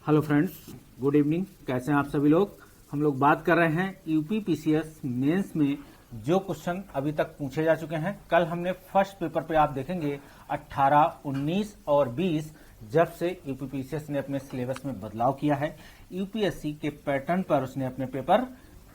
Hello friends, good evening. कैसे हैं आप सभी लोग। हम लोग बात कर रहे हैं यूपी पीसीएस मेंस में जो क्वेश्चन अभी तक पूछे जा चुके हैं। कल हमने फर्स्ट पेपर पे आप देखेंगे 18, 19 और 20 जब से यूपी पीसीएस ने अपने सिलेबस में बदलाव किया है, यूपीएससी के पैटर्न पर उसने अपने पेपर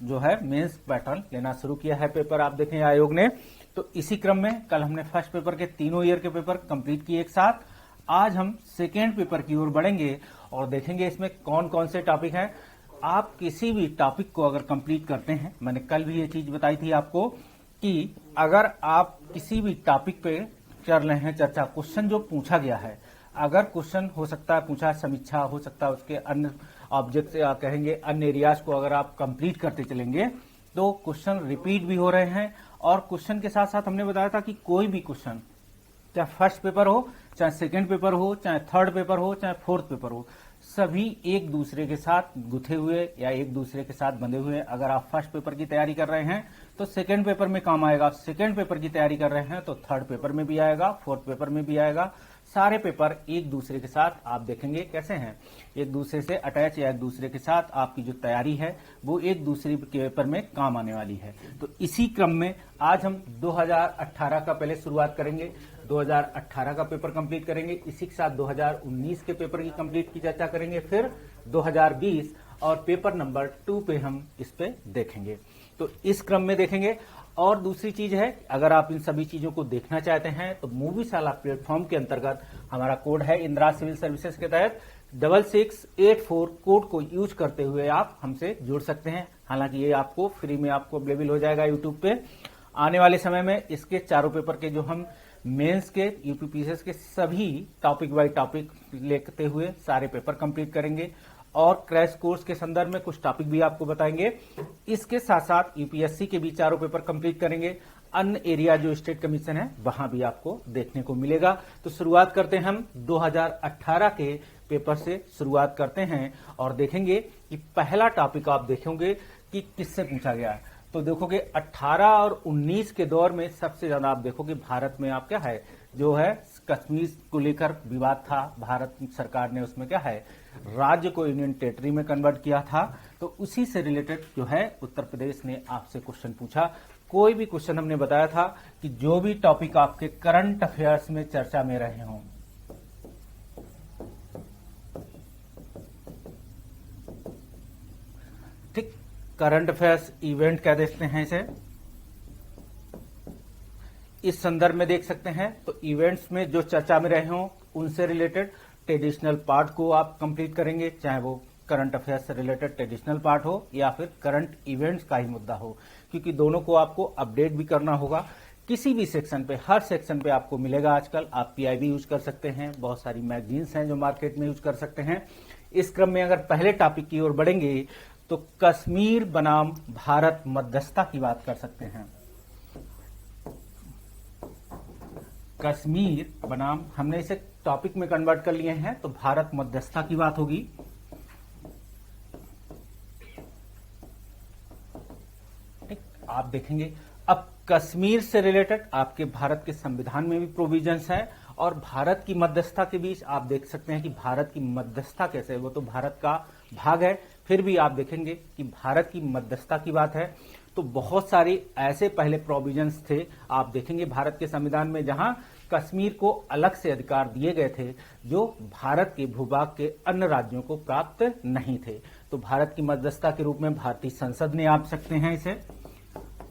जो है मेंस पैटर्न लेना शुरू किया है। पेपर आप देखें आयोग ने। तो इसी क्रम में कल हमने फर्स्ट पेपर के तीनों ईयर के पेपर कंप्लीट किए एक साथ। आज हम सेकेंड पेपर की ओर बढ़ेंगे और देखेंगे इसमें कौन कौन से टॉपिक हैं। आप किसी भी टॉपिक को अगर कंप्लीट करते हैं, मैंने कल भी ये चीज बताई थी आपको कि अगर आप किसी भी टॉपिक पे कर रहे हैं चर्चा, क्वेश्चन जो पूछा गया है, अगर क्वेश्चन हो सकता है पूछा समीक्षा, हो सकता है उसके अन्य ऑब्जेक्ट से आप कहेंगे अन्य एरियाज को अगर आप कंप्लीट करते चलेंगे तो क्वेश्चन रिपीट भी हो रहे हैं। और क्वेश्चन के साथ साथ हमने बताया था कि कोई भी क्वेश्चन, चाहे फर्स्ट पेपर हो, चाहे सेकंड पेपर हो, चाहे थर्ड पेपर हो, चाहे फोर्थ पेपर हो, सभी एक दूसरे के साथ गुथे हुए या एक दूसरे के साथ बंधे हुए। अगर आप फर्स्ट पेपर की तैयारी कर रहे हैं तो सेकंड पेपर में काम आएगा, सेकंड पेपर की तैयारी कर रहे हैं तो थर्ड पेपर में भी आएगा, फोर्थ पेपर में भी आएगा। सारे पेपर एक दूसरे के साथ आप देखेंगे कैसे हैं, एक दूसरे से अटैच या एक दूसरे के साथ आपकी जो तैयारी है वो एक दूसरे के पेपर में काम आने वाली है। तो इसी क्रम में आज हम 2018 का पहले शुरुआत करेंगे, 2018 का पेपर कंप्लीट करेंगे। इसी के साथ 2019 के पेपर की कंप्लीट की चर्चा करेंगे, फिर 2020 और पेपर नंबर 2 पे हम इस पे देखेंगे। तो इस क्रम में देखेंगे। और दूसरी चीज है, अगर आप इन सभी चीजों को देखना चाहते हैं तो मूवीशाला प्लेटफॉर्म के अंतर्गत हमारा कोड है इंदिरा सिविल सर्विसेज के तहत 6684 कोड को यूज करते हुए आप हमसे जुड़ सकते हैं। हालांकि ये आपको फ्री में आपको अवेलेबल हो जाएगा यूट्यूब पे। आने वाले समय में इसके चारों पेपर के जो हम मेंस के यूपी पीसीएस के सभी टॉपिक बाय टॉपिक लेते हुए सारे पेपर कंप्लीट करेंगे और क्रैश कोर्स के संदर्भ में कुछ टॉपिक भी आपको बताएंगे। इसके साथ साथ यूपीएससी के भी चारों पेपर कंप्लीट करेंगे। अन्य एरिया जो स्टेट कमीशन है वहां भी आपको देखने को मिलेगा। तो शुरुआत करते हैं हम 2018 के पेपर से शुरुआत करते हैं और देखेंगे कि पहला टॉपिक आप देखेंगे कि किससे पूछा गया है। तो देखोगे 18 और 19 के दौर में सबसे ज्यादा आप देखोगे भारत में आप क्या है जो है कश्मीर को लेकर विवाद था। भारत सरकार ने उसमें क्या है राज्य को यूनियन टेरिटरी में कन्वर्ट किया था। तो उसी से रिलेटेड जो है उत्तर प्रदेश ने आपसे क्वेश्चन पूछा। कोई भी क्वेश्चन हमने बताया था कि जो भी टॉपिक आपके करंट अफेयर्स में चर्चा में रहे हों, ठीक, करंट अफेयर्स इवेंट कह देते हैं इसे, इस संदर्भ में देख सकते हैं। तो इवेंट्स में जो चर्चा में रहे हों उनसे रिलेटेड ट्रेडिशनल पार्ट को आप कंप्लीट करेंगे, चाहे वो करंट अफेयर्स से रिलेटेड ट्रेडिशनल पार्ट हो या फिर करंट इवेंट्स का ही मुद्दा हो, क्योंकि दोनों को आपको अपडेट भी करना होगा। किसी भी सेक्शन पे, हर सेक्शन पे आपको मिलेगा। आजकल आप पीआईबी यूज कर सकते हैं, बहुत सारी मैगजीन्स हैं जो मार्केट में यूज कर सकते हैं। इस क्रम में अगर पहले टॉपिक की ओर बढ़ेंगे तो कश्मीर बनाम भारत मध्यस्थता की बात कर सकते हैं। कश्मीर बनाम, हमने इसे टॉपिक में कन्वर्ट कर लिए हैं तो भारत मध्यस्थता की बात होगी। ठीक, आप देखेंगे अब कश्मीर से रिलेटेड आपके भारत के संविधान में भी प्रोविजंस है और भारत की मध्यस्थता के बीच आप देख सकते हैं कि भारत की मध्यस्थता कैसे है, वो तो भारत का भाग है, फिर भी आप देखेंगे कि भारत की मध्यस्थता की बात है। तो बहुत सारे ऐसे पहले प्रोविजंस थे आप देखेंगे भारत के संविधान में जहां कश्मीर को अलग से अधिकार दिए गए थे जो भारत के भूभाग के अन्य राज्यों को प्राप्त नहीं थे। तो भारत की मध्यस्थता के रूप में भारतीय संसद ने, आप सकते हैं इसे,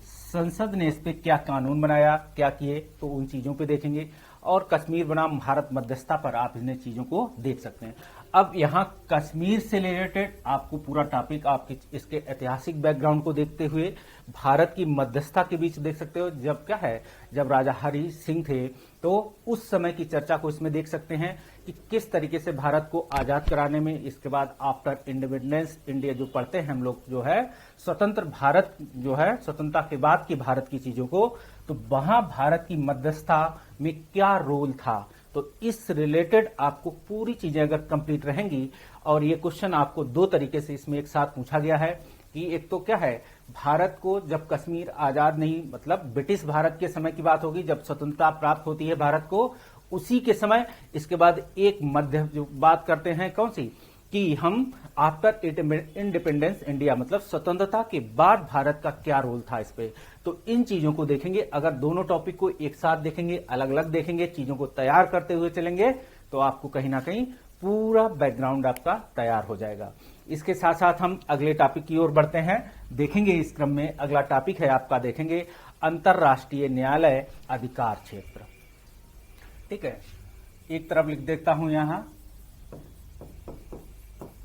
संसद ने इस पे क्या कानून बनाया, क्या किए, तो उन चीजों पे देखेंगे। और कश्मीर बनाम भारत मध्यस्थता पर आप इन चीजों को देख सकते हैं। अब यहां कश्मीर से रिलेटेड आपको पूरा टॉपिक आपके इसके ऐतिहासिक बैकग्राउंड को देखते हुए भारत की मध्यस्थता के बीच देख सकते हो। जब क्या है, जब राजा हरि सिंह थे तो उस समय की चर्चा को इसमें देख सकते हैं कि किस तरीके से भारत को आजाद कराने में, इसके बाद आफ्टर इंडिपेंडेंस इंडिया जो पढ़ते हैं हम लोग जो है स्वतंत्र भारत जो है स्वतंत्रता के बाद की भारत की चीजों को, तो वहां भारत की मध्यस्थता में क्या रोल था। तो इस रिलेटेड आपको पूरी चीजें अगर कंप्लीट रहेंगी, और ये क्वेश्चन आपको दो तरीके से इसमें एक साथ पूछा गया है कि एक तो क्या है, भारत को जब कश्मीर आजाद नहीं, मतलब ब्रिटिश भारत के समय की बात होगी जब स्वतंत्रता प्राप्त होती है भारत को, उसी के समय, इसके बाद एक मध्य जो बात करते हैं कौन सी, कि हम आफ्टर इंडिपेंडेंस इंडिया मतलब स्वतंत्रता के बाद भारत का क्या रोल था इस पे। तो इन चीजों को देखेंगे। अगर दोनों टॉपिक को एक साथ देखेंगे, अलग अलग देखेंगे, चीजों को तैयार करते हुए चलेंगे तो आपको कहीं ना कहीं पूरा बैकग्राउंड आपका तैयार हो जाएगा। इसके साथ साथ हम अगले टॉपिक की ओर बढ़ते हैं। देखेंगे इस क्रम में अगला टॉपिक है आपका, देखेंगे अंतरराष्ट्रीय न्यायालय अधिकार क्षेत्र। ठीक है, एक तरफ लिख देता हूं यहां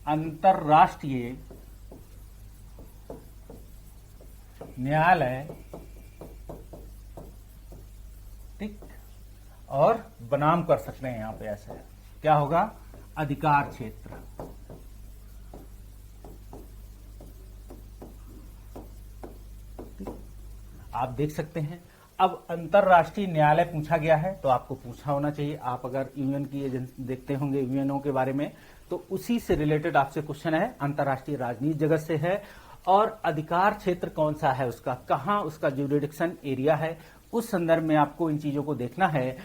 अंतरराष्ट्रीय न्यायालय, ठीक, और बनाम कर सकते हैं यहां पे ऐसे, क्या होगा, अधिकार क्षेत्र। आप देख सकते हैं। अब अंतरराष्ट्रीय न्यायालय पूछा गया है तो आपको पूछा होना चाहिए। आप अगर यूएन की एजेंसी देखते होंगे, यूएनओ के बारे में, तो उसी से रिलेटेड आपसे क्वेश्चन है। अंतरराष्ट्रीय राजनीति जगत से है और अधिकार क्षेत्र कौन सा है उसका, कहां उसका ज्यूरिडिक्शन एरिया है, उस संदर्भ में आपको इन चीजों को देखना है।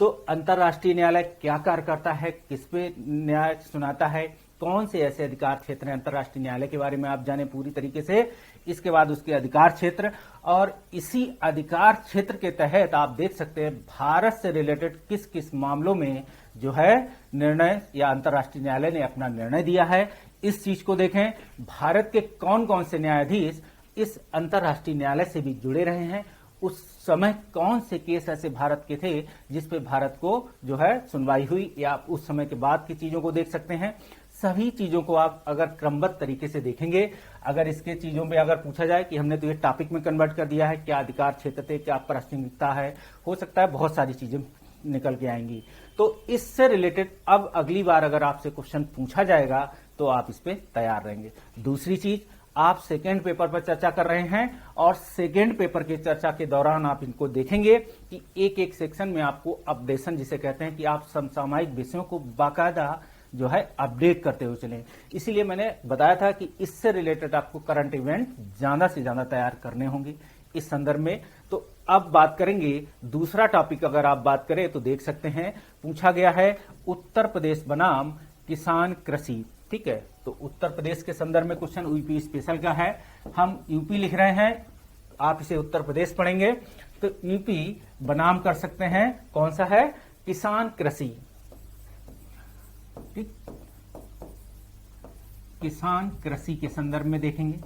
तो अंतरराष्ट्रीय न्यायालय क्या कार्य करता है, किस पे न्याय सुनाता है, कौन से ऐसे अधिकार क्षेत्र हैं अंतरराष्ट्रीय न्यायालय के बारे में आप जाने पूरी तरीके से। इसके बाद उसके अधिकार क्षेत्र, और इसी अधिकार क्षेत्र के तहत आप देख सकते हैं भारत से रिलेटेड किस किस मामलों में जो है निर्णय या अंतरराष्ट्रीय न्यायालय ने अपना निर्णय दिया है। इस चीज को देखें, भारत के कौन कौन से न्यायाधीश इस अंतरराष्ट्रीय न्यायालय से भी जुड़े रहे हैं, उस समय कौन से केस ऐसे भारत के थे जिस पे भारत को जो है सुनवाई हुई, या उस समय के बाद की चीजों को देख सकते हैं। सभी चीजों को आप अगर क्रमबद्ध तरीके से देखेंगे, अगर इसके चीजों में अगर पूछा जाए कि हमने तो ये टॉपिक में कन्वर्ट कर दिया है, क्या अधिकार क्षेत्र थे, क्या प्रासंगिकता है, हो सकता है बहुत सारी चीजें निकल के आएंगी। तो इससे रिलेटेड अब अगली बार अगर आपसे क्वेश्चन पूछा जाएगा तो आप इस पे तैयार रहेंगे। दूसरी चीज, आप सेकेंड पेपर पर चर्चा कर रहे हैं और सेकेंड पेपर की चर्चा के दौरान आप इनको देखेंगे कि एक एक सेक्शन में आपको अपडेशन जिसे कहते हैं कि आप समसामयिक विषयों को बाकायदा जो है अपडेट करते हुए चलें। इसीलिए मैंने बताया था कि इससे रिलेटेड आपको करंट इवेंट ज्यादा से ज्यादा तैयार करने होंगे इस संदर्भ में। तो अब बात करेंगे दूसरा टॉपिक, अगर आप बात करें तो देख सकते हैं पूछा गया है उत्तर प्रदेश बनाम किसान कृषि। ठीक है, तो उत्तर प्रदेश के संदर्भ में क्वेश्चन यूपी स्पेशल का है। हम यूपी लिख रहे हैं, आप इसे उत्तर प्रदेश पढ़ेंगे तो यूपी बनाम कर सकते हैं कौन सा है, किसान कृषि। ठीक, किसान कृषि के संदर्भ में देखेंगे।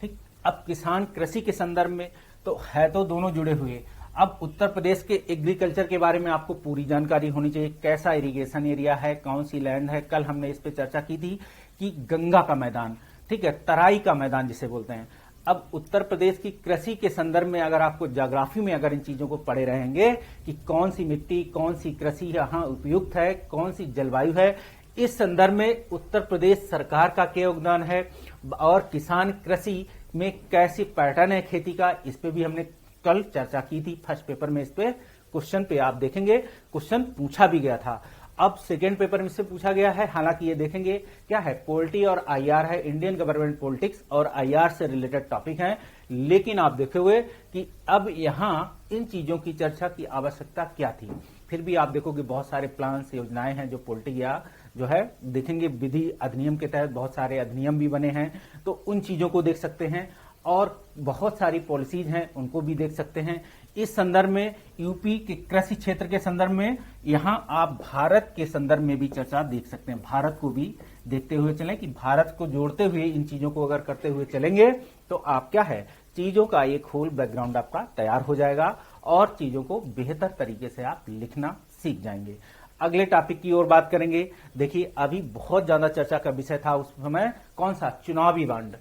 ठीक, अब किसान कृषि के संदर्भ में तो है तो दोनों जुड़े हुए। अब उत्तर प्रदेश के एग्रीकल्चर के बारे में आपको पूरी जानकारी होनी चाहिए, कैसा इरिगेशन एरिया है, कौन सी लैंड है। कल हमने इस पे चर्चा की थी कि गंगा का मैदान, ठीक है, तराई का मैदान जिसे बोलते हैं। अब उत्तर प्रदेश की कृषि के संदर्भ में अगर आपको ज्योग्राफी में अगर इन चीजों को पढ़े रहेंगे कि कौन सी मिट्टी, कौन सी कृषि यहाँ उपयुक्त है, कौन सी जलवायु है, इस संदर्भ में उत्तर प्रदेश सरकार का क्या योगदान है और किसान कृषि में कैसी पैटर्न है खेती का, इस पे भी हमने कल चर्चा की थी फर्स्ट पेपर में। इस पे क्वेश्चन पे आप देखेंगे क्वेश्चन पूछा भी गया था। अब सेकेंड पेपर में से पूछा गया है, हालांकि ये देखेंगे क्या है, पॉलिटी और आईआर है, इंडियन गवर्नमेंट पॉलिटिक्स और आईआर से रिलेटेड टॉपिक है। लेकिन आप देखे हुए कि अब यहां इन चीजों की चर्चा की आवश्यकता क्या थी। फिर भी आप देखोगे बहुत सारे प्लान योजनाएं हैं जो पॉलिटी या जो है देखेंगे, विधि अधिनियम के तहत बहुत सारे अधिनियम भी बने हैं, तो उन चीजों को देख सकते हैं और बहुत सारी पॉलिसीज हैं उनको भी देख सकते हैं। इस संदर्भ में यूपी के कृषि क्षेत्र के संदर्भ में यहां आप भारत के संदर्भ में भी चर्चा देख सकते हैं। भारत को भी देखते हुए चलें कि भारत को जोड़ते हुए इन चीजों को अगर करते हुए चलेंगे तो आप क्या है, चीजों का एक होल बैकग्राउंड आपका तैयार हो जाएगा और चीजों को बेहतर तरीके से आप लिखना सीख जाएंगे। अगले टॉपिक की ओर बात करेंगे। देखिए अभी बहुत ज्यादा चर्चा का विषय था उस समय, कौन सा, चुनावी बांड।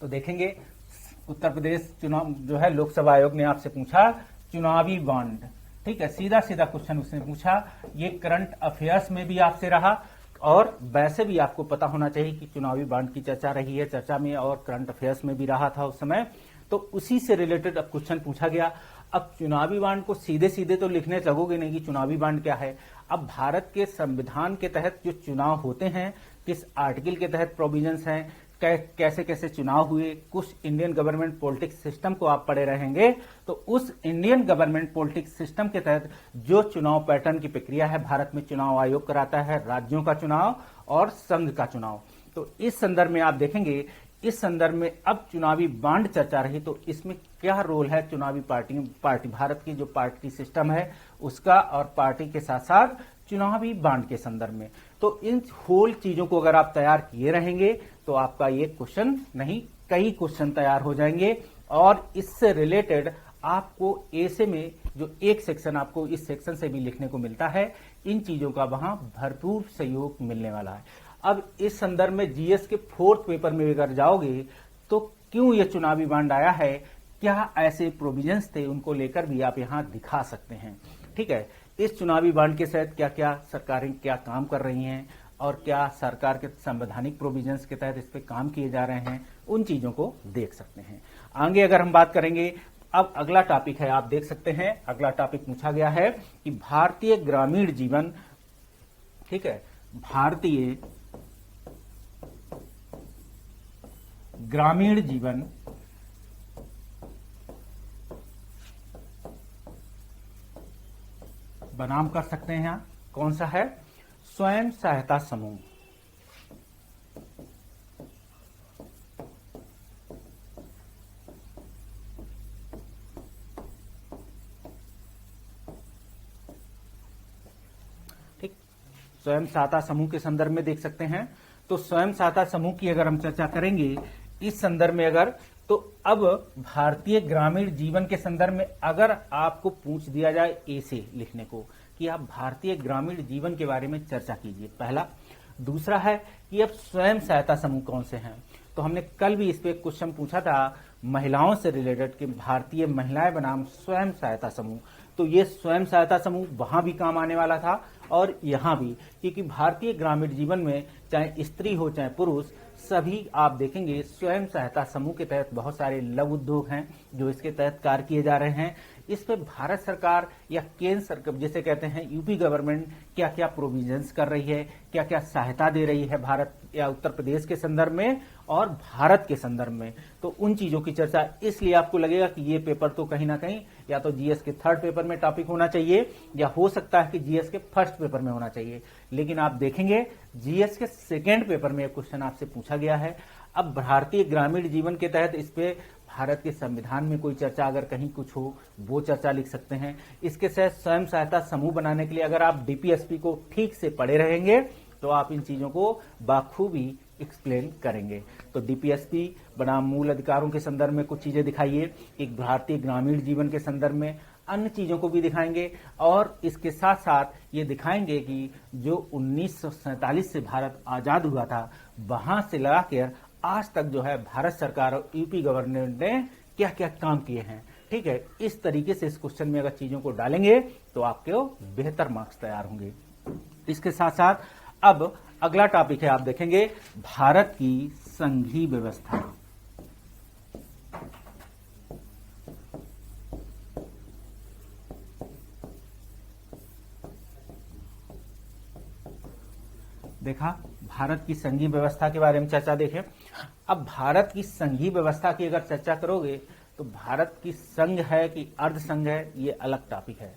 तो देखेंगे उत्तर प्रदेश चुनाव जो है लोकसभा आयोग ने आपसे पूछा चुनावी बॉन्ड। ठीक है, सीधा सीधा क्वेश्चन उसने पूछा, ये करंट अफेयर्स में भी आपसे रहा और वैसे भी आपको पता होना चाहिए कि चुनावी बॉन्ड की चर्चा रही है चर्चा में और करंट अफेयर्स में भी रहा था उस समय। तो उसी से रिलेटेड अब क्वेश्चन पूछा गया। अब चुनावी बांड को सीधे सीधे तो लिखने लगोगे नहीं कि चुनावी बांड क्या है। अब भारत के संविधान के तहत जो चुनाव होते हैं, किस आर्टिकल के तहत प्रोविजंस हैं, कैसे कैसे चुनाव हुए, कुछ इंडियन गवर्नमेंट पॉलिटिक्स सिस्टम को आप पढ़े रहेंगे। तो उस इंडियन गवर्नमेंट पॉलिटिक्स सिस्टम के तहत जो चुनाव पैटर्न की प्रक्रिया है, भारत में चुनाव आयोग कराता है राज्यों का चुनाव और संघ का चुनाव। तो इस संदर्भ में आप देखेंगे, इस संदर्भ में अब चुनावी बांड चर्चा रही, तो इसमें क्या रोल है चुनावी पार्टी भारत की जो पार्टी सिस्टम है उसका, और पार्टी के साथ साथ चुनावी बांड के संदर्भ में। तो इन होल चीजों को अगर आप तैयार किए रहेंगे तो आपका ये क्वेश्चन नहीं, कई क्वेश्चन तैयार हो जाएंगे। और इससे रिलेटेड आपको ऐसे में जो एक सेक्शन आपको इस सेक्शन से भी लिखने को मिलता है, इन चीजों का वहां भरपूर सहयोग मिलने वाला है। अब इस संदर्भ में जीएस के 4th पेपर में अगर जाओगे तो क्यों यह चुनावी बांड आया है, क्या ऐसे प्रोविजंस थे, उनको लेकर भी आप यहां दिखा सकते हैं। ठीक है, इस चुनावी बांड के तहत क्या क्या सरकारें क्या काम कर रही हैं और क्या सरकार के संवैधानिक प्रोविजंस के तहत इस पे काम किए जा रहे हैं, उन चीजों को देख सकते हैं। आगे अगर हम बात करेंगे, अब अगला टॉपिक है, आप देख सकते हैं अगला टॉपिक पूछा गया है कि भारतीय ग्रामीण जीवन, ठीक है, भारतीय ग्रामीण जीवन बनाम कर सकते हैं, यहां कौन सा है, स्वयं सहायता समूह। ठीक, स्वयं सहायता समूह के संदर्भ में देख सकते हैं। तो स्वयं सहायता समूह की अगर हम चर्चा करेंगे इस संदर्भ में अगर, तो अब भारतीय ग्रामीण जीवन के संदर्भ में अगर आपको पूछ दिया जाए ऐसे लिखने को कि आप भारतीय ग्रामीण जीवन के बारे में चर्चा कीजिए, पहला। दूसरा है कि अब स्वयं सहायता समूह कौन से हैं, तो हमने कल भी इस पे क्वेश्चन पूछा था महिलाओं से रिलेटेड कि भारतीय महिलाएं बनाम स्वयं सहायता समूह। तो ये स्वयं सहायता समूह वहां भी काम आने वाला था और यहां भी, क्योंकि भारतीय ग्रामीण जीवन में चाहे स्त्री हो चाहे पुरुष, सभी आप देखेंगे स्वयं सहायता समूह के तहत बहुत सारे लघु उद्योग हैं जो इसके तहत कार्य किए जा रहे हैं। इस पे भारत सरकार या केंद्र सरकार जिसे कहते हैं यूपी गवर्नमेंट क्या क्या प्रोविजंस कर रही है, क्या क्या सहायता दे रही है भारत या उत्तर प्रदेश के संदर्भ में और भारत के संदर्भ में। तो उन चीजों की चर्चा, इसलिए आपको लगेगा कि ये पेपर तो कहीं ना कहीं या तो जीएस के 3rd पेपर में टॉपिक होना चाहिए या हो सकता है कि जीएस के 1st पेपर में होना चाहिए। लेकिन आप देखेंगे जीएस के 2nd पेपर में क्वेश्चन आपसे पूछा गया है। अब भारतीय ग्रामीण जीवन के तहत इस पे भारत के संविधान में कोई चर्चा अगर कहीं कुछ हो वो चर्चा लिख सकते हैं। इसके साथ स्वयं सहायता समूह बनाने के लिए अगर आप डीपीएसपी को ठीक से पढ़े रहेंगे तो आप इन चीजों को बाखूबी एक्सप्लेन करेंगे। तो डीपीएसपी बनाम मूल अधिकारों के संदर्भ में कुछ चीजें दिखाइए, एक भारतीय ग्रामीण जीवन के संदर्भ में अन्य चीजों को भी दिखाएंगे और इसके साथ साथ ये दिखाएंगे कि जो 1947 से भारत आजाद हुआ था वहां से लगाकर आज तक जो है भारत सरकार और यूपी गवर्नमेंट ने क्या क्या काम किए हैं। ठीक है, इस तरीके से इस क्वेश्चन में अगर चीजों को डालेंगे तो आपके बेहतर मार्क्स तैयार होंगे। इसके साथ साथ अब अगला टॉपिक है, आप देखेंगे भारत की संघीय व्यवस्था। देखा, भारत की संघीय व्यवस्था के बारे में चर्चा देखें। अब भारत की संघीय व्यवस्था की अगर चर्चा करोगे तो भारत की संघ है कि अर्ध संघ है, ये अलग टॉपिक है।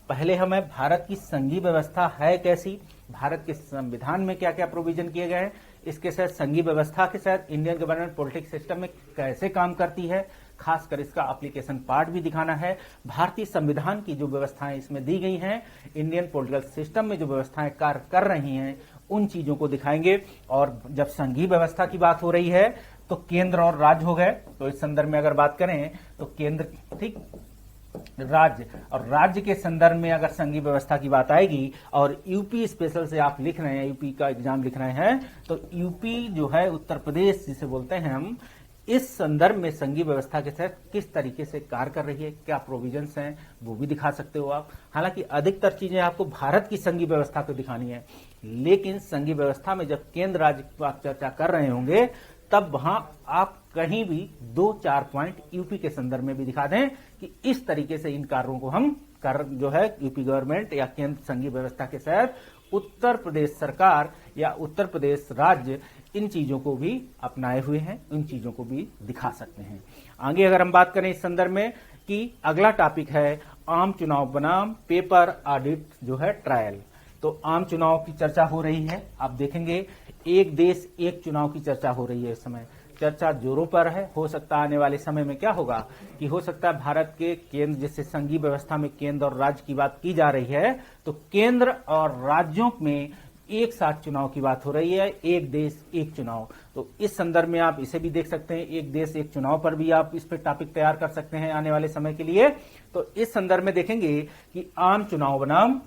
पहले हमें भारत की संघीय व्यवस्था है कैसी, भारत के संविधान में क्या क्या प्रोविजन किए गए हैं, इसके साथ संघीय व्यवस्था के साथ इंडियन गवर्नमेंट पॉलिटिक्स सिस्टम में कैसे काम करती है, खासकर इसका एप्लीकेशन पार्ट भी दिखाना है। भारतीय संविधान की जो व्यवस्थाएं इसमें दी गई हैं, इंडियन पॉलिटिकल सिस्टम में जो व्यवस्थाएं कार्य कर रही हैं, उन चीजों को दिखाएंगे। और जब संघीय व्यवस्था की बात हो रही है तो केंद्र और राज्य हो गए। तो इस संदर्भ में अगर बात करें तो केंद्र, ठीक, राज्य, और राज्य के संदर्भ में अगर संघीय व्यवस्था की बात आएगी और यूपी स्पेशल से आप लिख रहे हैं, यूपी का एग्जाम लिख रहे हैं, तो यूपी जो है उत्तर प्रदेश जिसे बोलते हैं हम, इस संदर्भ में संघीय व्यवस्था के तहत किस तरीके से कार्य कर रही है, क्या प्रोविजंस हैं, वो भी दिखा सकते हो आप। हालांकि अधिकतर चीजें आपको भारत की संघीय व्यवस्था को दिखानी है, लेकिन संघीय व्यवस्था में जब केंद्र राज्य की आप चर्चा कर रहे होंगे तब वहां आप कहीं भी 2-4 पॉइंट यूपी के संदर्भ में भी दिखा दें कि इस तरीके से इन कार्यों को हम कर, जो है यूपी गवर्नमेंट या केंद्र संघीय व्यवस्था के तहत उत्तर प्रदेश सरकार या उत्तर प्रदेश राज्य इन चीजों को भी अपनाए हुए हैं, इन चीजों को भी दिखा सकते हैं। आगे अगर हम बात करें इस संदर्भ में कि अगला टॉपिक है आम चुनाव बनाम पेपर ऑडिट जो है ट्रायल। तो आम चुनाव की चर्चा हो रही है, आप देखेंगे एक देश एक चुनाव की चर्चा हो रही है इस समय। चर्चा जोरों पर है। हो सकता है आने वाले समय में क्या होगा कि हो सकता है भारत के केंद्र, जैसे संघीय व्यवस्था में केंद्र और राज्य की बात की जा रही है, तो केंद्र और राज्यों में एक साथ चुनाव की बात हो रही है, एक देश एक चुनाव। तो इस संदर्भ में आप इसे भी देख सकते हैं, एक देश एक चुनाव पर भी आप इस पर टॉपिक तैयार कर सकते हैं आने वाले समय के लिए। तो इस संदर्भ में देखेंगे कि आम चुनाव बनाम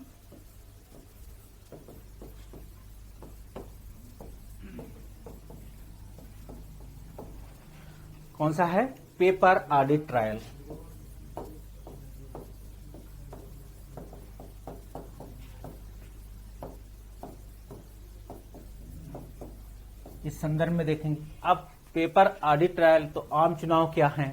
कौन सा है, पेपर ऑडिट ट्रायल। इस संदर्भ में देखेंगे अब पेपर ऑडिट ट्रायल। तो आम चुनाव क्या है,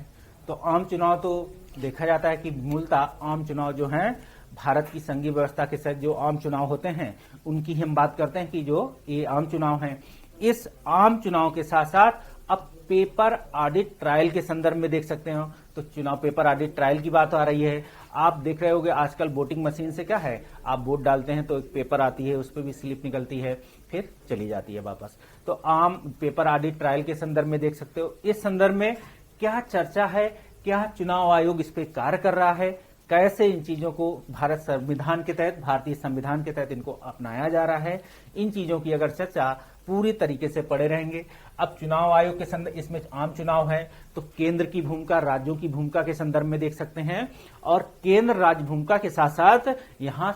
तो आम चुनाव तो देखा जाता है कि मूलतः आम चुनाव जो है भारत की संघीय व्यवस्था के तहत जो आम चुनाव होते हैं उनकी हम बात करते हैं कि जो ये आम चुनाव है। इस आम चुनाव के साथ साथ अब पेपर ऑडिट ट्रायल के संदर्भ में देख सकते हो, तो चुनाव पेपर ऑडिट ट्रायल की बात आ रही है। आप देख रहे होंगे आजकल वोटिंग मशीन से क्या है, आप वोट डालते हैं तो एक पेपर आती है, उस पर भी स्लिप निकलती है, फिर चली जाती है वापस। तो आम पेपर ऑडिट ट्रायल के संदर्भ में देख सकते हो। इस संदर्भ में क्या चर्चा है, क्या चुनाव आयोग इस पर कार्य कर रहा है, कैसे इन चीजों को भारत संविधान के तहत, भारतीय संविधान के तहत इनको अपनाया जा रहा है, इन चीजों की अगर चर्चा पूरी तरीके से पड़े रहेंगे। अब चुनाव आयोग के संदर्भ, इसमें आम चुनाव है तो केंद्र की भूमिका, राज्यों की भूमिका के संदर्भ में देख सकते हैं, और केंद्र राज्य भूमिका के साथ साथ यहां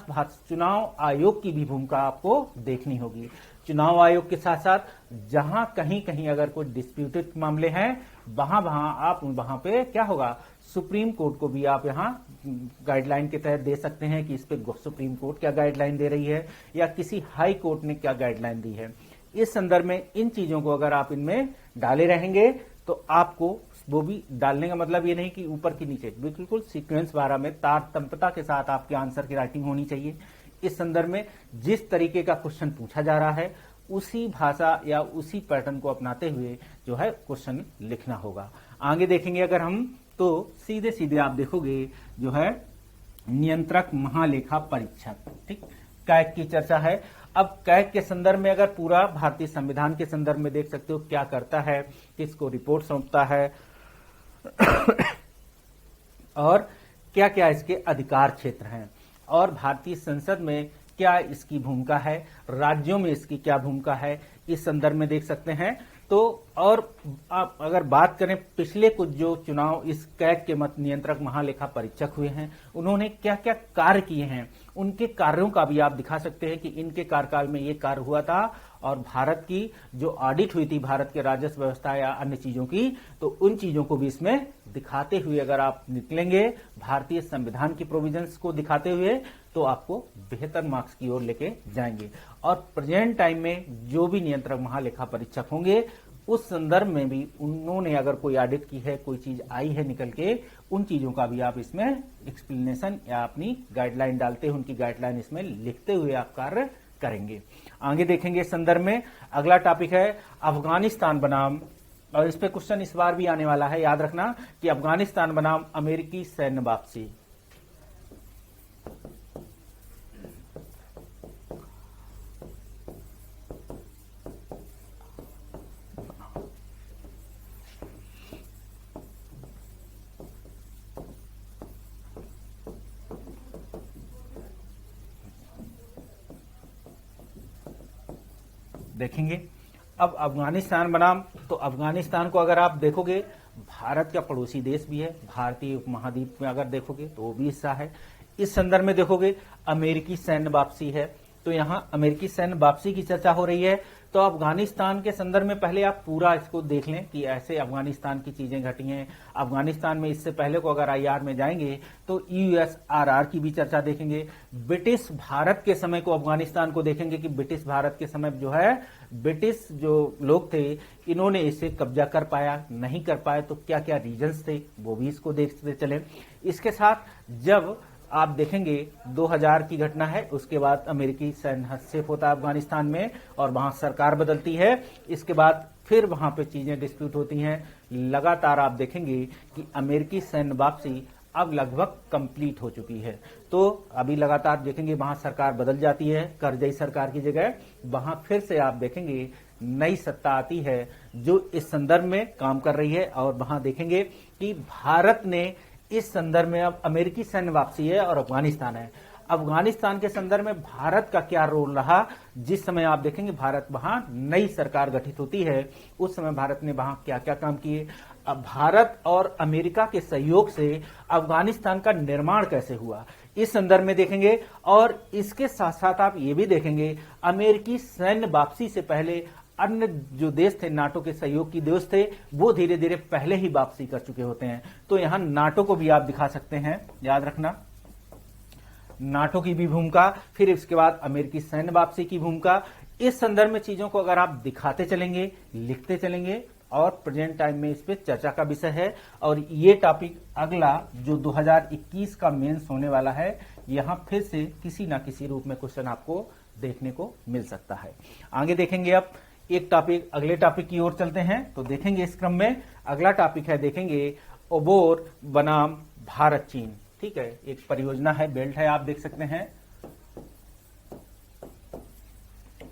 चुनाव आयोग की भी भूमिका आपको देखनी होगी। चुनाव आयोग के साथ साथ जहां कहीं कहीं अगर कोई डिस्प्यूटेड मामले हैं, वहां पे क्या होगा, सुप्रीम कोर्ट को भी आप यहां गाइडलाइन के तहत दे सकते हैं कि इस पे सुप्रीम कोर्ट क्या गाइडलाइन दे रही है या किसी हाई कोर्ट ने क्या गाइडलाइन दी है। इस संदर्भ में इन चीजों को अगर आप इनमें डाले रहेंगे तो आपको, वो भी डालने का मतलब ये नहीं कि ऊपर की नीचे, बिल्कुल सीक्वेंस 12 में तारतम्यता के साथ आपके आंसर की राइटिंग होनी चाहिए। इस संदर्भ में जिस तरीके का क्वेश्चन पूछा जा रहा है उसी भाषा या उसी पैटर्न को अपनाते हुए जो है क्वेश्चन लिखना होगा। आगे देखेंगे अगर हम, तो सीधे सीधे आप देखोगे जो है नियंत्रक महालेखा परीक्षक, ठीक, कैग की चर्चा है। अब कैग के संदर्भ में अगर पूरा भारतीय संविधान के संदर्भ में देख सकते हो क्या करता है, किसको रिपोर्ट सौंपता है और क्या क्या इसके अधिकार क्षेत्र हैं, और भारतीय संसद में क्या इसकी भूमिका है, राज्यों में इसकी क्या भूमिका है, इस संदर्भ में देख सकते हैं। तो और आप अगर बात करें पिछले कुछ जो चुनाव इस कैग के मत नियंत्रक महालेखा परीक्षक हुए हैं, उन्होंने क्या क्या कार्य किए हैं, उनके कार्यों का भी आप दिखा सकते हैं कि इनके कार्यकाल में ये कार्य हुआ था, और भारत की जो ऑडिट हुई थी भारत के राजस्व व्यवस्था या अन्य चीजों की, तो उन चीजों को भी इसमें दिखाते हुए अगर आप निकलेंगे भारतीय संविधान की प्रोविजंस को दिखाते हुए, तो आपको बेहतर मार्क्स की ओर लेके जाएंगे। और प्रेजेंट टाइम में जो भी नियंत्रक महालेखा परीक्षक होंगे उस संदर्भ में भी उन्होंने अगर कोई ऑडिट की है, कोई चीज आई है निकल के, उन चीजों का भी आप इसमें एक्सप्लेनेशन या अपनी गाइडलाइन डालते हुए उनकी गाइडलाइन इसमें लिखते हुए आप कार्य करेंगे। आगे देखेंगे इस संदर्भ में अगला टॉपिक है अफगानिस्तान बनाम, और इस पे क्वेश्चन इस बार भी आने वाला है, याद रखना कि अफगानिस्तान बनाम अमेरिकी सैन्य वापसी। देखेंगे अब अफगानिस्तान बनाम, तो अफगानिस्तान को अगर आप देखोगे भारत का पड़ोसी देश भी है, भारतीय उपमहाद्वीप में अगर देखोगे तो वो भी हिस्सा है। इस संदर्भ में देखोगे अमेरिकी सैन्य वापसी है, तो यहां अमेरिकी सैन्य वापसी की चर्चा हो रही है। तो अफगानिस्तान के संदर्भ में पहले आप पूरा इसको देख लें कि ऐसे अफगानिस्तान की चीजें घटी हैं। अफगानिस्तान में इससे पहले को अगर आईआर में जाएंगे तो यूएसआरआर की भी चर्चा देखेंगे। ब्रिटिश भारत के समय को अफगानिस्तान को देखेंगे कि ब्रिटिश भारत के समय जो है ब्रिटिश जो लोग थे इन्होंने इसे कब्जा कर पाया, नहीं कर पाए, तो क्या क्या रीजंस थे वो भी इसको देखते चले। इसके साथ जब आप देखेंगे 2000 की घटना है, उसके बाद अमेरिकी सैन्य हस्तक्षेप होता है अफगानिस्तान में और वहां सरकार बदलती है। इसके बाद फिर वहां पे चीजें डिस्प्यूट होती हैं। लगातार आप देखेंगे कि अमेरिकी सैन्य वापसी अब लगभग कंप्लीट हो चुकी है। तो अभी लगातार देखेंगे वहां सरकार बदल जाती है, करजई सरकार की जगह वहां फिर से आप देखेंगे नई सत्ता आती है जो इस संदर्भ में काम कर रही है। और वहां देखेंगे कि भारत ने इस संदर्भ में, अब अमेरिकी सैन्य वापसी है और अफगानिस्तान है, अफगानिस्तान के संदर्भ में भारत का क्या रोल रहा। जिस समय आप देखेंगे भारत वहां नई सरकार गठित होती है, उस समय भारत ने वहां क्या क्या काम किए। अब भारत और अमेरिका के सहयोग से अफगानिस्तान का निर्माण कैसे हुआ, इस संदर्भ में देखेंगे। और इसके साथ साथ आप ये भी देखेंगे अमेरिकी सैन्य वापसी से पहले अन्य जो देश थे, नाटो के सहयोग की देश थे, वो धीरे धीरे पहले ही वापसी कर चुके होते हैं। तो यहां नाटो को भी आप दिखा सकते हैं, याद रखना नाटो की भी भूमिका, फिर इसके बाद अमेरिकी सैन्य वापसी की भूमिका। इस संदर्भ में चीजों को अगर आप दिखाते चलेंगे, लिखते चलेंगे, और प्रेजेंट टाइम में इस पे चर्चा का विषय है। और ये टॉपिक अगला जो 2021 का मेंस होने वाला है, यहां फिर से किसी ना किसी रूप में क्वेश्चन आपको देखने को मिल सकता है। आगे देखेंगे, अब एक टॉपिक, अगले टॉपिक की ओर चलते हैं। तो देखेंगे इस क्रम में अगला टॉपिक है, देखेंगे ओबोर बनाम भारत चीन। ठीक है, एक परियोजना है, बेल्ट है, आप देख सकते हैं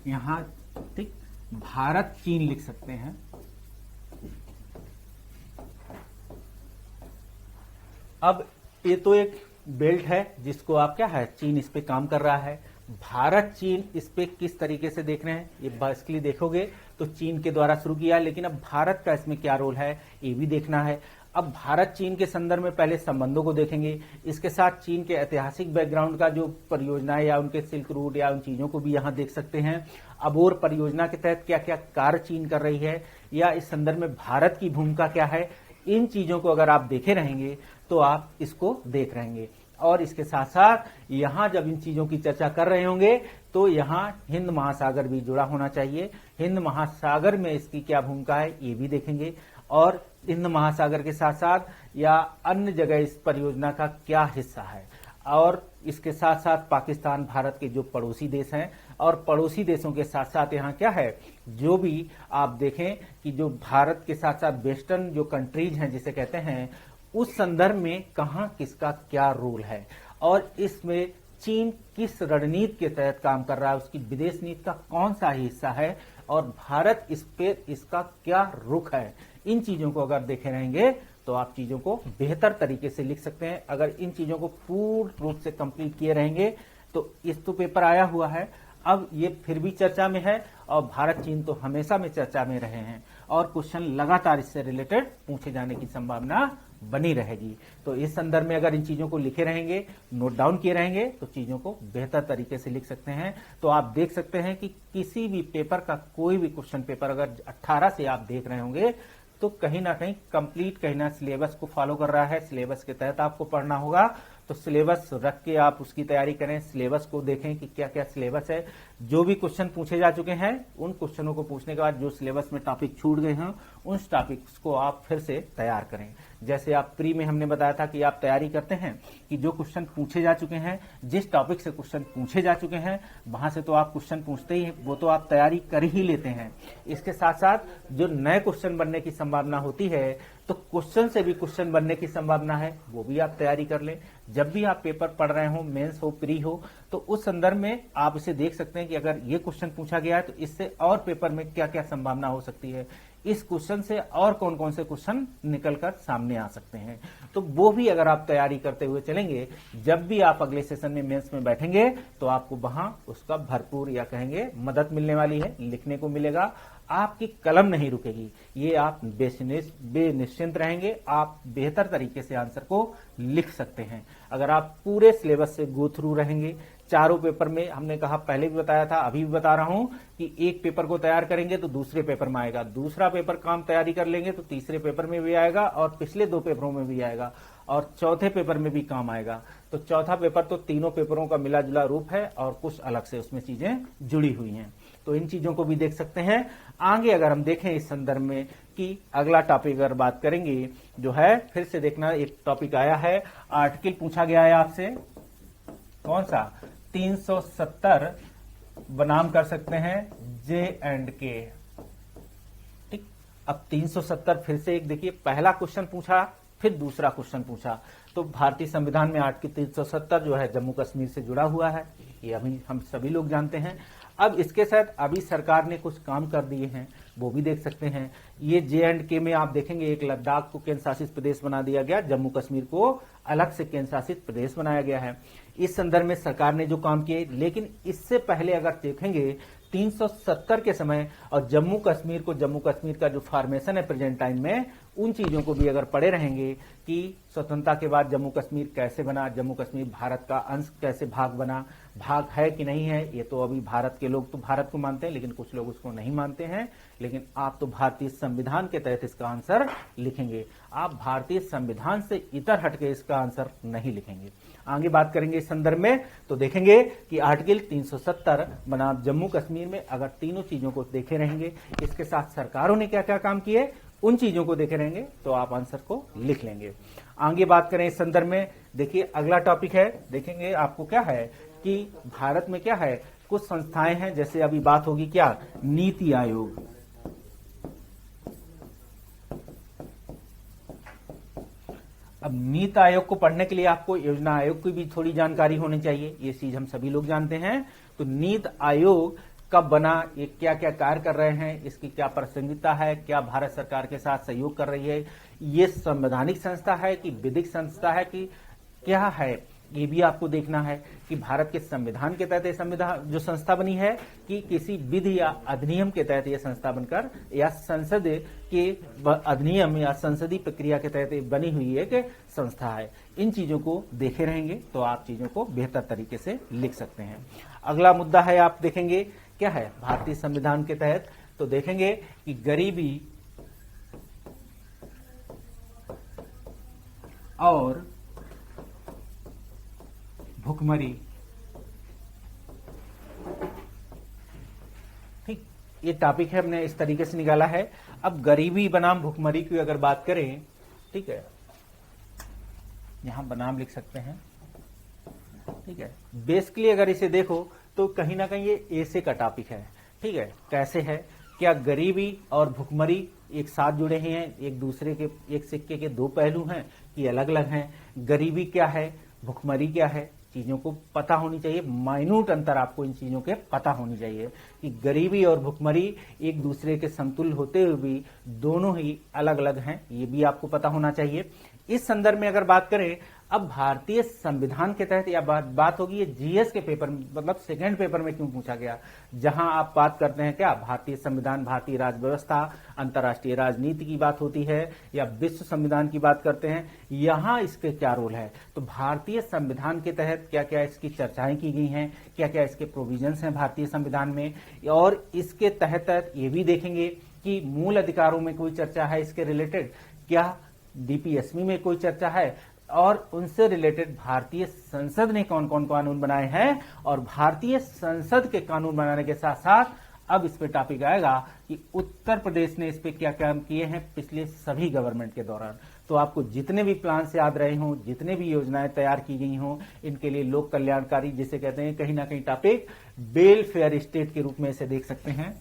यहां, ठीक, भारत चीन लिख सकते हैं। अब ये तो एक बेल्ट है जिसको आप क्या है, चीन इस पे काम कर रहा है। भारत चीन इस पे किस तरीके से देख रहे हैं, ये बेसिकली देखोगे तो चीन के द्वारा शुरू किया है, लेकिन अब भारत का इसमें क्या रोल है ये भी देखना है। अब भारत चीन के संदर्भ में पहले संबंधों को देखेंगे, इसके साथ चीन के ऐतिहासिक बैकग्राउंड का जो परियोजना है या उनके सिल्क रूट या उन चीजों को भी यहां देख सकते हैं। अबोर परियोजना के तहत क्या क्या कार्य चीन कर रही है, या इस संदर्भ में भारत की भूमिका क्या है, इन चीजों को अगर आप देखे रहेंगे तो आप इसको देख रहेंगे। और इसके साथ साथ यहां जब इन चीजों की चर्चा कर रहे होंगे तो यहां हिंद महासागर भी जुड़ा होना चाहिए। हिंद महासागर में इसकी क्या भूमिका है ये भी देखेंगे, और हिंद महासागर के साथ साथ या अन्य जगह इस परियोजना का क्या हिस्सा है। और इसके साथ साथ पाकिस्तान, भारत के जो पड़ोसी देश हैं, और पड़ोसी देशों के साथ साथ यहाँ क्या है, जो भी आप देखें कि जो भारत के साथ साथ वेस्टर्न जो कंट्रीज हैं जिसे कहते हैं, उस संदर्भ में कहां किसका क्या रोल है, और इसमें चीन किस रणनीति के तहत काम कर रहा है, उसकी विदेश नीति का कौन सा हिस्सा है, और भारत इस पे इसका क्या रुख है। इन चीजों को अगर देखे रहेंगे तो आप चीजों को बेहतर तरीके से लिख सकते हैं। अगर इन चीजों को पूर्ण रूप से कंप्लीट किए रहेंगे तो इस तो पेपर आया हुआ है, अब ये फिर भी चर्चा में है, और भारत चीन तो हमेशा में चर्चा में रहे हैं, और क्वेश्चन लगातार इससे रिलेटेड पूछे जाने की संभावना बनी रहेगी। तो इस संदर्भ में अगर इन चीजों को लिखे रहेंगे, नोट डाउन किए रहेंगे, तो चीजों को बेहतर तरीके से लिख सकते हैं। तो आप देख सकते हैं कि किसी भी पेपर का कोई भी क्वेश्चन पेपर अगर 18 से आप देख रहे होंगे तो कहीं ना कहीं कंप्लीट, कहीं ना सिलेबस को फॉलो कर रहा है, सिलेबस के तहत आपको पढ़ना होगा। तो सिलेबस रख के आप उसकी तैयारी करें, सिलेबस को देखें कि क्या क्या सिलेबस है। जो भी क्वेश्चन पूछे जा चुके हैं उन क्वेश्चनों को पूछने के बाद जो सिलेबस में टॉपिक छूट गए हैं उन टॉपिक्स को आप फिर से तैयार करें। जैसे आप प्री में हमने बताया था कि आप तैयारी करते हैं कि जो क्वेश्चन पूछे जा चुके हैं, जिस टॉपिक से क्वेश्चन पूछे जा चुके हैं वहां से तो आप क्वेश्चन पूछते ही, वो तो आप तैयारी कर ही लेते हैं। इसके साथ साथ जो नए क्वेश्चन बनने की संभावना होती है, तो क्वेश्चन से भी क्वेश्चन बनने की संभावना है, वो भी आप तैयारी कर लें। जब भी आप पेपर पढ़ रहे हो, मेंस हो, प्री हो, तो उस संदर्भ में आप इसे देख सकते हैं कि अगर ये क्वेश्चन पूछा गया है तो इससे और पेपर में क्या क्या संभावना हो सकती है, इस क्वेश्चन से और कौन कौन से क्वेश्चन निकलकर सामने आ सकते हैं। तो वो भी अगर आप तैयारी करते हुए चलेंगे, जब भी आप अगले सेशन में मेंस में बैठेंगे तो आपको वहां उसका भरपूर, या कहेंगे मदद मिलने वाली है, लिखने को मिलेगा। आपकी कलम नहीं रुकेगी, ये आप बेनिश्चिंत रहेंगे, आप बेहतर तरीके से आंसर को लिख सकते हैं अगर आप पूरे सिलेबस से गो थ्रू रहेंगे। चारों पेपर में हमने कहा, पहले भी बताया था, अभी भी बता रहा हूं कि एक पेपर को तैयार करेंगे तो दूसरे पेपर में आएगा, दूसरा पेपर काम तैयारी कर लेंगे तो तीसरे पेपर में भी आएगा, और पिछले 2 पेपरों में भी आएगा, और चौथे पेपर में भी काम आएगा। तो चौथा पेपर तो तीनों पेपरों का मिला जुला रूप है, और कुछ अलग से उसमें चीजें जुड़ी हुई हैं। तो इन चीजों को भी देख सकते हैं। आगे अगर हम देखें इस संदर्भ में कि अगला टॉपिक अगर बात करेंगे, जो है फिर से देखना, एक टॉपिक आया है, आर्टिकल पूछा गया है आपसे, कौन सा, 370 बनाम कर सकते हैं J&K। ठीक, अब 370 फिर से एक देखिए, पहला क्वेश्चन पूछा, फिर दूसरा क्वेश्चन पूछा। तो भारतीय संविधान में आर्टिकल 370 जो है जम्मू कश्मीर से जुड़ा हुआ है, ये अभी हम सभी लोग जानते हैं। अब इसके साथ अभी सरकार ने कुछ काम कर दिए हैं, वो भी देख सकते हैं। ये J&K में आप देखेंगे एक लद्दाख को केंद्र शासित प्रदेश बना दिया गया, जम्मू कश्मीर को अलग से केंद्र शासित प्रदेश बनाया गया है। इस संदर्भ में सरकार ने जो काम किए, लेकिन इससे पहले अगर देखेंगे 370 के समय और जम्मू कश्मीर का जो फॉर्मेशन है प्रेजेंट टाइम में, उन चीजों को भी अगर पढ़े रहेंगे कि स्वतंत्रता के बाद जम्मू कश्मीर कैसे बना, जम्मू कश्मीर भारत का अंश कैसे भाग बना, भाग है कि नहीं है, ये तो अभी भारत के लोग तो भारत को मानते हैं, लेकिन कुछ लोग उसको नहीं मानते हैं। लेकिन आप तो भारतीय संविधान के तहत इसका आंसर लिखेंगे, आप भारतीय संविधान से इतर हटके इसका आंसर नहीं लिखेंगे। आगे बात करेंगे इस संदर्भ में, तो देखेंगे कि आर्टिकल 370 बनाम जम्मू कश्मीर में अगर तीनों चीजों को देखे रहेंगे, इसके साथ सरकारों ने क्या क्या काम किए, उन चीजों को देखे रहेंगे, तो आप आंसर को लिख लेंगे। आगे बात करें इस संदर्भ में, देखिए अगला टॉपिक है, देखेंगे आपको क्या है कि भारत में क्या है, कुछ संस्थाएं हैं, जैसे अभी बात होगी क्या, नीति आयोग। अब नीति आयोग को पढ़ने के लिए आपको योजना आयोग की भी थोड़ी जानकारी होनी चाहिए, ये चीज हम सभी लोग जानते हैं। तो नीति आयोग कब बना, ये क्या क्या कार्य कर रहे हैं, इसकी क्या प्रासंगिकता है, क्या भारत सरकार के साथ सहयोग कर रही है, ये संवैधानिक संस्था है कि विधिक संस्था है कि क्या है, ये भी आपको देखना है कि भारत के संविधान के तहत ये संविधान जो संस्था बनी है कि किसी विधि या अधिनियम के तहत ये संस्था बनकर या संसद के अधिनियम या संसदीय प्रक्रिया के तहत बनी हुई एक संस्था है। इन चीजों को देखे रहेंगे तो आप चीजों को बेहतर तरीके से लिख सकते हैं। अगला मुद्दा है, आप देखेंगे क्या है भारतीय संविधान के तहत, तो देखेंगे कि गरीबी और भुखमरी, ठीक, ये टॉपिक है, हमने इस तरीके से निकाला है। अब गरीबी बनाम भुखमरी की अगर बात करें, ठीक है, यहां बनाम लिख सकते हैं, ठीक है। बेसिकली अगर इसे देखो तो कहीं ना कहीं ये ऐसे का टॉपिक है, ठीक है। कैसे है, क्या गरीबी और भुखमरी एक साथ जुड़े हैं, एक दूसरे के एक सिक्के के दो पहलू हैं कि अलग अलग हैं? गरीबी क्या है, भुखमरी क्या है, चीजों को पता होनी चाहिए। माइन्यूट अंतर आपको इन चीजों के पता होनी चाहिए कि गरीबी और भुखमरी एक दूसरे के समतुल्य होते हुए भी दोनों ही अलग अलग हैं, ये भी आपको पता होना चाहिए। इस संदर्भ में अगर बात करें, अब भारतीय संविधान के तहत यह बात होगी, ये जीएस के पेपर मतलब सेकंड पेपर में क्यों पूछा गया, जहां आप बात करते हैं क्या भारतीय संविधान, भारतीय राज व्यवस्था, अंतर्राष्ट्रीय राजनीति की बात होती है या विश्व संविधान की बात करते हैं, यहां इसके क्या रोल है। तो भारतीय संविधान के तहत क्या क्या इसकी चर्चाएं की गई हैं, क्या क्या इसके प्रोविजंस हैं भारतीय संविधान में, और इसके तहत ये भी देखेंगे कि मूल अधिकारों में कोई चर्चा है इसके रिलेटेड, क्या डीपीएसपी में कोई चर्चा है, और उनसे रिलेटेड भारतीय संसद ने कौन कौन कानून बनाए हैं, और भारतीय संसद के कानून बनाने के साथ साथ अब इस पे टॉपिक आएगा कि उत्तर प्रदेश ने इस पे क्या काम किए हैं पिछले सभी गवर्नमेंट के दौरान। तो आपको जितने भी प्लान से याद रहे हों, जितने भी योजनाएं तैयार की गई हों, इनके लिए लोक कल्याणकारी जिसे कहते हैं, कहीं ना कहीं टॉपिक वेलफेयर स्टेट के रूप में इसे देख सकते हैं।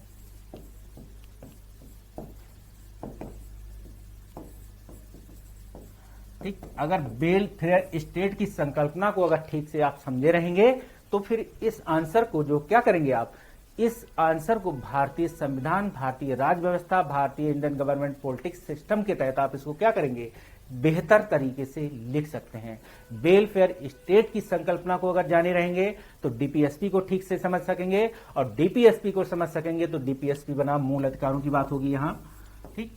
ठीक, अगर वेलफेयर स्टेट की संकल्पना को अगर ठीक से आप समझे रहेंगे तो फिर इस आंसर को जो क्या करेंगे आप, इस आंसर को भारतीय संविधान, भारतीय राज व्यवस्था, भारतीय इंडियन गवर्नमेंट पॉलिटिक्स सिस्टम के तहत आप इसको क्या करेंगे, बेहतर तरीके से लिख सकते हैं। वेलफेयर स्टेट की संकल्पना को अगर जाने रहेंगे तो डीपीएसपी को ठीक से समझ सकेंगे, और डीपीएसपी को समझ सकेंगे तो डीपीएसपी बनाम मूल अधिकारों की बात होगी यहां। ठीक,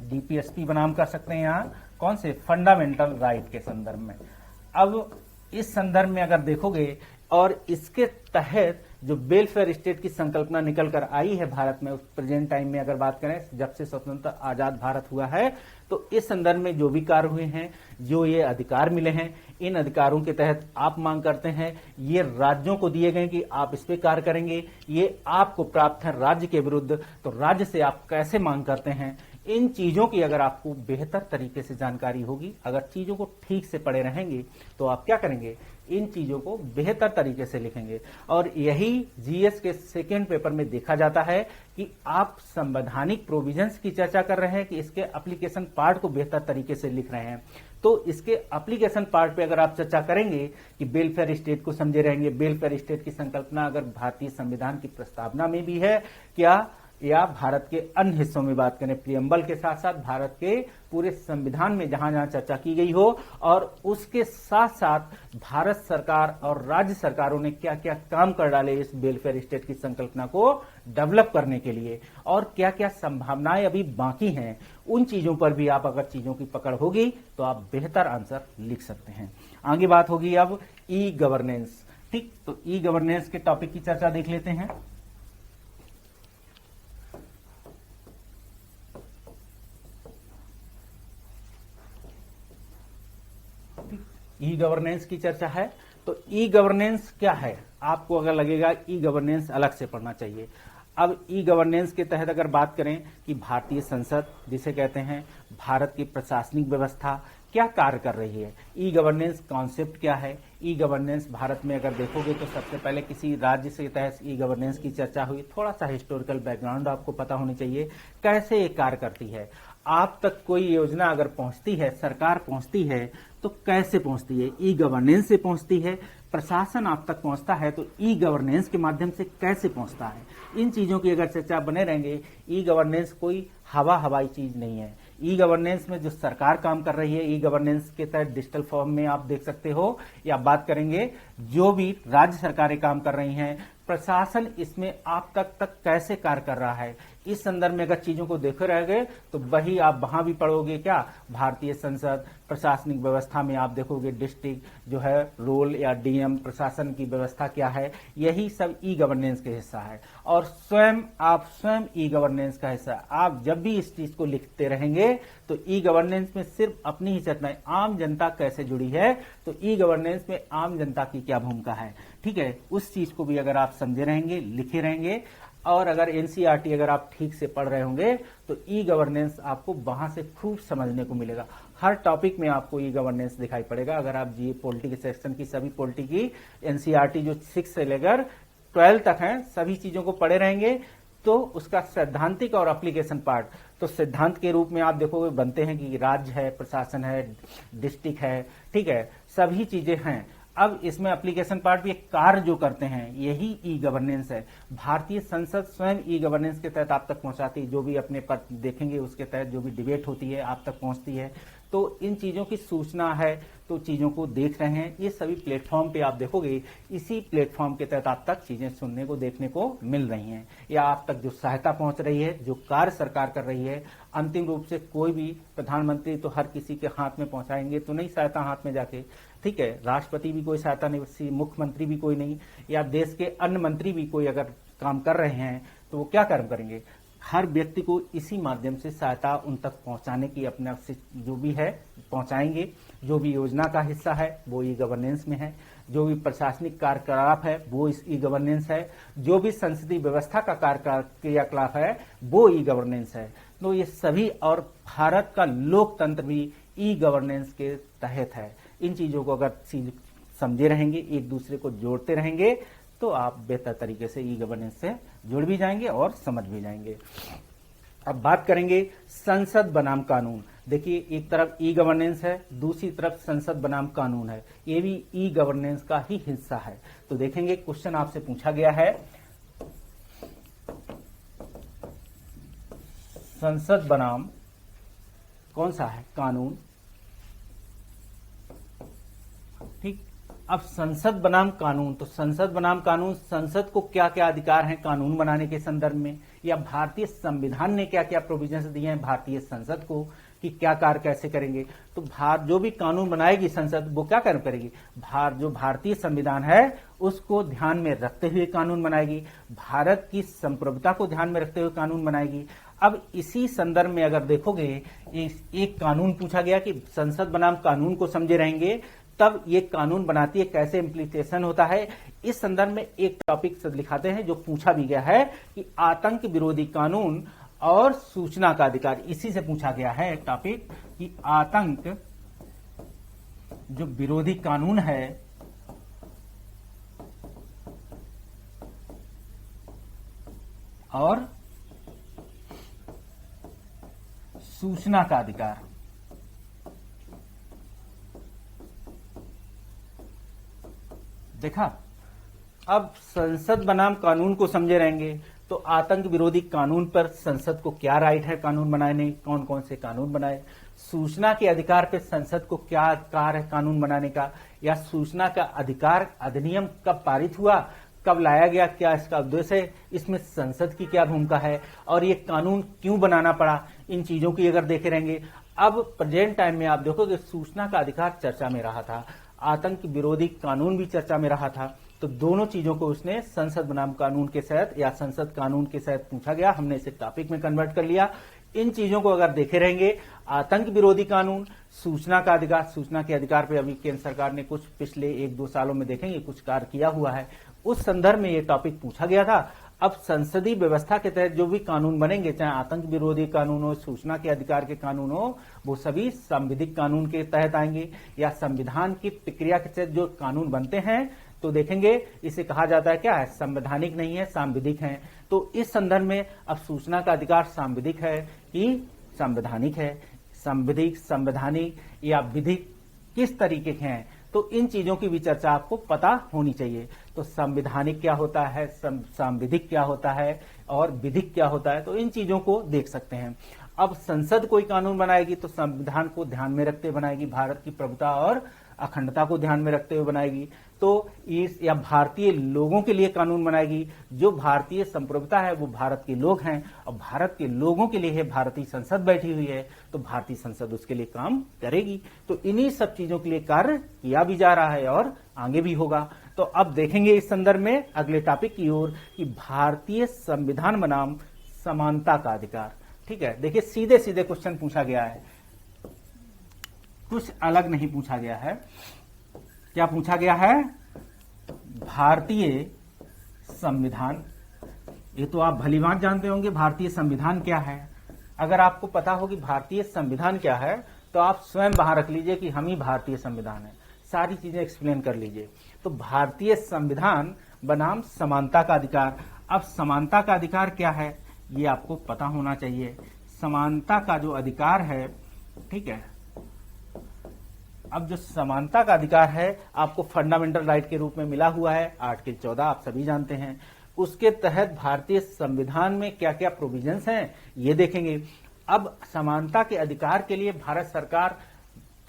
डीपीएसपी बनाम कर सकते हैं यहां कौन से, फंडामेंटल राइट के संदर्भ में। अब इस संदर्भ में अगर देखोगे और इसके तहत जो वेलफेयर स्टेट की संकल्पना निकल कर आई है भारत में, उस प्रेजेंट टाइम में अगर बात करें जब से स्वतंत्र आजाद भारत हुआ है, तो इस संदर्भ में जो भी कार्य हुए हैं, जो ये अधिकार मिले हैं, इन अधिकारों के तहत आप मांग करते हैं, ये राज्यों को दिए गए कि आप इस पे कार्य करेंगे, ये आपको प्राप्त है राज्य के विरुद्ध, तो राज्य से आप कैसे मांग करते हैं, इन चीजों की अगर आपको बेहतर तरीके से जानकारी होगी, अगर चीजों को ठीक से पढ़े रहेंगे तो आप क्या करेंगे इन चीजों को बेहतर तरीके से लिखेंगे। और यही जीएस के सेकेंड पेपर में देखा जाता है कि आप संवैधानिक प्रोविजंस की चर्चा कर रहे हैं कि इसके एप्लीकेशन पार्ट को बेहतर तरीके से लिख रहे हैं। तो इसके एप्लीकेशन पार्ट पे अगर आप चर्चा करेंगे कि वेलफेयर स्टेट को समझे रहेंगे, वेलफेयर स्टेट की संकल्पना अगर भारतीय संविधान की प्रस्तावना में भी है क्या, या भारत के अन्य हिस्सों में बात करें, प्रियम्बल के साथ साथ भारत के पूरे संविधान में जहां जहां चर्चा की गई हो, और उसके साथ साथ भारत सरकार और राज्य सरकारों ने क्या क्या काम कर डाले इस वेलफेयर स्टेट की संकल्पना को डेवलप करने के लिए, और क्या क्या संभावनाएं अभी बाकी हैं, उन चीजों पर भी आप अगर चीजों की पकड़ होगी तो आप बेहतर आंसर लिख सकते हैं। आगे बात होगी अब ई गवर्नेंस। ठीक, तो ई गवर्नेंस के टॉपिक की चर्चा देख लेते हैं। ई गवर्नेंस की चर्चा है। तो ई गवर्नेंस क्या है, आपको अगर लगेगा ई गवर्नेंस अलग से पढ़ना चाहिए। अब ई गवर्नेंस के तहत अगर बात करें कि भारतीय संसद जिसे कहते हैं, भारत की प्रशासनिक व्यवस्था क्या कार्य कर रही है, ई गवर्नेंस कॉन्सेप्ट क्या है, ई गवर्नेंस भारत में अगर देखोगे तो सबसे पहले किसी राज्य से तहत ई गवर्नेंस की चर्चा हुई, थोड़ा सा हिस्टोरिकल बैकग्राउंड आपको पता होनी चाहिए, कैसे ये कार्य करती है, आप तक कोई योजना अगर पहुंचती है, सरकार पहुंचती है तो कैसे पहुंचती है, ई गवर्नेंस से पहुंचती है, प्रशासन आप तक पहुंचता है तो ई गवर्नेंस के माध्यम से कैसे पहुंचता है, इन चीजों की अगर चर्चा बने रहेंगे। ई गवर्नेंस कोई हवाई चीज नहीं है। ई गवर्नेंस में जो सरकार काम कर रही है, ई गवर्नेंस के तहत डिजिटल फॉर्म में आप देख सकते हो, या बात करेंगे जो भी राज्य सरकारें काम कर रही हैं, प्रशासन इसमें आप तक कैसे कार्य कर रहा है, इस संदर्भ में अगर चीजों को देखे रहेंगे तो वही आप वहां भी पढ़ोगे क्या, भारतीय संसद प्रशासनिक व्यवस्था में आप देखोगे डिस्ट्रिक्ट जो है रोल या डीएम प्रशासन की व्यवस्था क्या है, यही सब ई गवर्नेंस के हिस्सा है। और आप स्वयं ई गवर्नेंस का हिस्सा, आप जब भी इस चीज को लिखते रहेंगे तो ई गवर्नेंस में सिर्फ अपनी ही चर्चा, आम जनता कैसे जुड़ी है, तो ई गवर्नेंस में आम जनता की क्या भूमिका है, ठीक है, उस चीज को भी अगर आप समझे रहेंगे, लिखे रहेंगे, और अगर एनसीईआरटी अगर आप ठीक से पढ़ रहे होंगे तो ई गवर्नेंस आपको वहां से खूब समझने को मिलेगा। हर टॉपिक में आपको ई गवर्नेंस दिखाई पड़ेगा। अगर आप जी पॉलिटी के सेक्शन की सभी पॉलिटी की एनसीईआरटी जो 6 से लेकर 12 तक है, सभी चीजों को पढ़े रहेंगे तो उसका सैद्धांतिक और एप्लीकेशन पार्ट, तो सिद्धांत के रूप में आप देखोगे बनते हैं कि राज्य है, प्रशासन है, डिस्ट्रिक्ट है, ठीक है, सभी चीजें हैं। अब इसमें एप्लीकेशन पार्ट भी एक कार्य जो करते हैं, यही ई गवर्नेंस है। भारतीय संसद स्वयं ई गवर्नेंस के तहत आप तक पहुंचाती है, जो भी अपने पर देखेंगे उसके तहत जो भी डिबेट होती है आप तक पहुंचती है, तो इन चीजों की सूचना है, तो चीजों को देख रहे हैं, ये सभी प्लेटफॉर्म पे आप देखोगे, इसी प्लेटफॉर्म के तहत आप तक चीजें सुनने को देखने को मिल रही हैं, या आप तक जो सहायता पहुंच रही है, जो कार्य सरकार कर रही है, अंतिम रूप से कोई भी प्रधानमंत्री तो हर किसी के हाथ में पहुंचाएंगे तो नहीं सहायता हाथ में जाके, ठीक है, राष्ट्रपति भी कोई सहायता नहीं, मुख्यमंत्री भी कोई नहीं, या देश के अन्य मंत्री भी कोई अगर काम कर रहे हैं तो वो क्या कर्म करेंगे, हर व्यक्ति को इसी माध्यम से सहायता उन तक पहुंचाने की अपने से जो भी है पहुंचाएंगे। जो भी योजना का हिस्सा है वो ई गवर्नेंस में है, जो भी प्रशासनिक कार्यकलाप है वो इस ई गवर्नेंस है, जो भी संसदीय व्यवस्था का क्रियाकलाप है वो ई गवर्नेंस है। तो ये सभी, और भारत का लोकतंत्र भी ई गवर्नेंस के तहत है। इन चीजों को अगर समझे रहेंगे, एक दूसरे को जोड़ते रहेंगे तो आप बेहतर तरीके से ई गवर्नेंस से जुड़ भी जाएंगे और समझ भी जाएंगे। अब बात करेंगे संसद बनाम कानून। देखिए, एक तरफ ई गवर्नेंस है, दूसरी तरफ संसद बनाम कानून है, ये भी ई गवर्नेंस का ही हिस्सा है। तो देखेंगे, क्वेश्चन आपसे पूछा गया है, संसद बनाम कौन सा है, कानून, ठीक। अब संसद बनाम कानून, तो संसद बनाम कानून, संसद को क्या क्या अधिकार हैं कानून बनाने के संदर्भ में, या भारतीय संविधान ने क्या क्या प्रोविजंस दिए हैं भारतीय संसद को कि क्या कार्य कैसे करेंगे। तो जो भी कानून बनाएगी संसद वो क्या कार्य करेगी, जो भारतीय संविधान है उसको ध्यान में रखते हुए कानून बनाएगी, भारत की संप्रभुता को ध्यान में रखते हुए कानून बनाएगी। अब इसी संदर्भ में अगर देखोगे, एक कानून पूछा गया कि संसद बनाम कानून को समझे रहेंगे तब ये कानून बनाती है, कैसे इम्प्लीकेशन होता है। इस संदर्भ में एक टॉपिक लिखाते हैं जो पूछा भी गया है कि आतंक विरोधी कानून और सूचना का अधिकार, इसी से पूछा गया है टॉपिक कि आतंक जो विरोधी कानून है और सूचना का अधिकार। देखा, अब संसद बनाम कानून को समझे रहेंगे तो आतंक विरोधी कानून पर संसद को क्या राइट है कानून बनाने, कौन कौन से कानून बनाए, सूचना के अधिकार पर संसद को क्या अधिकार है कानून बनाने का, या सूचना का अधिकार अधिनियम कब पारित हुआ, कब लाया गया, क्या इसका उद्देश्य है, इसमें संसद की क्या भूमिका है और ये कानून क्यों बनाना पड़ा, इन चीजों की अगर देखे रहेंगे। अब प्रेजेंट टाइम में आप देखोगे सूचना का अधिकार चर्चा में रहा था, आतंक विरोधी कानून भी चर्चा में रहा था, तो दोनों चीजों को उसने संसद बनाम कानून के तहत या संसद कानून के तहत पूछा गया, हमने इसे टॉपिक में कन्वर्ट कर लिया। इन चीजों को अगर देखे रहेंगे, आतंक विरोधी कानून, सूचना का अधिकार, सूचना के अधिकार पे अभी केंद्र सरकार ने कुछ पिछले 1-2 सालों में देखेंगे कुछ कार्य किया हुआ है, उस संदर्भ में ये टॉपिक पूछा गया था। अब संसदीय व्यवस्था के तहत जो भी कानून बनेंगे, चाहे आतंक विरोधी कानून हो, सूचना के अधिकार के कानून हो, वो सभी संविधिक कानून के तहत आएंगे, या संविधान की प्रक्रिया के तहत जो कानून बनते हैं तो देखेंगे इसे कहा जाता है क्या है, संवैधानिक नहीं है, सांविधिक है। तो इस संदर्भ में अब सूचना का अधिकार सांविधिक है कि संवैधानिक है, संविधिक, संवैधानिक या विधिक किस तरीके के हैं, तो इन चीजों की भी चर्चा आपको पता होनी चाहिए। तो संवैधानिक क्या होता है, सांविधिक क्या होता है और विधिक क्या होता है, तो इन चीजों को देख सकते हैं। अब संसद कोई कानून बनाएगी तो संविधान को ध्यान में रखते बनाएगी, भारत की प्रभुता और अखंडता को ध्यान में रखते हुए बनाएगी। तो इस या भारतीय लोगों के लिए कानून बनाएगी, जो भारतीय संप्रभुता है वो भारत के लोग हैं और भारत के लोगों के लिए है भारतीय संसद बैठी हुई है, तो भारतीय संसद उसके लिए काम करेगी। तो इन्हीं सब चीजों के लिए कार्य किया भी जा रहा है और आगे भी होगा। तो अब देखेंगे इस संदर्भ में अगले टॉपिक की ओर कि भारतीय संविधान बनाम समानता का अधिकार। ठीक है, देखिए सीधे सीधे क्वेश्चन पूछा गया है, कुछ अलग नहीं पूछा गया है। क्या पूछा गया है, भारतीय संविधान। ये तो आप भलीभांति जानते होंगे भारतीय संविधान क्या है। अगर आपको पता हो कि भारतीय संविधान क्या है तो आप स्वयं बाहर रख लीजिए कि हम ही भारतीय संविधान है, सारी चीजें एक्सप्लेन कर लीजिए। तो भारतीय संविधान बनाम समानता का अधिकार। अब समानता का अधिकार क्या है ये आपको पता होना चाहिए। समानता का जो अधिकार है, ठीक है, अब जो समानता का अधिकार है आपको फंडामेंटल राइट के रूप में मिला हुआ है, आर्टिकल 14 आप सभी जानते हैं। उसके तहत भारतीय संविधान में क्या क्या प्रोविजंस हैं ये देखेंगे। अब समानता के अधिकार के लिए भारत सरकार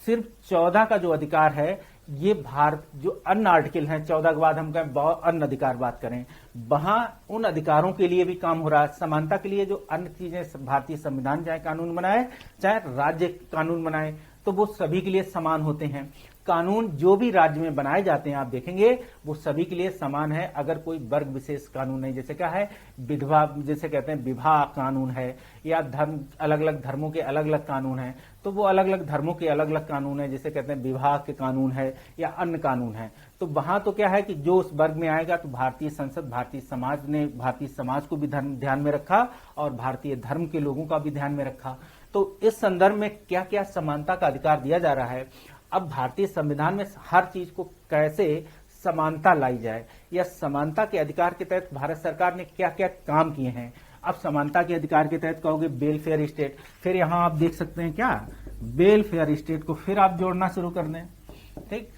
सिर्फ 14 का जो अधिकार है, ये भारत जो अन्य आर्टिकल हैं 14 के बाद हम कहें अन्य अधिकार बात करें, वहां उन अधिकारों के लिए भी काम हो रहा है। समानता के लिए जो अन्य चीजें भारतीय संविधान चाहे कानून बनाए चाहे राज्य कानून बनाए, तो वो सभी के लिए समान होते हैं। कानून जो भी राज्य में बनाए जाते हैं आप देखेंगे वो सभी के लिए समान है। अगर कोई वर्ग विशेष कानून नहीं, जैसे क्या है विधवा, जैसे कहते हैं विवाह कानून है, या धर्म, अलग अलग धर्मों के अलग अलग कानून है, तो वो अलग अलग धर्मों के अलग अलग कानून है, जैसे कहते हैं विवाह के कानून है या अन्य कानून है। तो वहां तो क्या है कि जो उस वर्ग में आएगा, तो भारतीय संसद, भारतीय समाज ने भारतीय समाज को भी ध्यान में रखा और भारतीय धर्म के लोगों का भी ध्यान में रखा। तो इस संदर्भ में क्या क्या समानता का अधिकार दिया जा रहा है। अब भारतीय संविधान में हर चीज को कैसे समानता लाई जाए, या समानता के अधिकार के तहत भारत सरकार ने क्या क्या काम किए हैं। अब समानता के अधिकार के तहत कहोगे वेलफेयर स्टेट, फिर यहां आप देख सकते हैं क्या वेलफेयर स्टेट को फिर आप जोड़ना शुरू कर दें, ठीक,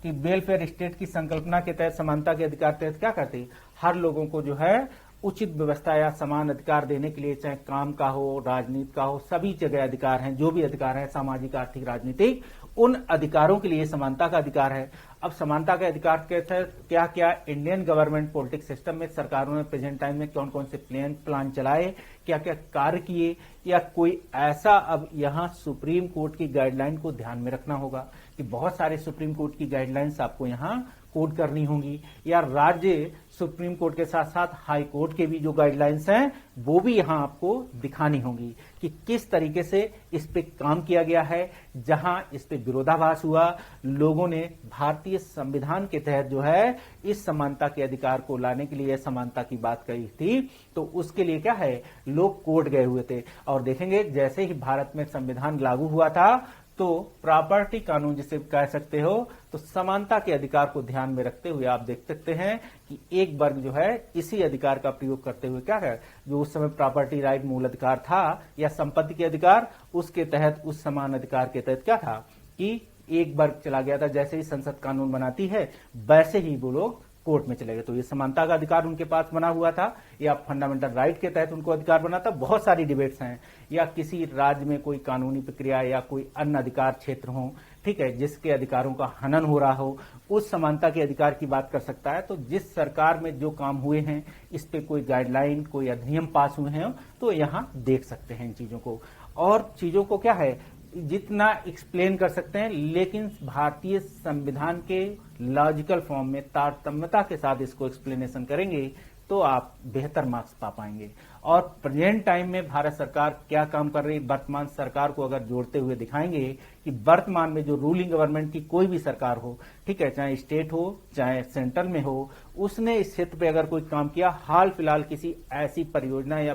कि वेलफेयर स्टेट की संकल्पना के तहत समानता के अधिकार के तहत क्या करती, हर लोगों को जो है उचित व्यवस्था या समान अधिकार देने के लिए, चाहे काम का हो, राजनीति का हो, सभी जगह अधिकार हैं, जो भी अधिकार है सामाजिक, आर्थिक, राजनीतिक, उन अधिकारों के लिए समानता का अधिकार है। अब समानता के अधिकार के तहत क्या क्या इंडियन गवर्नमेंट पॉलिटिक्स सिस्टम में सरकारों ने प्रेजेंट टाइम में कौन कौन से प्लान चलाए, क्या क्या कार्य किए, या कोई ऐसा, अब यहाँ सुप्रीम कोर्ट की गाइडलाइन को ध्यान में रखना होगा कि बहुत सारे सुप्रीम कोर्ट की गाइडलाइंस आपको यहाँ कोड करनी होगी, या राज्य सुप्रीम कोर्ट के साथ साथ हाई कोर्ट के भी जो गाइडलाइंस हैं वो भी यहां आपको दिखानी होगी कि किस तरीके से इस पे काम किया गया है। जहां इस पे विरोधाभास हुआ, लोगों ने भारतीय संविधान के तहत जो है इस समानता के अधिकार को लाने के लिए समानता की बात कही थी, तो उसके लिए क्या है लोग कोर्ट गए हुए थे। और देखेंगे जैसे ही भारत में संविधान लागू हुआ था तो प्रॉपर्टी कानून जिसे कह सकते हो, तो समानता के अधिकार को ध्यान में रखते हुए आप देख सकते हैं कि एक वर्ग जो है इसी अधिकार का प्रयोग करते हुए क्या है, जो उस समय प्रॉपर्टी राइट मूल अधिकार था या संपत्ति के अधिकार, उसके तहत उस समान अधिकार के तहत क्या था कि एक वर्ग चला गया था। जैसे ही संसद कानून बनाती है वैसे ही वो लोग कोर्ट में चले गए। तो ये समानता का अधिकार उनके पास बना हुआ था या फंडामेंटल राइट के तहत उनको अधिकार बना था। बहुत सारी डिबेट्स हैं, या किसी राज्य में कोई कानूनी प्रक्रिया या कोई अन्य अधिकार क्षेत्र हो, ठीक है, जिसके अधिकारों का हनन हो रहा हो, उस समानता के अधिकार की बात कर सकता है। तो जिस सरकार में जो काम हुए हैं इस पे कोई गाइडलाइन, कोई अधिनियम पास हुए हैं, तो यहाँ देख सकते हैं इन चीजों को। और चीजों को क्या है, जितना एक्सप्लेन कर सकते हैं, लेकिन भारतीय संविधान के लॉजिकल फॉर्म में तारतम्यता के साथ इसको एक्सप्लेनेशन करेंगे तो आप बेहतर मार्क्स पा पाएंगे। और प्रेजेंट टाइम में भारत सरकार क्या काम कर रही है, वर्तमान सरकार को अगर जोड़ते हुए दिखाएंगे कि वर्तमान में जो रूलिंग गवर्नमेंट की कोई भी सरकार हो, ठीक है, चाहे स्टेट हो चाहे सेंट्रल में हो, उसने इस क्षेत्र पे अगर कोई काम किया, हाल फिलहाल किसी ऐसी परियोजना या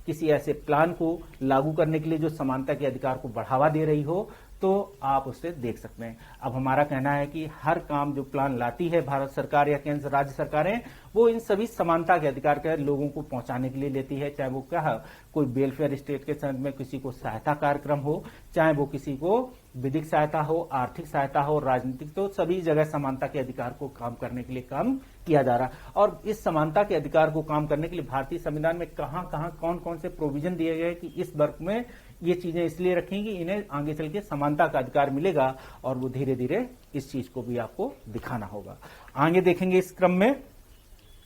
किसी ऐसे प्लान को लागू करने के लिए जो समानता के अधिकार को बढ़ावा दे रही हो, तो आप उससे देख सकते हैं। अब हमारा कहना है कि हर काम जो प्लान लाती है भारत सरकार या केंद्र राज्य सरकारें, वो इन सभी समानता के अधिकार के लोगों को पहुंचाने के लिए लेती है। चाहे वो क्या है, कोई वेलफेयर स्टेट के संदर्भ में किसी को सहायता कार्यक्रम हो, चाहे वो किसी को विधिक सहायता हो, आर्थिक सहायता हो, राजनीतिक, तो सभी जगह समानता के अधिकार को काम करने के लिए काम किया जा रहा है। और इस समानता के अधिकार को काम करने के लिए भारतीय संविधान में कहां कहां कौन कौन से प्रोविजन दिए गए कि इस वर्ग में ये चीजें इसलिए रखी कि इन्हें आगे चल के समानता का अधिकार मिलेगा, और वो धीरे धीरे इस चीज को भी आपको दिखाना होगा। आगे देखेंगे इस क्रम में।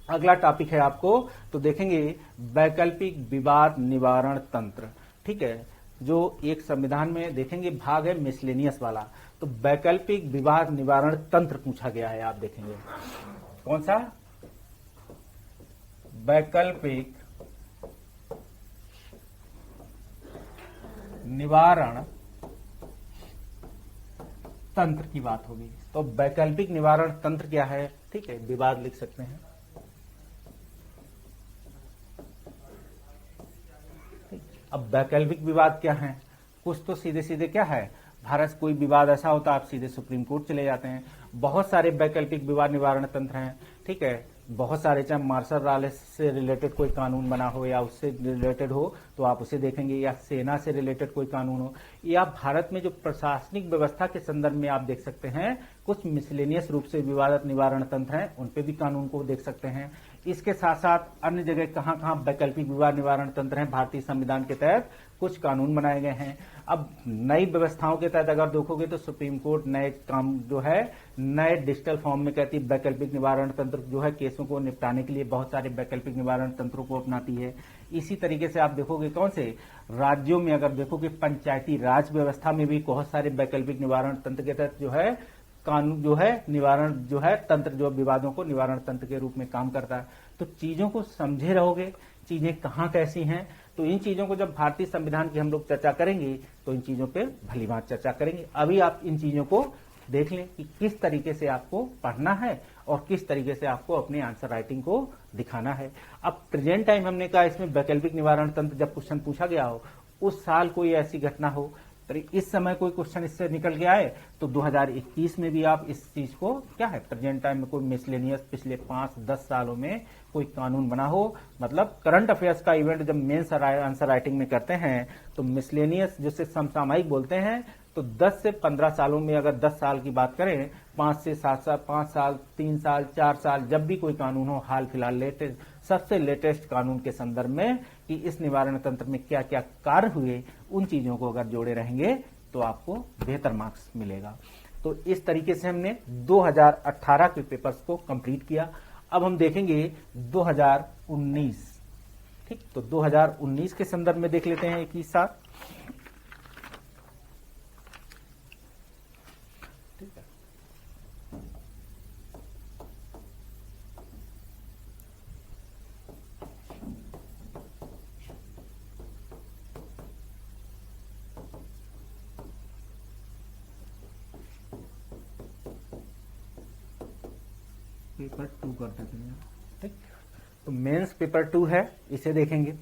अगला टॉपिक है आपको, तो देखेंगे वैकल्पिक विवाद निवारण तंत्र, ठीक है, जो एक संविधान में देखेंगे भाग है मिसलेनियस वाला। तो वैकल्पिक विवाद निवारण तंत्र पूछा गया है, आप देखेंगे कौन सा, वैकल्पिक निवारण तंत्र की बात होगी। तो वैकल्पिक निवारण तंत्र क्या है, ठीक है, विवाद लिख सकते हैं। अब वैकल्पिक विवाद क्या है, कुछ तो सीधे सीधे क्या है, भारत कोई विवाद ऐसा होता है आप सीधे सुप्रीम कोर्ट चले जाते हैं। बहुत सारे वैकल्पिक विवाद निवारण तंत्र हैं, ठीक है, बहुत सारे, चाहे मार्शल लॉ से रिलेटेड कोई कानून बना हो या उससे रिलेटेड हो तो आप उसे देखेंगे, या सेना से रिलेटेड कोई कानून हो, या भारत में जो प्रशासनिक व्यवस्था के संदर्भ में आप देख सकते हैं कुछ मिसलेनियस रूप से विवाद निवारण तंत्र हैं, उन पे भी कानून को देख सकते हैं। इसके साथ साथ अन्य जगह कहां कहां वैकल्पिक विवाद निवारण तंत्र हैं, भारतीय संविधान के तहत कुछ कानून बनाए गए हैं। अब नई व्यवस्थाओं के तहत अगर देखोगे तो सुप्रीम कोर्ट नए काम जो है नए डिजिटल फॉर्म में कहती है वैकल्पिक निवारण तंत्र जो है केसों को निपटाने के लिए बहुत सारे वैकल्पिक निवारण तंत्रों को अपनाती है। इसी तरीके से आप देखोगे कौन से राज्यों में, अगर देखोगे पंचायती राज व्यवस्था में भी बहुत सारे वैकल्पिक निवारण तंत्र के तहत जो है कानून जो है निवारण जो है तंत्र जो विवादों को निवारण तंत्र के रूप में काम करता है। तो चीजों को समझे रहोगे, चीजें कहां कैसी हैं, तो इन चीजों को जब भारतीय संविधान की हम लोग चर्चा करेंगे तो इन चीजों पे भली भांति चर्चा करेंगे। अभी आप इन चीजों को देख लें कि किस तरीके से आपको पढ़ना है और किस तरीके से आपको अपने आंसर राइटिंग को दिखाना है। अब प्रेजेंट टाइम हमने कहा इसमें वैकल्पिक निवारण तंत्र जब क्वेश्चन पूछा गया हो, उस साल कोई ऐसी घटना हो, इस समय कोई क्वेश्चन इससे निकल के आए तो 2021 में भी आप इस चीज को क्या है प्रेजेंट टाइम में कोई मिसलेनियस पिछले 5-10 सालों में कोई कानून बना हो, मतलब करंट अफेयर्स का इवेंट जब मेंस आंसर राइटिंग में करते हैं तो मिसलेनियस जिसे समसामयिक बोलते हैं, तो 10 से 15 सालों में अगर 10 साल की बात करें, 5 से 7 साल, 5 साल, 3 साल, 4 साल, जब भी कोई कानून हो, हाल फिलहाल लेटेस्ट सबसे लेटेस्ट कानून के संदर्भ में कि इस निवारण तंत्र में क्या क्या कार्य हुए, उन चीजों को अगर जोड़े रहेंगे तो आपको बेहतर मार्क्स मिलेगा। तो इस तरीके से हमने 2018 के पेपर्स को कंप्लीट किया। अब हम देखेंगे 2019, ठीक, तो 2019 के संदर्भ में देख लेते हैं एक ही साथ। पेपर 2 कर देते हैं, ठीक, तो मेंस पेपर 2 है, इसे देखेंगे।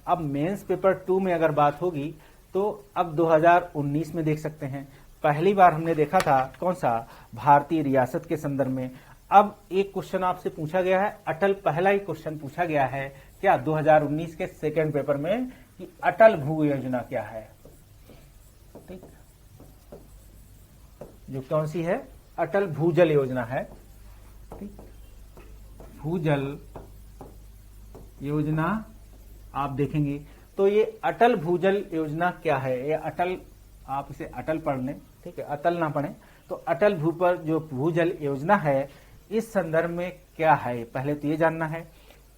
अब मेंस पेपर 2 में अगर बात होगी तो अब 2019 में देख सकते हैं पहली बार हमने देखा था कौन सा, भारतीय रियासत के संदर्भ में। अब एक क्वेश्चन आपसे पूछा गया है अटल, पहला ही क्वेश्चन पूछा गया है क्या 2019 के सेकंड पेपर में कि अटल भू योजना क्या है। ठीक, जो कौन सी है, अटल भूजल योजना है। ठीक, भूजल योजना आप देखेंगे तो ये अटल भूजल योजना क्या है, ये अटल, आप इसे अटल पढ़ लें, ठीक है, अटल ना पढ़ें। तो अटल भूजल योजना है, इस संदर्भ में क्या है, पहले तो ये जानना है।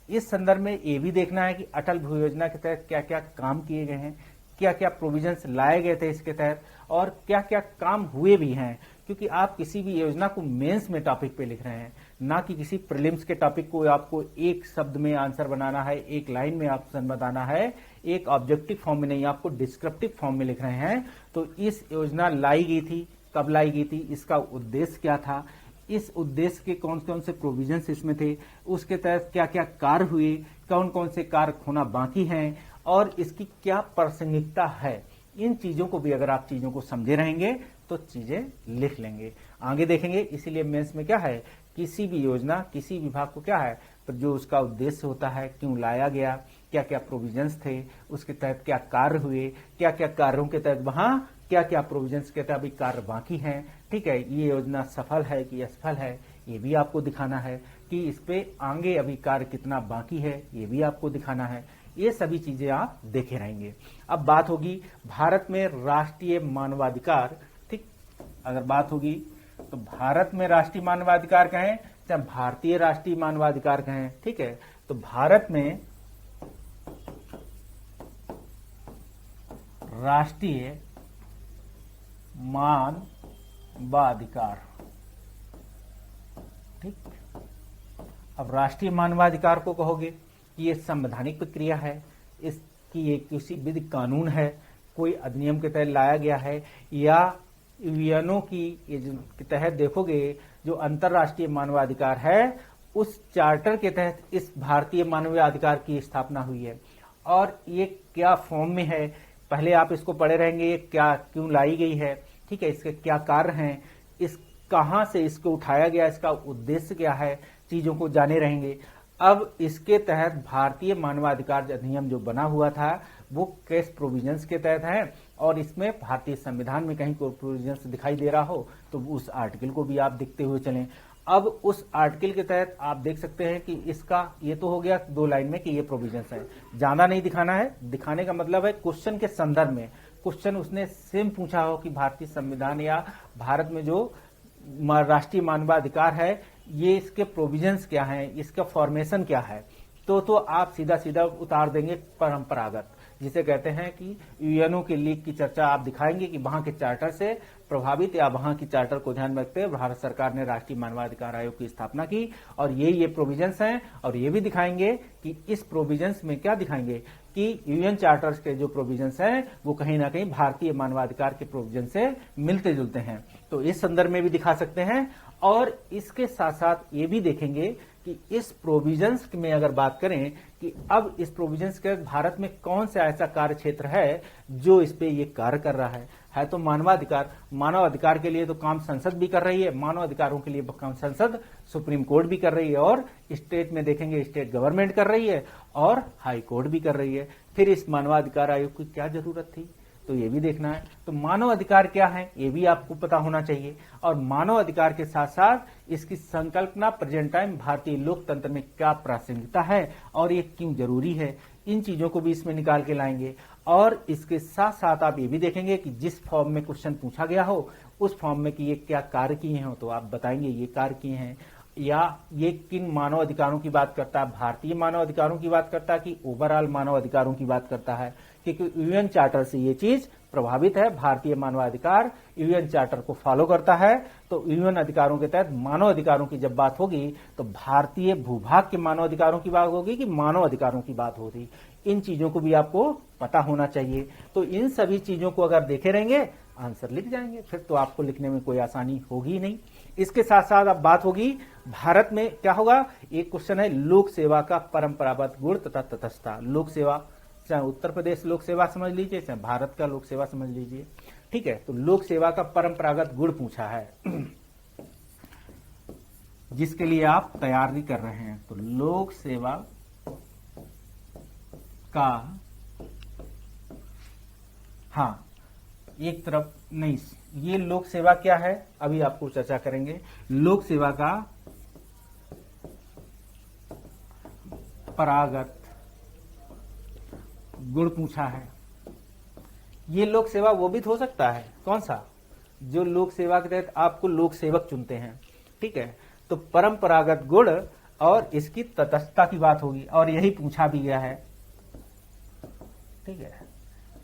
इस संदर्भ में ये भी देखना है कि अटल भू योजना के तहत क्या क्या काम किए गए हैं, क्या क्या प्रोविजंस लाए गए थे इसके तहत, और क्या क्या काम हुए भी हैं। क्योंकि आप किसी भी योजना को मेंस में टॉपिक पे लिख रहे हैं, ना कि किसी प्रीलिम्स के टॉपिक को आपको एक शब्द में आंसर बनाना है, एक लाइन में आंसर बताना है, एक ऑब्जेक्टिव फॉर्म में नहीं, आपको डिस्क्रिप्टिव फॉर्म में लिख रहे हैं। तो इस योजना लाई गई थी, कब लाई गई थी, इसका उद्देश्य क्या था, इस उद्देश्य के कौन कौन से प्रोविजंस इसमें थे, उसके तहत क्या क्या कार्य हुए, कौन कौन से कार्य होना बाकी हैं, और इसकी क्या प्रासंगिकता है। इन चीजों को भी अगर आप चीजों को समझे रहेंगे तो चीजें लिख लेंगे, आगे देखेंगे। इसीलिए मेंस में क्या है, किसी भी योजना, किसी विभाग को क्या है, तो जो उसका उद्देश्य होता है, क्यों लाया गया, क्या क्या प्रोविजंस थे, उसके तहत क्या कार्य हुए, क्या क्या कार्यों के तहत वहां क्या क्या प्रोविजंस के तहत अभी कार्य बाकी हैं। ठीक है, ये योजना सफल है कि असफल है, ये भी आपको दिखाना है कि इस पे आगे अभी कार्य कितना बाकी है, ये भी आपको दिखाना है। ये सभी चीजें आप देखे रहेंगे। अब बात होगी भारत में राष्ट्रीय मानवाधिकार। ठीक, अगर बात होगी तो भारत में राष्ट्रीय मानवाधिकार कहें चाहे भारतीय राष्ट्रीय मानवाधिकार कहें, ठीक है, तो भारत में राष्ट्रीय मानवाधिकार। ठीक, अब राष्ट्रीय मानवाधिकार को कहोगे कि ये संवैधानिक प्रक्रिया है, इसकी ये किसी विधि कानून है, कोई अधिनियम के तहत लाया गया है, या यूएनओ की के तहत देखोगे जो अंतर्राष्ट्रीय मानवाधिकार है उस चार्टर के तहत इस भारतीय मानवाधिकार की स्थापना हुई है। और ये क्या फॉर्म में है, पहले आप इसको पढ़े रहेंगे, ये क्या क्यों लाई गई है, ठीक है, इसके क्या कार्य हैं, इस कहां से इसको उठाया गया, इसका उद्देश्य क्या है, चीजों को जाने रहेंगे। अब इसके तहत भारतीय मानवाधिकार अधिनियम जो बना हुआ था वो किस प्रोविजंस के तहत है, और इसमें भारतीय संविधान में कहीं कोई प्रोविजंस दिखाई दे रहा हो तो उस आर्टिकल को भी आप देखते हुए चलें। अब उस आर्टिकल के तहत आप देख सकते हैं कि इसका ये तो हो गया 2 लाइन में कि ये प्रोविजंस है, ज्यादा नहीं दिखाना है। दिखाने का मतलब है क्वेश्चन के संदर्भ में, क्वेश्चन उसने सेम पूछा हो कि भारतीय संविधान या भारत में जो राष्ट्रीय मानवाधिकार है ये इसके प्रोविजंस क्या हैं, इसका फॉर्मेशन क्या है, तो आप सीधा सीधा उतार देंगे परंपरागत, जिसे कहते हैं कि यूएनओ के लीग की चर्चा आप दिखाएंगे कि वहां के चार्टर से प्रभावित या वहां की चार्टर को ध्यान में रखते हुए भारत सरकार ने राष्ट्रीय मानवाधिकार आयोग की स्थापना की और ये प्रोविजंस हैं। और ये भी दिखाएंगे कि इस प्रोविजंस में क्या दिखाएंगे कि यूएन चार्टर्स के जो प्रोविजंस हैं वो कहीं ना कहीं भारतीय मानवाधिकार के प्रोविजन से मिलते जुलते हैं, तो इस संदर्भ में भी दिखा सकते हैं। और इसके साथ साथ ये भी देखेंगे कि इस प्रोविजंस में अगर बात करें कि अब इस प्रोविजंस के भारत में कौन सा ऐसा कार्य क्षेत्र है जो इस पे ये कार्य कर रहा है तो मानवाधिकार। मानव अधिकार के लिए तो काम संसद भी कर रही है, मानव अधिकारों के लिए काम संसद, सुप्रीम कोर्ट भी कर रही है, और स्टेट में देखेंगे स्टेट गवर्नमेंट कर रही है और हाई कोर्ट भी कर रही है। फिर इस मानवाधिकार आयोग की क्या जरूरत थी, तो ये भी देखना है। तो मानव अधिकार क्या है ये भी आपको पता होना चाहिए, और मानव अधिकार के साथ साथ इसकी संकल्पना प्रेजेंट टाइम भारतीय लोकतंत्र में क्या प्रासंगिकता है और ये क्यों जरूरी है, इन चीजों को भी इसमें निकाल के लाएंगे। और इसके साथ साथ आप ये भी देखेंगे कि जिस फॉर्म में क्वेश्चन पूछा गया हो उस फॉर्म में कि ये क्या कार्य किए हैं, तो आप बताएंगे ये कार्य किए हैं, या ये किन मानव अधिकारों की बात करता है, भारतीय मानव अधिकारों की बात करता है कि ओवरऑल मानव अधिकारों की बात करता है, क्योंकि यूएन चार्टर से ये चीज प्रभावित है। भारतीय मानवाधिकार यूएन चार्टर को फॉलो करता है, तो यूएन अधिकारों के तहत मानव अधिकारों की जब बात होगी तो भारतीय भूभाग के मानव अधिकारों की बात होगी कि मानव अधिकारों की बात होगी, इन चीजों को भी आपको पता होना चाहिए। तो इन सभी चीजों को अगर देखे रहेंगे आंसर लिख जाएंगे, फिर तो आपको लिखने में कोई आसानी होगी ही नहीं। इसके साथ साथ अब बात होगी भारत में क्या होगा, एक क्वेश्चन है लोक सेवा का परंपरागत गुण तथा तटस्थता। लोक सेवा चाहे उत्तर प्रदेश लोक सेवा समझ लीजिए चाहे भारत का लोक सेवा समझ लीजिए, ठीक है, तो लोक सेवा का परंपरागत गुण पूछा है जिसके लिए आप तैयारी कर रहे हैं। तो लोक सेवा का, हाँ एक तरफ नहीं, ये लोक सेवा क्या है अभी आपको चर्चा करेंगे। लोक सेवा का परागत गुण पूछा है। ये लोक सेवा वो भी तो हो सकता है, कौन सा, जो लोक सेवा के तहत आपको लोक सेवक चुनते हैं, ठीक है। तो परंपरागत गुण और इसकी तटस्थता की बात होगी, और यही पूछा भी गया है, ठीक है,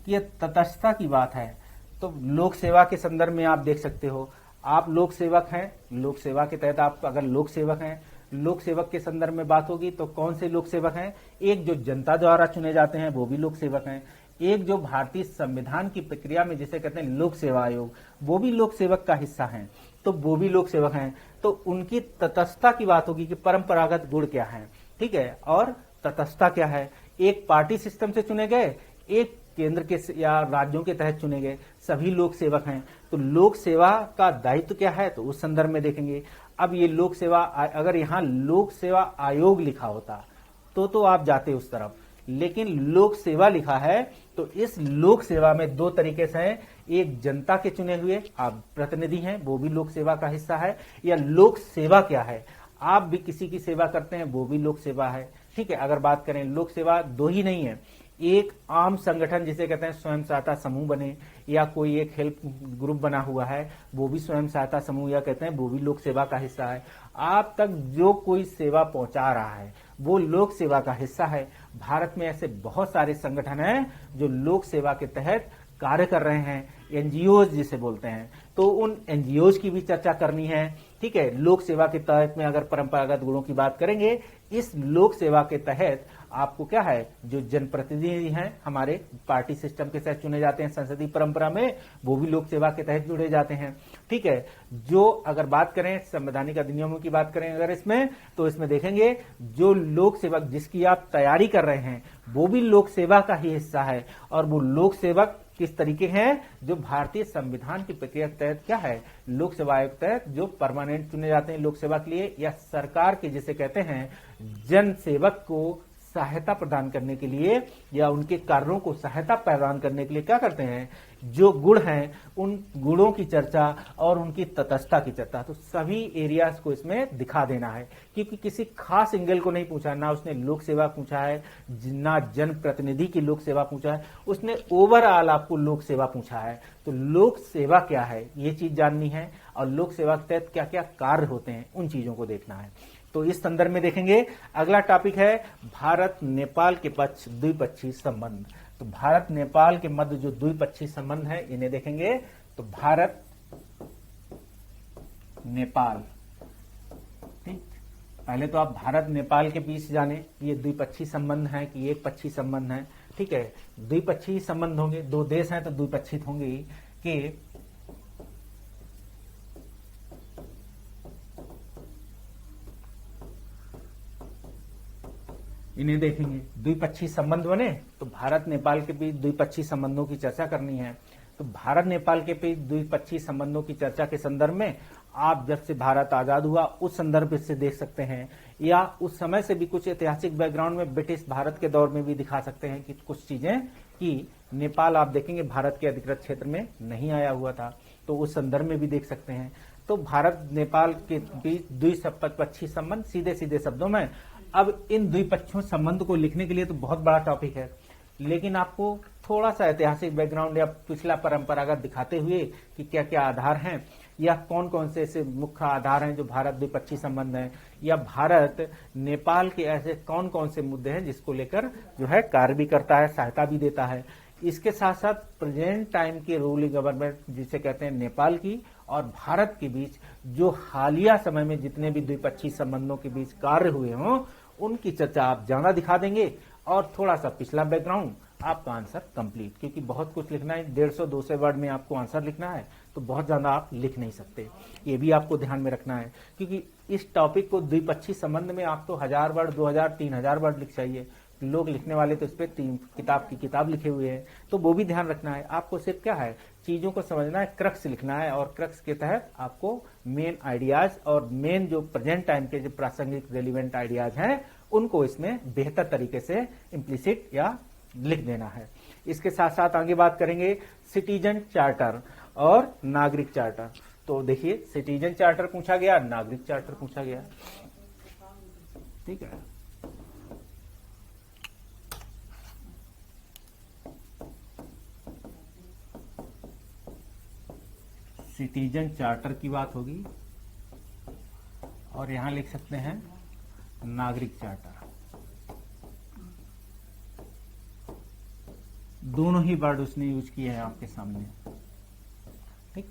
कि ये तटस्थता की बात है। तो लोक सेवा के संदर्भ में आप देख सकते हो, आप लोक सेवक हैं, लोक सेवा के तहत आप अगर लोक सेवक हैं, लोक सेवक के संदर्भ में बात होगी तो कौन से लोक सेवक हैं, एक जो जनता द्वारा चुने जाते हैं वो भी लोक सेवक हैं, एक जो भारतीय संविधान की प्रक्रिया में जिसे कहते हैं लोक सेवा आयोग, वो भी लोक सेवक का हिस्सा हैं, तो वो भी लोक सेवक हैं। तो उनकी तटस्थता की बात होगी कि परंपरागत गुण क्या है, ठीक है, और तटस्थता क्या है। एक पार्टी सिस्टम से चुने गए, एक केंद्र के या राज्यों के तहत चुने गए, सभी लोक सेवक हैं। तो लोक सेवा का दायित्व क्या है, तो उस संदर्भ में देखेंगे। अब ये लोक सेवा, अगर यहाँ लोक सेवा आयोग लिखा होता तो आप जाते उस तरफ, लेकिन लोक सेवा लिखा है, तो इस लोक सेवा में दो तरीके से हैं, एक जनता के चुने हुए आप प्रतिनिधि हैं, वो भी लोक सेवा का हिस्सा है, या लोक सेवा क्या है, आप भी किसी की सेवा करते हैं, वो भी लोक सेवा है, ठीक है। अगर बात करें लोक सेवा दो ही नहीं है, एक आम संगठन जिसे कहते हैं स्वयं सहायता समूह बने, या कोई एक हेल्प ग्रुप बना हुआ है, वो भी स्वयं सहायता समूह या कहते हैं वो भी लोक सेवा का हिस्सा है। आप तक जो कोई सेवा पहुंचा रहा है वो लोक सेवा का हिस्सा है। भारत में ऐसे बहुत सारे संगठन हैं जो लोक सेवा के तहत कार्य कर रहे हैं, एनजीओ जिसे बोलते हैं, तो उन एनजीओ की भी चर्चा करनी है, ठीक है। लोक सेवा के तहत में अगर परंपरागत गुणों की बात करेंगे, इस लोक सेवा के तहत आपको क्या है, जो जनप्रतिनिधि हैं हमारे पार्टी सिस्टम के तहत चुने जाते हैं संसदीय परंपरा में, वो भी लोक सेवा के तहत जुड़े जाते हैं, ठीक है। जो अगर बात करें संवैधानिक अधिनियमों की बात करें अगर इसमें, तो इसमें देखेंगे जो लोक सेवक जिसकी आप तैयारी कर रहे हैं वो भी लोक सेवा का ही हिस्सा है, और वो लोक सेवक किस तरीके हैं, जो भारतीय संविधान की प्रक्रिया के तहत क्या है, लोक सेवा आयोग के तहत जो परमानेंट चुने जाते हैं लोक सेवा के लिए, या सरकार के जिसे कहते हैं जन सेवक को सहायता प्रदान करने के लिए या उनके कार्यों को सहायता प्रदान करने के लिए क्या करते हैं, जो गुण हैं उन गुणों की चर्चा और उनकी तटस्थता की चर्चा। तो सभी एरियाज को इसमें दिखा देना है, क्योंकि किसी खास एंगल को नहीं पूछा, ना उसने लोक सेवा पूछा है, ना जन प्रतिनिधि की लोक सेवा पूछा है, उसने ओवरऑल आपको लोक सेवा पूछा है। तो लोक सेवा क्या है ये चीज जाननी है, और लोक सेवा के तहत क्या क्या कार्य होते हैं उन चीजों को देखना है। तो इस संदर्भ में देखेंगे। अगला टॉपिक है भारत नेपाल के पक्ष द्विपक्षीय संबंध। तो भारत नेपाल के मध्य जो द्विपक्षीय संबंध है इन्हें देखेंगे। तो भारत नेपाल, ठीक, पहले तो आप भारत नेपाल के बीच जाने ये द्विपक्षीय संबंध है कि एक पक्षीय संबंध है, ठीक है। द्विपक्षीय संबंध होंगे, दो देश हैं तो द्विपक्षीय होंगे कि इन्हें देखेंगे। द्विपक्षीय संबंध बने तो भारत नेपाल के बीच द्विपक्षीय संबंधों की चर्चा करनी है। तो भारत नेपाल के बीच द्विपक्षीय संबंधों की चर्चा के संदर्भ में आप जब से भारत आजाद हुआ उस संदर्भ से देख सकते हैं, या उस समय से भी कुछ ऐतिहासिक बैकग्राउंड में ब्रिटिश भारत के दौर में भी दिखा सकते हैं कि कुछ चीजें कि नेपाल आप देखेंगे भारत के अधिकृत क्षेत्र में नहीं आया हुआ था, तो उस संदर्भ में भी देख सकते हैं। तो भारत नेपाल के बीच द्विपक्षीय संबंध सीधे सीधे शब्दों में। अब इन द्विपक्षीय संबंध को लिखने के लिए तो बहुत बड़ा टॉपिक है, लेकिन आपको थोड़ा सा ऐतिहासिक बैकग्राउंड या पिछला परंपरागत दिखाते हुए कि क्या क्या आधार हैं, या कौन कौन से ऐसे मुख्य आधार हैं जो भारत द्विपक्षीय संबंध है, या भारत नेपाल के ऐसे कौन कौन से मुद्दे हैं जिसको लेकर जो है कार्य भी करता है, सहायता भी देता है। इसके साथ साथ प्रेजेंट टाइम की रूलिंग गवर्नमेंट जिसे कहते हैं नेपाल की और भारत के बीच जो हालिया समय में जितने भी द्विपक्षीय संबंधों के बीच कार्य हुए हों उनकी चर्चा आप ज्यादा दिखा देंगे, और थोड़ा सा पिछला बैकग्राउंड आपका आंसर कंप्लीट, क्योंकि बहुत कुछ लिखना है, 150-200 वर्ड में आपको आंसर लिखना है, तो बहुत ज्यादा आप लिख नहीं सकते, ये भी आपको ध्यान में रखना है। क्योंकि इस टॉपिक को द्विपक्षीय संबंध में आप तो 1000 वर्ड, 2000, 3000 वर्ड लिख चाहिए, लोग लिखने वाले तो इस पे 3 किताब की किताब लिखे हुए हैं, तो वो भी ध्यान रखना है। आपको सिर्फ क्या है, चीजों को समझना है, क्रक्स लिखना है, और क्रक्स के तहत आपको मेन आइडियाज और मेन जो प्रेजेंट टाइम के जो प्रासंगिक रेलिवेंट आइडियाज हैं उनको इसमें बेहतर तरीके से इम्प्लिसिट या लिख देना है। इसके साथ साथ आगे बात करेंगे सिटीजन चार्टर और नागरिक चार्टर। तो देखिए, सिटीजन चार्टर पूछा गया, नागरिक चार्टर पूछा गया, ठीक है। सिटीजन चार्टर की बात होगी और यहां लिख सकते हैं नागरिक चार्टर। दोनों ही वर्ड उसने यूज किए हैं आपके सामने, ठीक,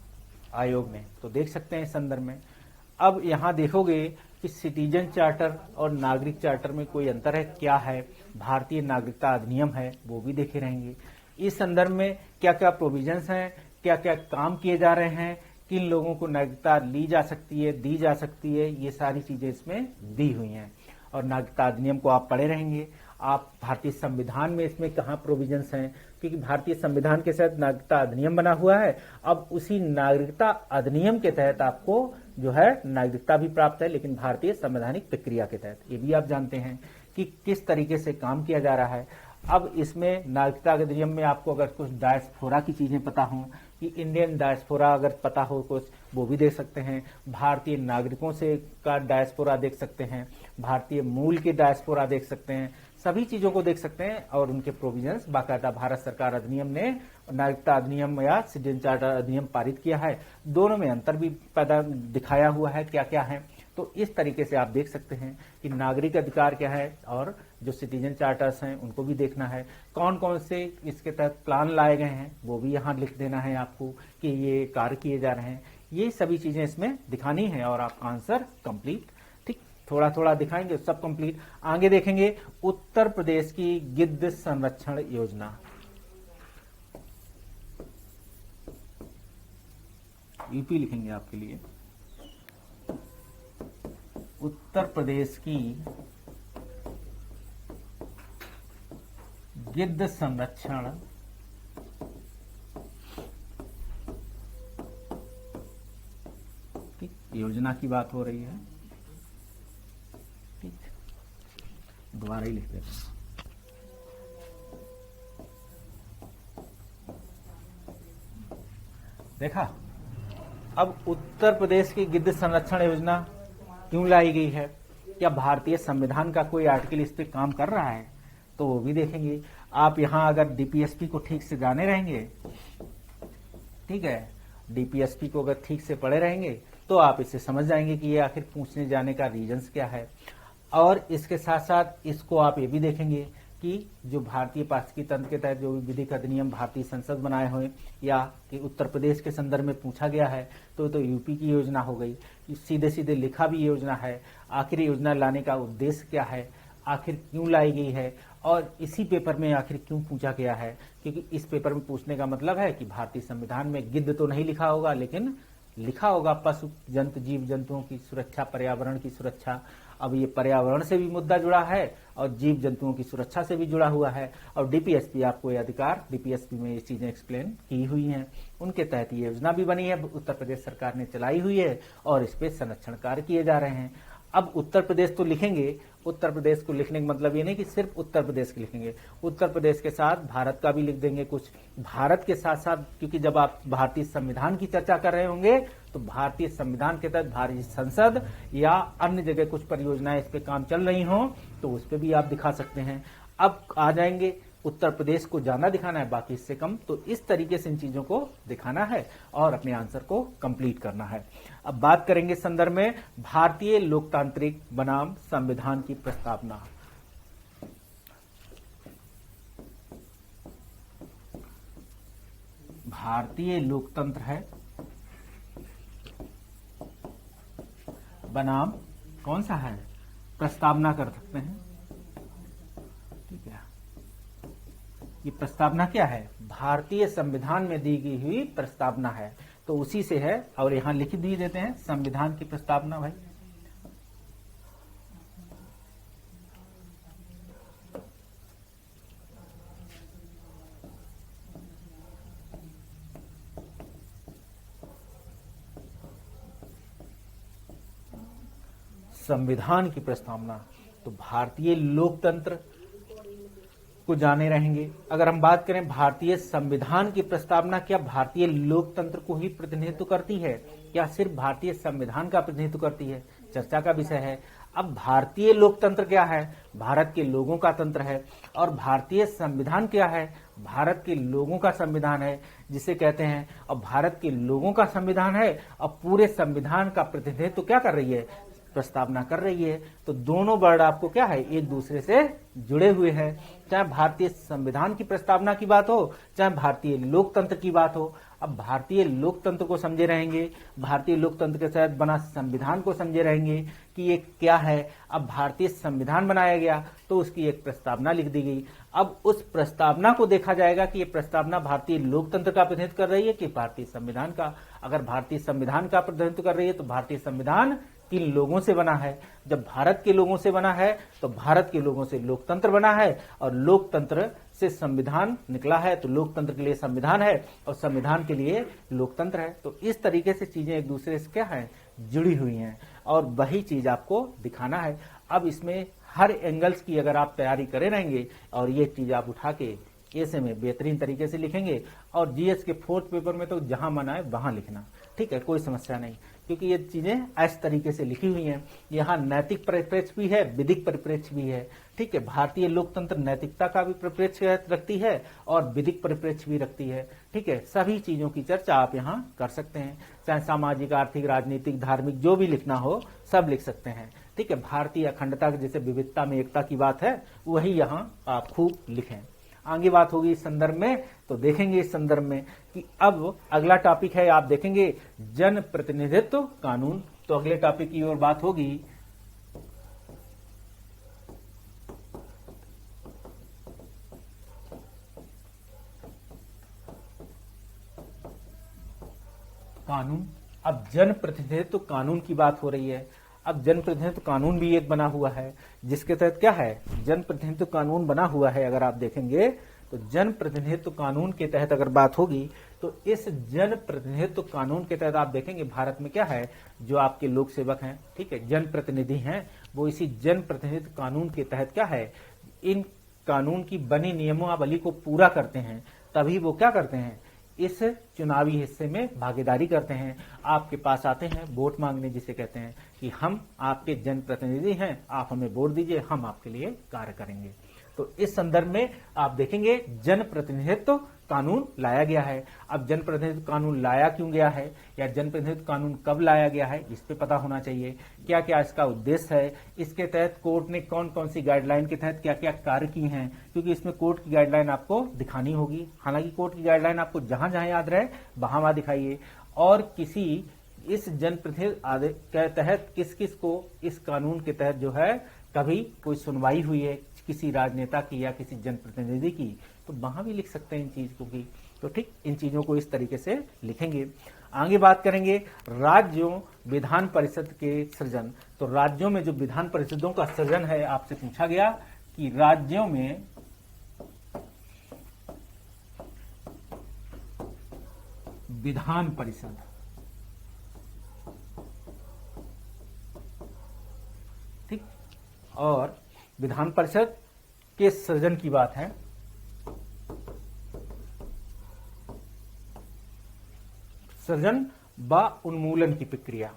आयोग ने, तो देख सकते हैं इस संदर्भ में। अब यहां देखोगे कि सिटीजन चार्टर और नागरिक चार्टर में कोई अंतर है, क्या है, भारतीय नागरिकता अधिनियम है, वो भी देखे रहेंगे। इस संदर्भ में क्या क्या प्रोविजंस हैं, क्या क्या काम किए जा रहे हैं, किन लोगों को नागरिकता ली जा सकती है, दी जा सकती है, ये सारी चीजें इसमें दी हुई हैं। और नागरिकता अधिनियम को आप पढ़े रहेंगे। आप भारतीय संविधान में इसमें कहाँ प्रोविजंस हैं, क्योंकि भारतीय संविधान के तहत नागरिकता अधिनियम बना हुआ है। अब उसी नागरिकता अधिनियम के तहत आपको जो है नागरिकता भी प्राप्त है, लेकिन भारतीय संवैधानिक प्रक्रिया के तहत। ये भी आप जानते हैं कि किस तरीके से काम किया जा रहा है। अब इसमें नागरिकता अधिनियम में आपको अगर कुछ डायस्पोरा की चीजें पता हो, कि इंडियन डायस्पोरा अगर पता हो कुछ, वो भी देख सकते हैं। भारतीय नागरिकों से का डायस्पोरा देख सकते हैं, भारतीय मूल के डायस्पोरा देख सकते हैं, सभी चीजों को देख सकते हैं। और उनके प्रोविजंस बाकायदा भारत सरकार अधिनियम ने नागरिकता अधिनियम या सिटीजन चार्टर अधिनियम पारित किया है। दोनों में अंतर भी पैदा दिखाया हुआ है, क्या क्या है। तो इस तरीके से आप देख सकते हैं कि नागरिक अधिकार क्या है, और जो सिटीजन चार्टर्स हैं उनको भी देखना है। कौन कौन से इसके तहत प्लान लाए गए हैं वो भी यहाँ लिख देना है आपको, कि ये कार्य किए जा रहे हैं। ये सभी चीजें इसमें दिखानी है और आपका आंसर कंप्लीट, ठीक, थोड़ा थोड़ा दिखाएंगे सब कंप्लीट। आगे देखेंगे उत्तर प्रदेश की गिद्ध संरक्षण योजना। यूपी लिखेंगे आपके लिए। उत्तर प्रदेश की गिद्ध संरक्षण ठीक योजना की बात हो रही है, ठीक, दोबारा ही लिख देते हैं। देखा, अब उत्तर प्रदेश की गिद्ध संरक्षण योजना क्यों लाई गई है, क्या भारतीय संविधान का कोई आर्टिकल इस पे काम कर रहा है, तो वो भी देखेंगे। आप यहां अगर डीपीएसपी को ठीक से जाने रहेंगे, ठीक है, डीपीएसपी को अगर ठीक से पढ़े रहेंगे तो आप इसे समझ जाएंगे कि ये आखिर पूछने जाने का रीजंस क्या है। और इसके साथ साथ इसको आप ये भी देखेंगे कि जो भारतीय पारिस्थितिकी तंत्र के तहत जो भी विधिक अधिनियम भारतीय संसद बनाए हुए, या कि उत्तर प्रदेश के संदर्भ में पूछा गया है, तो यूपी की योजना हो गई। सीधे सीधे लिखा भी योजना है। आखिर योजना लाने का उद्देश्य क्या है, आखिर क्यों लाई गई है, और इसी पेपर में आखिर क्यों पूछा गया है, क्योंकि इस पेपर में पूछने का मतलब है कि भारतीय संविधान में गिद्ध तो नहीं लिखा होगा, लेकिन लिखा होगा पशु जंतु जीव जंतुओं की सुरक्षा, पर्यावरण की सुरक्षा। अब ये पर्यावरण से भी मुद्दा जुड़ा है और जीव जंतुओं की सुरक्षा से भी जुड़ा हुआ है। और डीपीएसपी, आपको ये अधिकार डीपीएसपी में ये चीजें एक्सप्लेन की हुई हैं, उनके तहत ये योजना भी बनी है, उत्तर प्रदेश सरकार ने चलाई हुई है और इस पे संरक्षण कार्य किए जा रहे हैं। अब उत्तर प्रदेश तो लिखेंगे, उत्तर प्रदेश को लिखने का मतलब ये नहीं कि सिर्फ उत्तर प्रदेश के लिखेंगे, उत्तर प्रदेश के साथ भारत का भी लिख देंगे कुछ। भारत के साथ साथ, क्योंकि जब आप भारतीय संविधान की चर्चा कर रहे होंगे तो भारतीय संविधान के तहत भारतीय संसद या अन्य जगह कुछ परियोजनाएं इस पे काम चल रही हों तो उस पे भी आप दिखा सकते हैं। अब आ जाएंगे उत्तर प्रदेश को ज्यादा दिखाना है, बाकी इससे कम, तो इस तरीके से इन चीजों को दिखाना है और अपने आंसर को कंप्लीट करना है। अब बात करेंगे संदर्भ में भारतीय लोकतांत्रिक बनाम संविधान की प्रस्तावना। भारतीय लोकतंत्र है बनाम कौन सा है, प्रस्तावना कर सकते हैं, ठीक है। ये प्रस्तावना क्या है, भारतीय संविधान में दी गई हुई प्रस्तावना है, तो उसी से है। और यहां लिख भी देते हैं संविधान की प्रस्तावना भाई। संविधान की प्रस्तावना। तो भारतीय लोकतंत्र को जाने रहेंगे। अगर हम बात करें भारतीय संविधान की प्रस्तावना, क्या भारतीय लोकतंत्र को ही प्रतिनिधित्व करती है या सिर्फ भारतीय संविधान का प्रतिनिधित्व करती है, चर्चा का विषय है। अब भारतीय लोकतंत्र क्या है? भारत के लोगों का तंत्र है। और भारतीय संविधान क्या है? भारत के लोगों का संविधान है, जिसे कहते हैं। और भारत के लोगों का संविधान है और पूरे संविधान का प्रतिनिधित्व क्या कर रही है? प्रस्तावना कर रही है। तो दोनों वर्ड आपको क्या है? एक दूसरे से जुड़े हुए हैं। चाहे भारतीय संविधान की प्रस्तावना की बात हो, चाहे भारतीय लोकतंत्र की बात हो। अब भारतीय लोकतंत्र को समझे रहेंगे, भारतीय लोकतंत्र के तहत बना संविधान को समझे रहेंगे कि ये क्या है। अब भारतीय संविधान बनाया गया तो उसकी एक प्रस्तावना लिख दी गई। अब उस प्रस्तावना को देखा जाएगा कि ये प्रस्तावना भारतीय लोकतंत्र का प्रतिनिधित्व कर रही है कि भारतीय संविधान का। अगर भारतीय संविधान का प्रतिनिधित्व कर रही है तो भारतीय संविधान किन लोगों से बना है? जब भारत के लोगों से बना है तो भारत के लोगों से लोकतंत्र बना है, और लोकतंत्र से संविधान निकला है तो लोकतंत्र के लिए संविधान है और संविधान के लिए लोकतंत्र है। तो इस तरीके से चीजें एक दूसरे से क्या है? जुड़ी हुई हैं, और वही चीज आपको दिखाना है। अब इसमें हर एंगल्स की अगर आप तैयारी करे रहेंगे और ये चीज आप उठा के ऐसे में बेहतरीन तरीके से लिखेंगे, और जीएस के 4th पेपर में तो जहां मन आए वहां लिखना, ठीक है, कोई समस्या नहीं, क्योंकि ये चीजें इस तरीके से लिखी हुई हैं। यहाँ नैतिक परिप्रेक्ष्य भी है, विधिक परिप्रेक्ष्य भी है, ठीक है। भारतीय लोकतंत्र नैतिकता का भी परिप्रेक्ष्य रखती है और विधिक परिप्रेक्ष्य भी रखती है, ठीक है। सभी चीजों की चर्चा आप यहाँ कर सकते हैं, चाहे सामाजिक, आर्थिक, राजनीतिक, धार्मिक, जो भी लिखना हो सब लिख सकते हैं, ठीक है। भारतीय अखंडता जैसे विविधता में एकता की बात है, वही यहाँ आप खूब लिखें। आगे बात होगी इस संदर्भ में, तो देखेंगे इस संदर्भ में कि अब अगला टॉपिक है, आप देखेंगे जन प्रतिनिधित्व कानून। तो अगले टॉपिक की ओर बात होगी। कानून। अब जन प्रतिनिधित्व कानून की बात हो रही है। अब जन प्रतिनिधित्व कानून भी एक बना हुआ है, जिसके तहत क्या है? जन प्रतिनिधित्व कानून बना हुआ है। अगर आप देखेंगे तो जन प्रतिनिधित्व कानून के तहत अगर बात होगी तो इस जन प्रतिनिधित्व कानून के तहत आप देखेंगे भारत में क्या है? जो आपके लोक सेवक हैं, ठीक है, जन प्रतिनिधि हैं, वो इसी जन प्रतिनिधित्व कानून के तहत क्या है? इन कानून की बनी नियमावली को पूरा करते हैं, तभी वो क्या करते हैं? इस चुनावी हिस्से में भागीदारी करते हैं। आपके पास आते हैं वोट मांगने, जिसे कहते हैं कि हम आपके जनप्रतिनिधि हैं, आप हमें वोट दीजिए, हम आपके लिए कार्य करेंगे। तो इस संदर्भ में आप देखेंगे जन प्रतिनिधित्व कानून लाया गया है। अब जन प्रतिनिधित्व कानून लाया क्यों गया है, या जन प्रतिनिधित्व कानून कब लाया गया है, इस पे पता होना चाहिए। क्या क्या इसका उद्देश्य है, इसके तहत कोर्ट ने कौन कौन सी गाइडलाइन के तहत क्या क्या कार्य किए हैं, क्योंकि इसमें कोर्ट की गाइडलाइन आपको दिखानी होगी। हालांकि कोर्ट की गाइडलाइन आपको जहां जहां याद रहे वहां दिखाइए। और किसी इस जनप्रतिनिधि के तहत किस किस को इस कानून के तहत जो है कभी कोई सुनवाई हुई है किसी राजनेता की या किसी जनप्रतिनिधि की, तो वहां भी लिख सकते हैं इन चीजों की। तो ठीक इन चीजों को इस तरीके से लिखेंगे। आगे बात करेंगे राज्यों विधान परिषद के सृजन। तो राज्यों में जो विधान परिषदों का सृजन है, आपसे पूछा गया कि राज्यों में विधान परिषद, ठीक, और विधान परिषद के सृजन की बात है। सृजन व उन्मूलन की प्रक्रिया।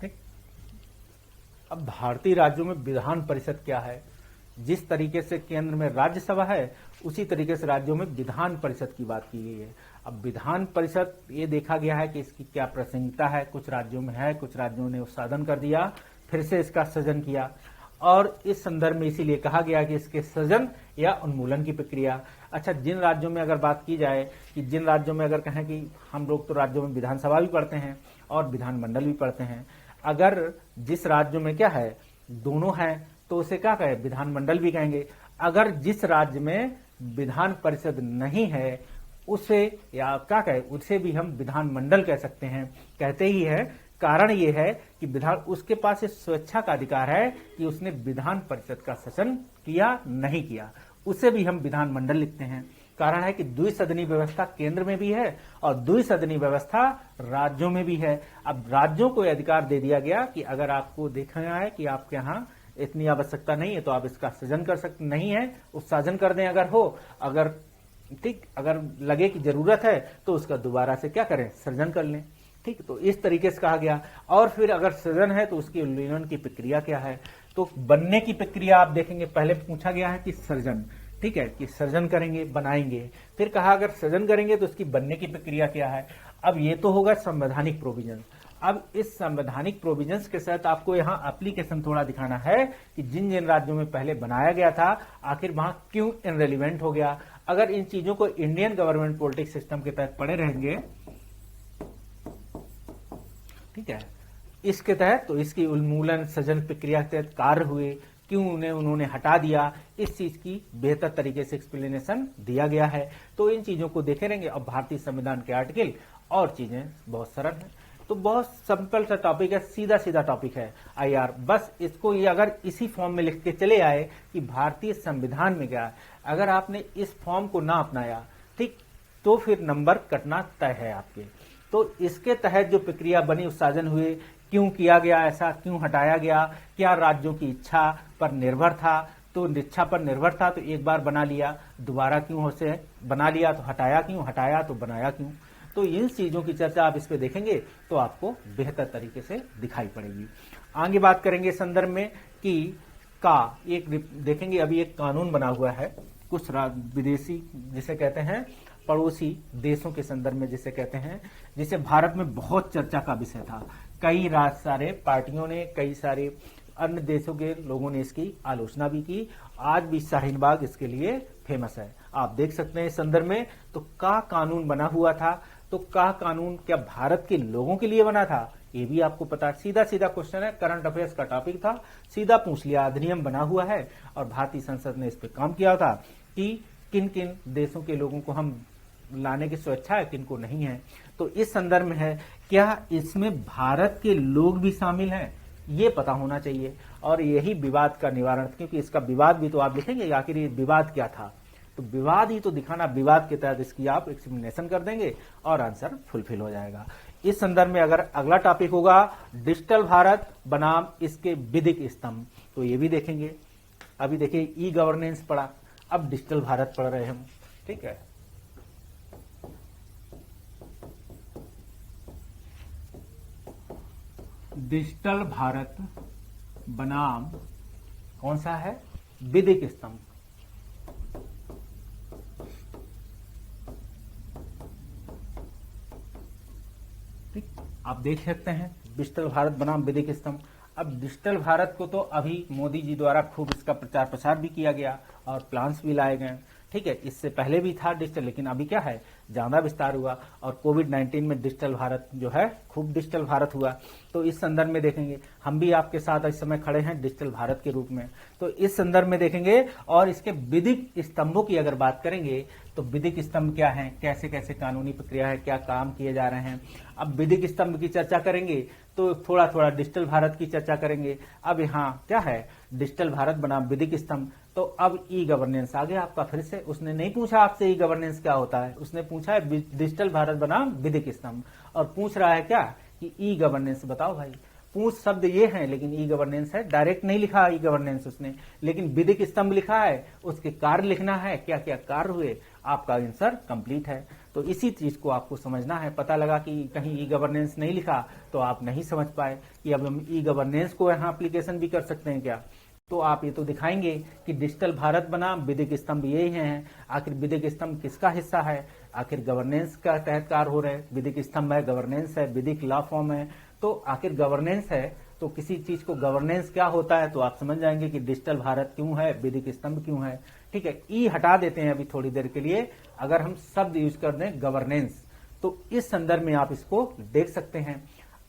ठीक, अब भारतीय राज्यों में विधान परिषद क्या है? जिस तरीके से केंद्र में राज्यसभा है, उसी तरीके से राज्यों में विधान परिषद की बात की गई है। अब विधान परिषद ये देखा गया है कि इसकी क्या प्रासंगिकता है, कुछ राज्यों में है, कुछ राज्यों ने उत्साधन कर दिया, फिर से इसका सृजन किया, और इस संदर्भ में इसीलिए कहा गया कि इसके सृजन या उन्मूलन की प्रक्रिया। अच्छा, जिन राज्यों में अगर बात की जाए कि जिन राज्यों में अगर कहें कि हम लोग तो राज्यों में विधानसभा भी पढ़ते हैं और विधानमंडल भी पढ़ते हैं, अगर जिस राज्यों में क्या है दोनों है तो उसे क्या कहे? विधानमंडल भी कहेंगे। अगर जिस राज्य में विधान परिषद नहीं है उसे या क्या कहे, उसे भी हम विधानमंडल कह सकते हैं। कहते ही है कारण ये है कि विधान उसके पास इस स्वेच्छा का अधिकार है कि उसने विधान परिषद का शासन किया नहीं किया, उसे भी हम विधानमंडल लिखते हैं। कारण है कि द्विसदनीय व्यवस्था केंद्र में भी है और द्विसदनीय व्यवस्था राज्यों में भी है। अब राज्यों को यह अधिकार दे दिया गया कि अगर आपको देखना है कि आपके यहाँ इतनी आवश्यकता नहीं है तो आप इसका सृजन कर सकते, नहीं है उत्साजन कर दें अगर हो, अगर ठीक अगर लगे कि जरूरत है तो उसका दोबारा से क्या करें, सृजन कर लें। ठीक, तो इस तरीके से कहा गया। और फिर अगर सृजन है तो उसकी उन्नयन की प्रक्रिया क्या है, तो बनने की प्रक्रिया आप देखेंगे। पहले पूछा गया है कि सृजन, ठीक है, कि सृजन करेंगे, बनाएंगे। फिर कहा अगर सृजन करेंगे तो उसकी बनने की प्रक्रिया क्या है। अब ये तो होगा संवैधानिक प्रोविजन। अब इस संवैधानिक प्रोविजंस के साथ आपको यहाँ एप्लीकेशन थोड़ा दिखाना है कि जिन जिन राज्यों में पहले बनाया गया था आखिर वहां क्यों इनरेलीवेंट हो गया। अगर इन चीजों को इंडियन गवर्नमेंट पॉलिटिक्स सिस्टम के तहत पढ़े रहेंगे, ठीक है, इसके तहत तो इसकी उन्मूलन सृजन प्रक्रिया के तहत कार्य हुए, क्यों उन्होंने हटा दिया, इस चीज की बेहतर तरीके से एक्सप्लेनेशन दिया गया है। तो इन चीजों को देखे रहेंगे। अब भारतीय संविधान के आर्टिकल और चीजें बहुत सरल है, तो बहुत सिंपल सा टॉपिक है, सीधा सीधा टॉपिक है आईआर। बस इसको ये अगर इसी फॉर्म में लिख के चले आए कि भारतीय संविधान में क्या है, अगर आपने इस फॉर्म को ना अपनाया, ठीक, तो फिर नंबर कटना तय है आपके। तो इसके तहत जो प्रक्रिया बनी, उत्साजन हुए, क्यों किया गया ऐसा, क्यों हटाया गया, क्या राज्यों की इच्छा पर निर्भर था, तो इच्छा पर निर्भर था तो एक बार बना लिया, दोबारा क्यों से बना लिया, तो हटाया क्यों, हटाया तो बनाया क्यों। तो इन चीजों की चर्चा आप इस पे देखेंगे तो आपको बेहतर तरीके से दिखाई पड़ेगी। आगे बात करेंगे इस संदर्भ में कि का एक देखेंगे। अभी एक कानून बना हुआ है कुछ विदेशी जिसे कहते हैं पड़ोसी देशों के संदर्भ में, जिसे कहते हैं, जिसे भारत में बहुत चर्चा का विषय था। कई सारे पार्टियों ने, कई सारे अन्य देशों के लोगों ने इसकी आलोचना भी की। आज भी शाहीन बाग इसके लिए फेमस है। आप देख सकते हैं इस संदर्भ में। तो का कानून बना हुआ था, तो का कानून क्या भारत के लोगों के लिए बना था, ये भी आपको पता है। सीधा सीधा क्वेश्चन है, करंट अफेयर्स का टॉपिक था, सीधा पूछ लिया। अधिनियम बना हुआ है और भारतीय संसद ने इस पर काम किया था कि किन किन देशों के लोगों को हम लाने की स्वेच्छा है, किन को नहीं है। तो इस संदर्भ में है, क्या इसमें भारत के लोग भी शामिल हैं, ये पता होना चाहिए। और यही विवाद का निवारण, क्योंकि इसका विवाद भी तो आप लिखेंगे आखिर ये विवाद क्या था, तो विवाद ही तो दिखाना, विवाद के तहत इसकी आप एक्सप्लेनेशन कर देंगे और आंसर फुलफिल हो जाएगा। इस संदर्भ में अगर अगला टॉपिक होगा डिजिटल भारत बनाम इसके विधिक स्तंभ, तो ये भी देखेंगे। अभी देखिए ई गवर्नेंस पढ़ा, अब डिजिटल भारत पढ़ रहे हम, ठीक है। डिजिटल भारत बनाम कौन सा है, विधिक स्तंभ। ठीक, आप देख सकते हैं डिजिटल भारत बनाम विधिक स्तंभ। अब डिजिटल भारत को तो अभी मोदी जी द्वारा खूब इसका प्रचार प्रसार भी किया गया और प्लान्स भी लाए गए, ठीक है। इससे पहले भी था डिजिटल, लेकिन अभी क्या है, ज्यादा विस्तार हुआ और कोविड-19 में डिजिटल भारत जो है खूब डिजिटल भारत हुआ। तो इस संदर्भ में देखेंगे, हम भी आपके साथ इस समय खड़े हैं डिजिटल भारत के रूप में। तो इस संदर्भ में देखेंगे और इसके विधिक स्तंभों की अगर बात करेंगे तो विधिक स्तंभ क्या है, कैसे कैसे कानूनी प्रक्रिया है, क्या काम किए जा रहे हैं। अब विधिक स्तंभ की चर्चा करेंगे तो थोड़ा थोड़ा डिजिटल भारत की चर्चा करेंगे। अब यहाँ क्या है, डिजिटल भारत बनाम विधिक स्तंभ। तो अब ई गवर्नेंस आ गया आपका फिर से। उसने नहीं पूछा आपसे ई गवर्नेंस क्या होता है, उसने पूछा है डिजिटल भारत बनाम विधिक स्तंभ, और पूछ रहा है क्या कि ई गवर्नेंस बताओ भाई। पूछ शब्द ये है लेकिन ई गवर्नेंस है, डायरेक्ट नहीं लिखा ई गवर्नेंस उसने, लेकिन विधिक स्तंभ लिखा है, उसके कार्य लिखना है, क्या क्या कार्य हुए, आपका आंसर कंप्लीट है। तो इसी चीज को आपको समझना है। पता लगा कि कहीं ई गवर्नेंस नहीं लिखा तो आप नहीं समझ पाए कि अब हम ई गवर्नेंस को यहाँ एप्लीकेशन भी कर सकते हैं क्या। तो आप ये तो दिखाएंगे कि डिजिटल भारत बनाम विधिक स्तंभ यही हैं। आखिर विधिक स्तंभ किसका हिस्सा है, आखिर गवर्नेंस का तहत कार्य हो रहे हैं। विधिक स्तंभ है, गवर्नेंस है, विधिक लॉ फॉर्म है। तो आखिर गवर्नेंस है तो किसी चीज को गवर्नेंस क्या होता है, तो आप समझ जाएंगे कि डिजिटल भारत क्यों है, विधिक स्तंभ क्यों है, ठीक है। ई हटा देते हैं अभी थोड़ी देर के लिए। अगर हम शब्द यूज कर दें गवर्नेंस, तो इस संदर्भ में आप इसको देख सकते हैं।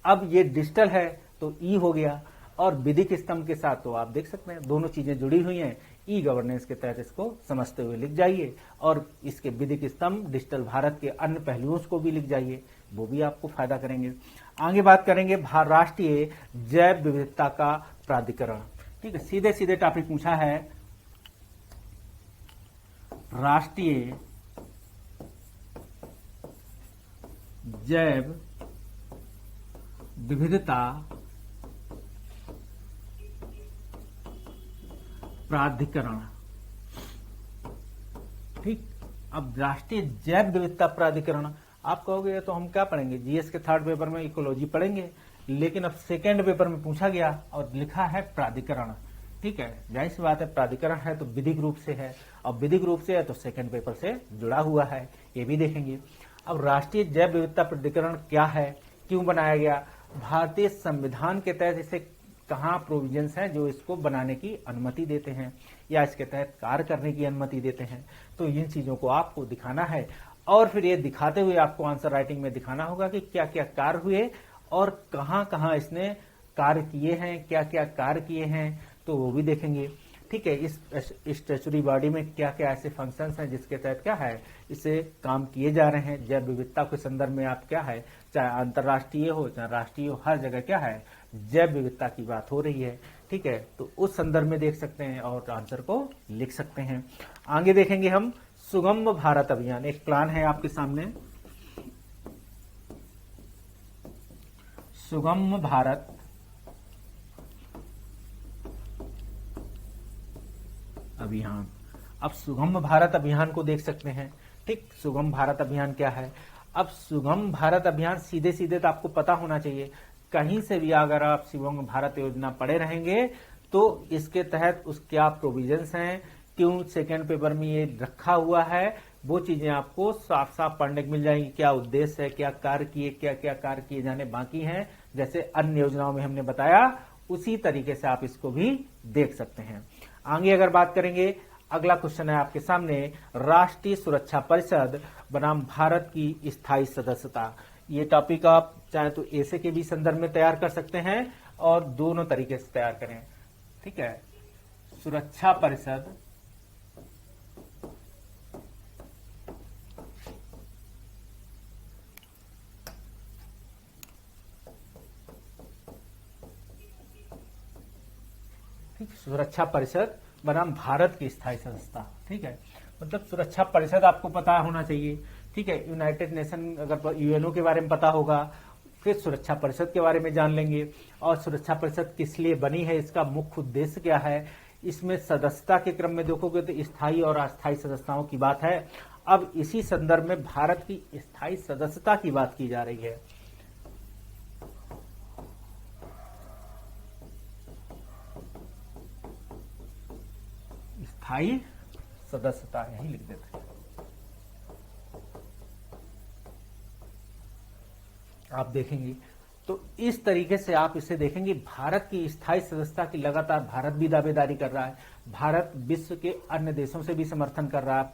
अब ये डिजिटल है तो ई हो गया, और विधिक स्तंभ के साथ तो आप देख सकते हैं दोनों चीजें जुड़ी हुई हैं। ई गवर्नेंस के तहत इसको समझते हुए लिख जाइए और इसके विधिक स्तंभ डिजिटल भारत के अन्य पहलुओं को भी लिख जाइए। वो भी आपको फायदा करेंगे। आगे बात करेंगे राष्ट्रीय जैव विविधता का प्राधिकरण। ठीक है, सीधे सीधे टॉपिक पूछा है, राष्ट्रीय जैव विविधता प्राधिकरण। ठीक, अब राष्ट्रीय जैव विविधता प्राधिकरण, आप कहोगे तो हम क्या पढ़ेंगे, जीएस के थर्ड पेपर में इकोलॉजी पढ़ेंगे, लेकिन अब सेकेंड पेपर में पूछा गया और लिखा है प्राधिकरण। ठीक है, जाहिर सी बात है, प्राधिकरण है तो विधिक रूप से है, और विधिक रूप से है तो सेकेंड पेपर से जुड़ा हुआ है, ये भी देखेंगे। अब राष्ट्रीय जैव विविधता प्राधिकरण क्या है, क्यों बनाया गया, भारतीय संविधान के तहत इसे कहाँ प्रोविजंस हैं जो इसको बनाने की अनुमति देते हैं या इसके तहत कार्य करने की अनुमति देते हैं, तो इन चीजों को आपको दिखाना है। और फिर ये दिखाते हुए आपको आंसर राइटिंग में दिखाना होगा कि क्या क्या कार्य हुए और कहाँ कहाँ इसने कार्य किए हैं, क्या क्या कार्य किए हैं, तो वो भी देखेंगे। ठीक है, इस स्टैच्यूटरी बॉडी में क्या क्या ऐसे फंक्शंस हैं जिसके तहत क्या है, इसे काम किए जा रहे हैं। जैव विविधता के संदर्भ में आप क्या है, चाहे अंतर्राष्ट्रीय हो चाहे राष्ट्रीय हो, हर जगह क्या है, जैव विविधता की बात हो रही है। ठीक है, तो उस संदर्भ में देख सकते हैं और आंसर को लिख सकते हैं। आगे देखेंगे हम सुगम भारत अभियान, एक प्लान है आपके सामने, सुगम भारत अभियान। अब सुगम भारत अभियान को देख सकते हैं। ठीक, सुगम भारत अभियान क्या है, अब सुगम भारत अभियान सीधे सीधे तो आपको पता होना चाहिए, कहीं से भी अगर आप सुगम भारत योजना पढ़े रहेंगे तो इसके तहत उस क्या प्रोविजंस हैं, क्यों सेकेंड पेपर में ये रखा हुआ है, वो चीजें आपको साफ साफ पढ़ने को मिल जाएंगी। क्या उद्देश्य है, क्या कार्य किए, क्या क्या कार्य किए जाने बाकी हैं, जैसे अन्य योजनाओं में हमने बताया, उसी तरीके से आप इसको भी देख सकते हैं। आगे अगर बात करेंगे, अगला क्वेश्चन है आपके सामने, राष्ट्रीय सुरक्षा परिषद बनाम भारत की स्थायी सदस्यता। ये टॉपिक आप चाहे तो ऐसे के भी संदर्भ में तैयार कर सकते हैं और दोनों तरीके से तैयार करें। ठीक है, सुरक्षा परिषद सुरक्षा परिषद बनाम भारत की स्थायी संस्था। ठीक है, मतलब सुरक्षा परिषद आपको पता होना चाहिए। ठीक है, यूनाइटेड नेशन अगर यूएनओ के बारे में पता होगा, फिर सुरक्षा परिषद के बारे में जान लेंगे, और सुरक्षा परिषद किस लिए बनी है, इसका मुख्य उद्देश्य क्या है। इसमें सदस्यता के क्रम में देखोगे तो स्थायी और अस्थायी सदस्यताओं की बात है। अब इसी संदर्भ में भारत की स्थायी सदस्यता की बात की जा रही है। स्थायी सदस्यता यही लिख देते हैं। आप देखेंगे तो इस तरीके से आप इसे देखेंगे, भारत की स्थायी सदस्यता की लगातार भारत भी दावेदारी कर रहा है। भारत विश्व के अन्य देशों से भी समर्थन कर रहा है,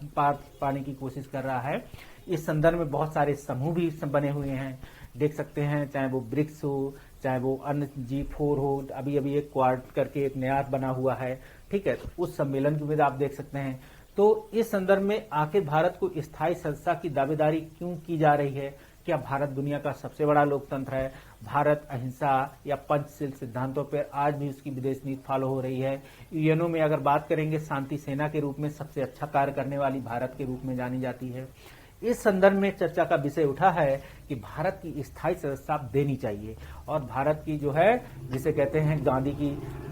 पाने की कोशिश कर रहा है। इस संदर्भ में बहुत सारे समूह भी बने हुए हैं, देख सकते हैं, चाहे वो ब्रिक्स हो, चाहे वो अन्य G4 हो, अभी अभी एक क्वाड करके एक नया बना हुआ है। ठीक है, तो उस सम्मेलन की भी आप देख सकते हैं। तो इस संदर्भ में आखिर भारत को स्थायी सदस्यता की दावेदारी क्यों की जा रही है? क्या भारत दुनिया का सबसे बड़ा लोकतंत्र है? भारत अहिंसा या पंचशील सिद्धांतों पर आज भी उसकी विदेश नीति फॉलो हो रही है। यूएनओ में अगर बात करेंगे, शांति सेना के रूप में सबसे अच्छा कार्य करने वाली भारत के रूप में जानी जाती है। इस संदर्भ में चर्चा का विषय उठा है कि भारत की स्थायी सदस्यता देनी चाहिए, और भारत की जो है, जिसे कहते हैं गांधी की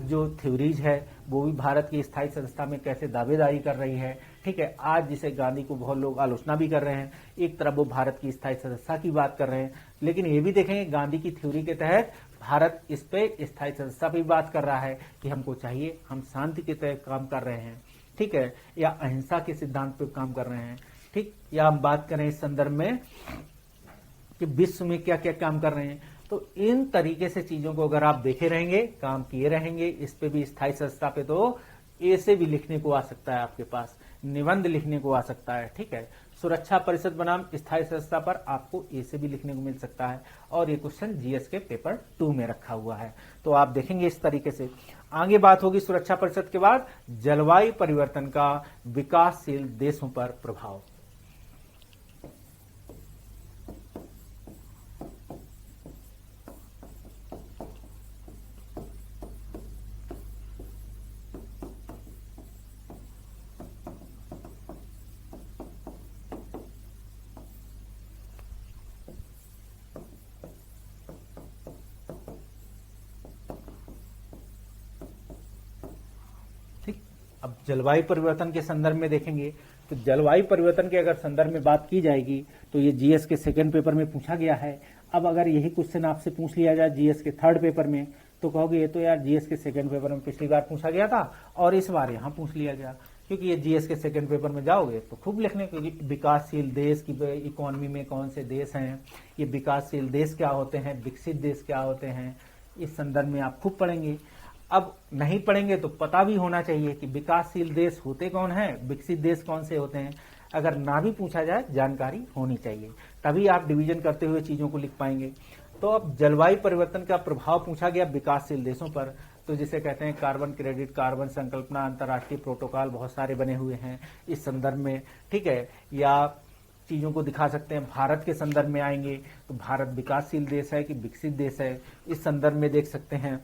जो थ्योरीज है, वो भी भारत की स्थायी सदस्यता में कैसे दावेदारी कर रही है। ठीक है, आज जिसे गांधी को बहुत लोग आलोचना भी कर रहे हैं, एक तरफ वो भारत की स्थायी सदस्यता की बात कर रहे हैं, लेकिन ये भी देखेंगे गांधी की थ्योरी के तहत भारत इस पे स्थायी सदस्यता भी बात कर रहा है कि हमको चाहिए, हम शांति के तहत काम कर रहे हैं। ठीक है, या अहिंसा के सिद्धांत पे काम कर रहे हैं। ठीक, या हम बात करें इस संदर्भ में कि विश्व में क्या क्या काम कर रहे हैं, तो इन तरीके से चीजों को अगर आप देखे रहेंगे, काम किए रहेंगे, इस पे भी स्थायी सदस्यता पे तो ऐसे भी लिखने को आ सकता है, आपके पास निबंध लिखने को आ सकता है। ठीक है, सुरक्षा परिषद बनाम स्थायी सदस्यता पर आपको ऐसे भी लिखने को मिल सकता है, और ये क्वेश्चन जीएस के पेपर 2 में रखा हुआ है, तो आप देखेंगे इस तरीके से। आगे बात होगी सुरक्षा परिषद के बाद जलवायु परिवर्तन का विकासशील देशों पर प्रभाव। अब जलवायु परिवर्तन के संदर्भ में देखेंगे तो जलवायु परिवर्तन के अगर संदर्भ में बात की जाएगी तो ये जीएस के सेकंड पेपर में पूछा गया है। अब अगर यही क्वेश्चन आपसे पूछ लिया जाए जीएस के थर्ड पेपर में तो कहोगे ये तो यार जीएस के सेकंड पेपर में पिछली बार पूछा गया था और इस बार यहाँ पूछ लिया गया, क्योंकि ये जीएस के सेकंड पेपर में जाओगे तो खूब लिखने के विकासशील देश की इकोनॉमी में कौन से देश हैं, ये विकासशील देश क्या होते हैं, विकसित देश क्या होते हैं, इस संदर्भ में आप खूब पढ़ेंगे। अब नहीं पढ़ेंगे तो पता भी होना चाहिए कि विकासशील देश होते कौन है, विकसित देश कौन से होते हैं। अगर ना भी पूछा जाए जानकारी होनी चाहिए, तभी आप डिवीजन करते हुए चीजों को लिख पाएंगे। तो अब जलवायु परिवर्तन का प्रभाव पूछा गया विकासशील देशों पर, तो जिसे कहते हैं कार्बन क्रेडिट, कार्बन संकल्पना, अंतर्राष्ट्रीय प्रोटोकॉल बहुत सारे बने हुए हैं इस संदर्भ में, ठीक है। या चीजों को दिखा सकते हैं भारत के संदर्भ में आएंगे तो भारत विकासशील देश है कि विकसित देश है, इस संदर्भ में देख सकते हैं।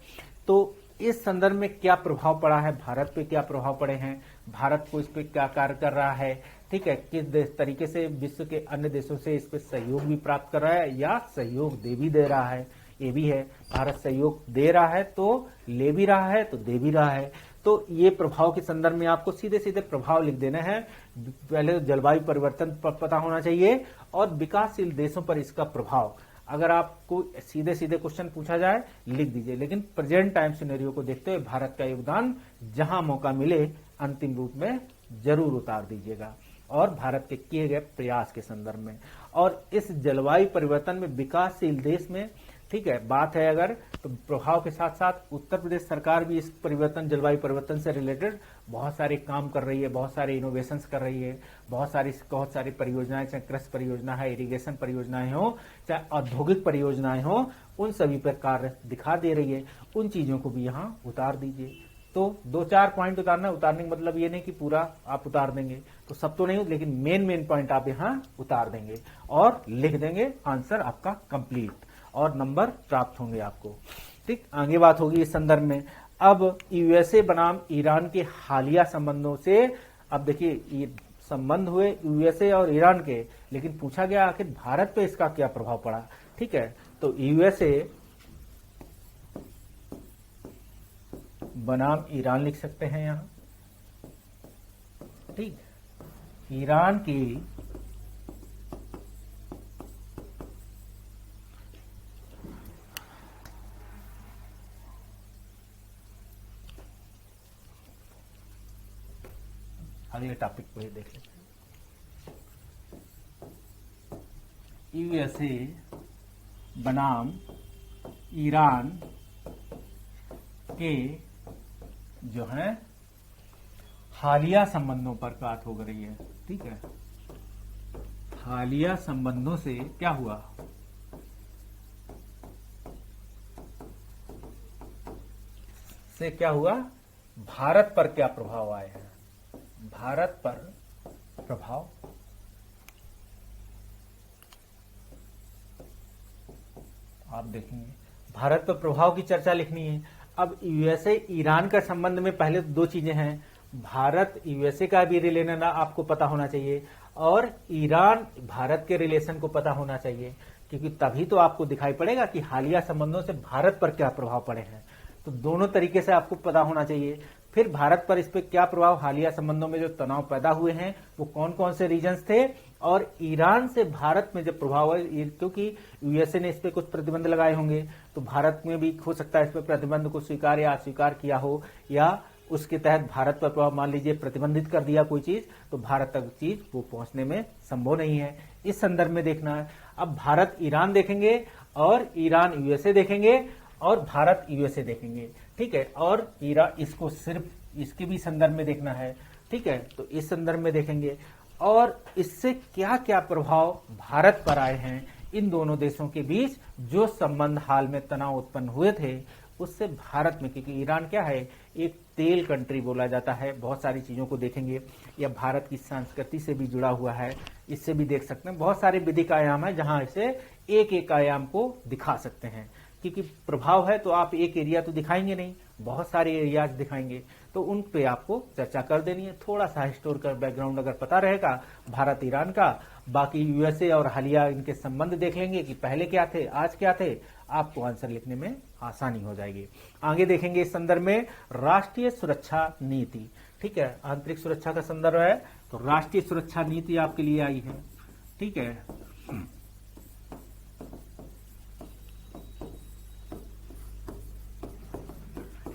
तो इस संदर्भ में क्या प्रभाव पड़ा है, भारत पे क्या प्रभाव पड़े हैं, भारत को इस पे क्या कार्य कर रहा है, ठीक है, किस तरीके से विश्व के अन्य देशों से इस पे सहयोग भी प्राप्त कर रहा है या सहयोग भी दे रहा है, ये भी है। भारत सहयोग दे रहा है तो ले भी रहा है तो दे भी रहा है। तो ये प्रभाव के संदर्भ में आपको सीधे सीधे प्रभाव लिख देना है। पहले जलवायु परिवर्तन पर पता होना चाहिए और विकासशील देशों पर इसका प्रभाव। अगर आपको सीधे सीधे क्वेश्चन पूछा जाए लिख दीजिए, लेकिन प्रेजेंट टाइम सिनेरियो को देखते हुए भारत का योगदान जहां मौका मिले अंतिम रूप में जरूर उतार दीजिएगा, और भारत के किए गए प्रयास के संदर्भ में। और इस जलवायु परिवर्तन में विकासशील देश में, ठीक है, बात है अगर तो प्रभाव के साथ साथ उत्तर प्रदेश सरकार भी इस परिवर्तन, जलवायु परिवर्तन से रिलेटेड बहुत सारे काम कर रही है, बहुत सारे इनोवेशंस कर रही है, बहुत सारी परियोजनाएं, चाहे कृषि परियोजना है, इरिगेशन परियोजनाएं हो, चाहे औद्योगिक परियोजनाएं हो, उन सभी पर कार्य दिखा दे रही है। उन चीजों को भी यहाँ उतार दीजिए। तो 2-4 पॉइंट उतारना, उतारने का मतलब ये नहीं कि पूरा आप उतार देंगे, तो सब तो नहीं, लेकिन मेन पॉइंट आप यहाँ उतार देंगे और लिख देंगे, आंसर आपका कंप्लीट और नंबर प्राप्त होंगे आपको। ठीक, आगे बात होगी इस संदर्भ में। अब यूएसए बनाम ईरान के हालिया संबंधों से, अब देखिए ये संबंध हुए यूएसए और ईरान के, लेकिन पूछा गया आखिर भारत पे इसका क्या प्रभाव पड़ा। ठीक है, तो यूएसए बनाम ईरान लिख सकते हैं यहां। ठीक, ईरान की अगले टॉपिक को देख लेते हैं। यूएसए बनाम ईरान के जो है हालिया संबंधों पर बात हो रही है। ठीक है, हालिया संबंधों से क्या हुआ, से क्या हुआ, भारत पर क्या प्रभाव आए हैं, भारत पर प्रभाव। आप देखेंगे भारत पर प्रभाव की चर्चा लिखनी है। अब यूएसए ईरान का संबंध में पहले तो दो चीजें हैं, भारत यूएसए का भी रिलेशन आपको पता होना चाहिए और ईरान भारत के रिलेशन को पता होना चाहिए, क्योंकि तभी तो आपको दिखाई पड़ेगा कि हालिया संबंधों से भारत पर क्या प्रभाव पड़े हैं। तो दोनों तरीके से आपको पता होना चाहिए। फिर भारत पर इस पे क्या प्रभाव, हालिया संबंधों में जो तनाव पैदा हुए हैं वो कौन कौन से रीजन्स थे, और ईरान से भारत में जो प्रभाव है, क्योंकि यूएसए ने इस पे कुछ प्रतिबंध लगाए होंगे तो भारत में भी हो सकता है इस पे प्रतिबंध को स्वीकार या अस्वीकार किया हो, या उसके तहत भारत पर प्रभाव मान लीजिए प्रतिबंधित कर दिया कोई चीज, तो भारत तक चीज वो पहुंचने में संभव नहीं है। इस संदर्भ में देखना है। अब भारत ईरान देखेंगे और ईरान यूएसए देखेंगे और भारत यूएसए देखेंगे। ठीक है, और ईरान इसको सिर्फ इसके भी संदर्भ में देखना है। ठीक है, तो इस संदर्भ में देखेंगे और इससे क्या क्या प्रभाव भारत पर आए हैं इन दोनों देशों के बीच, जो संबंध हाल में तनाव उत्पन्न हुए थे उससे भारत में, क्योंकि ईरान क्या है, एक तेल कंट्री बोला जाता है, बहुत सारी चीजों को देखेंगे, या भारत की संस्कृति से भी जुड़ा हुआ है, इससे भी देख सकते हैं। बहुत सारे विधिक आयाम है जहां इसे एक एक आयाम को दिखा सकते हैं, क्योंकि प्रभाव है तो आप एक एरिया तो दिखाएंगे नहीं, बहुत सारे एरियाज दिखाएंगे, तो उन पे आपको चर्चा कर देनी है। थोड़ा सा हिस्टोरिकल बैकग्राउंड अगर पता रहेगा भारत ईरान का, बाकी यूएसए और हालिया इनके संबंध देख लेंगे कि पहले क्या थे आज क्या थे, आपको आंसर लिखने में आसानी हो जाएगी। आगे देखेंगे इस संदर्भ में राष्ट्रीय सुरक्षा नीति। ठीक है, आंतरिक सुरक्षा का संदर्भ है तो राष्ट्रीय सुरक्षा नीति आपके लिए आई है। ठीक है,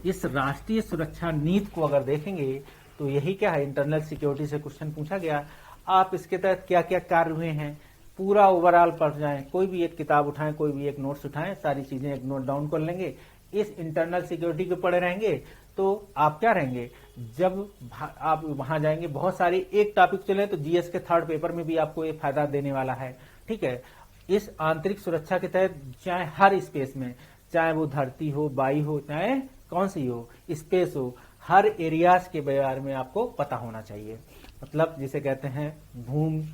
इस राष्ट्रीय सुरक्षा नीति को अगर देखेंगे तो यही क्या है, इंटरनल सिक्योरिटी से क्वेश्चन पूछा गया। आप इसके तहत क्या क्या कार्य हुए हैं पूरा ओवरऑल पढ़ जाएं, कोई भी एक किताब उठाएं, कोई भी एक नोट्स उठाएं, सारी चीजें एक नोट डाउन कर लेंगे। इस इंटरनल सिक्योरिटी के पढ़े रहेंगे तो आप क्या रहेंगे, जब आप वहां जाएंगे बहुत सारी एक टॉपिक चले तो जीएस के थर्ड पेपर में भी आपको ये फायदा देने वाला है। ठीक है, इस आंतरिक सुरक्षा के तहत चाहे हर स्पेस में, चाहे वो धरती हो, वायु हो, चाहे कौन सी हो, स्पेस हो, हर एरियाज के बारे में आपको पता होना चाहिए। मतलब जिसे कहते हैं भूमि,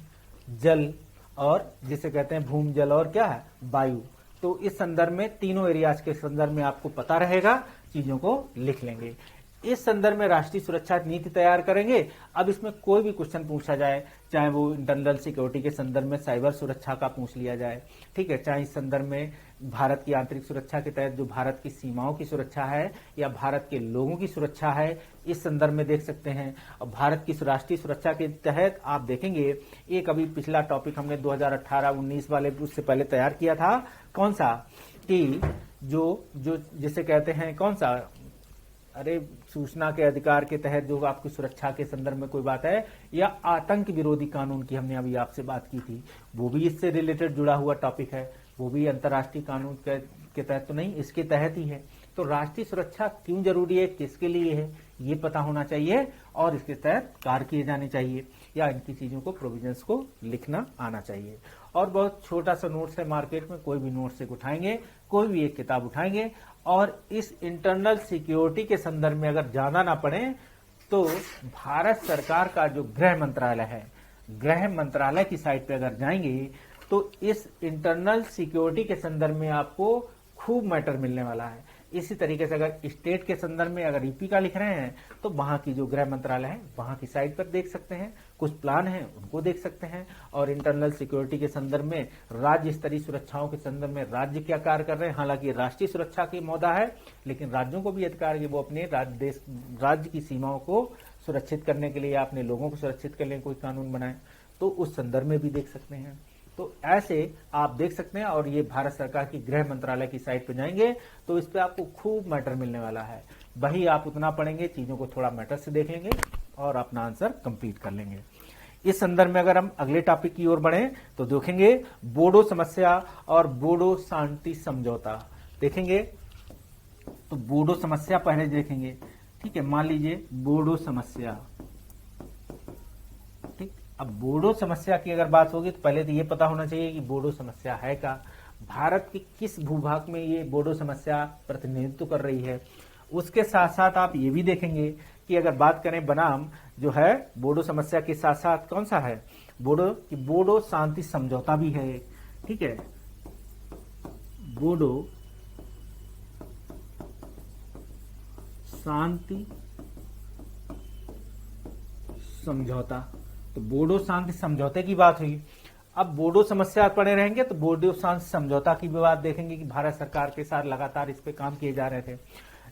जल और जिसे कहते हैं भूमि, जल और क्या है, वायु। तो इस संदर्भ में तीनों एरियाज के संदर्भ में आपको पता रहेगा, चीजों को लिख लेंगे। इस संदर्भ में राष्ट्रीय सुरक्षा नीति तैयार करेंगे। अब इसमें कोई भी क्वेश्चन पूछा जाए, चाहे वो इंटरनल सिक्योरिटी के संदर्भ में साइबर सुरक्षा का पूछ लिया जाए, ठीक है, चाहे इस संदर्भ में भारत की आंतरिक सुरक्षा के तहत जो भारत की सीमाओं की सुरक्षा है या भारत के लोगों की सुरक्षा है, इस संदर्भ में देख सकते हैं। और भारत की राष्ट्रीय सुरक्षा के तहत आप देखेंगे, एक अभी पिछला टॉपिक हमने 2018-19 वाले उससे पहले तैयार किया था, कौन सा, कि जो जिसे कहते हैं कौन सा, अरे सूचना के अधिकार के तहत जो आपकी सुरक्षा के संदर्भ में कोई बात है, या आतंक विरोधी कानून की हमने अभी आपसे बात की थी, वो भी इससे रिलेटेड जुड़ा हुआ टॉपिक है, वो भी अंतर्राष्ट्रीय कानून के तहत तो नहीं, इसके तहत ही है। तो राष्ट्रीय सुरक्षा क्यों जरूरी है, किसके लिए है, ये पता होना चाहिए और इसके तहत कार्य किए जाने चाहिए, या इनकी चीजों को, प्रोविजंस को लिखना आना चाहिए। और बहुत छोटा सा नोट्स है, मार्केट में कोई भी नोट्स से उठाएंगे, कोई भी एक किताब उठाएंगे और इस इंटरनल सिक्योरिटी के संदर्भ में अगर जाना ना पड़े तो भारत सरकार का जो गृह मंत्रालय है, गृह मंत्रालय की साइट पे अगर जाएंगे तो इस इंटरनल सिक्योरिटी के संदर्भ में आपको खूब मैटर मिलने वाला है। इसी तरीके से अगर स्टेट के संदर्भ में अगर ईपी का लिख रहे हैं तो वहां की जो गृह मंत्रालय है वहां की साइट पर देख सकते हैं, कुछ प्लान है उनको देख सकते हैं। और इंटरनल सिक्योरिटी के संदर्भ में राज्य स्तरीय सुरक्षाओं के संदर्भ में राज्य क्या कार्य कर रहे हैं, हालांकि राष्ट्रीय सुरक्षा की मौदा है लेकिन राज्यों को भी अधिकार है वो अपने राज्य की सीमाओं को सुरक्षित करने के लिए या अपने लोगों को सुरक्षित करने के लिए कोई कानून बनाए, तो उस संदर्भ में भी देख सकते हैं। तो ऐसे आप देख सकते हैं। और ये भारत सरकार की गृह मंत्रालय की साइट पे जाएंगे तो इस पे आपको खूब मैटर मिलने वाला है। वही आप उतना पढ़ेंगे, चीजों को थोड़ा मैटर से देख लेंगे और अपना आंसर कंप्लीट कर लेंगे। इस संदर्भ में अगर हम अगले टॉपिक की ओर बढ़े तो देखेंगे बोडो समस्या और बोडो शांति समझौता देखेंगे। तो बोडो समस्या पहले देखेंगे, ठीक है। मान लीजिए बोडो समस्या, ठीक। अब बोडो समस्या की अगर बात होगी तो पहले तो ये पता होना चाहिए कि बोडो समस्या है क्या, भारत के किस भूभाग में ये बोडो समस्या प्रतिनिधित्व कर रही है। उसके साथ साथ आप ये भी देखेंगे कि अगर बात करें बनाम जो है बोडो समस्या के साथ साथ कौन सा है, बोडो शांति समझौता भी है, ठीक है। बोडो शांति समझौता, तो बोडो शांति समझौते की बात हुई। अब बोडो समस्या पड़े रहेंगे तो बोडो शांति समझौता की भी बात देखेंगे कि भारत सरकार के साथ लगातार इस पे काम किए जा रहे थे,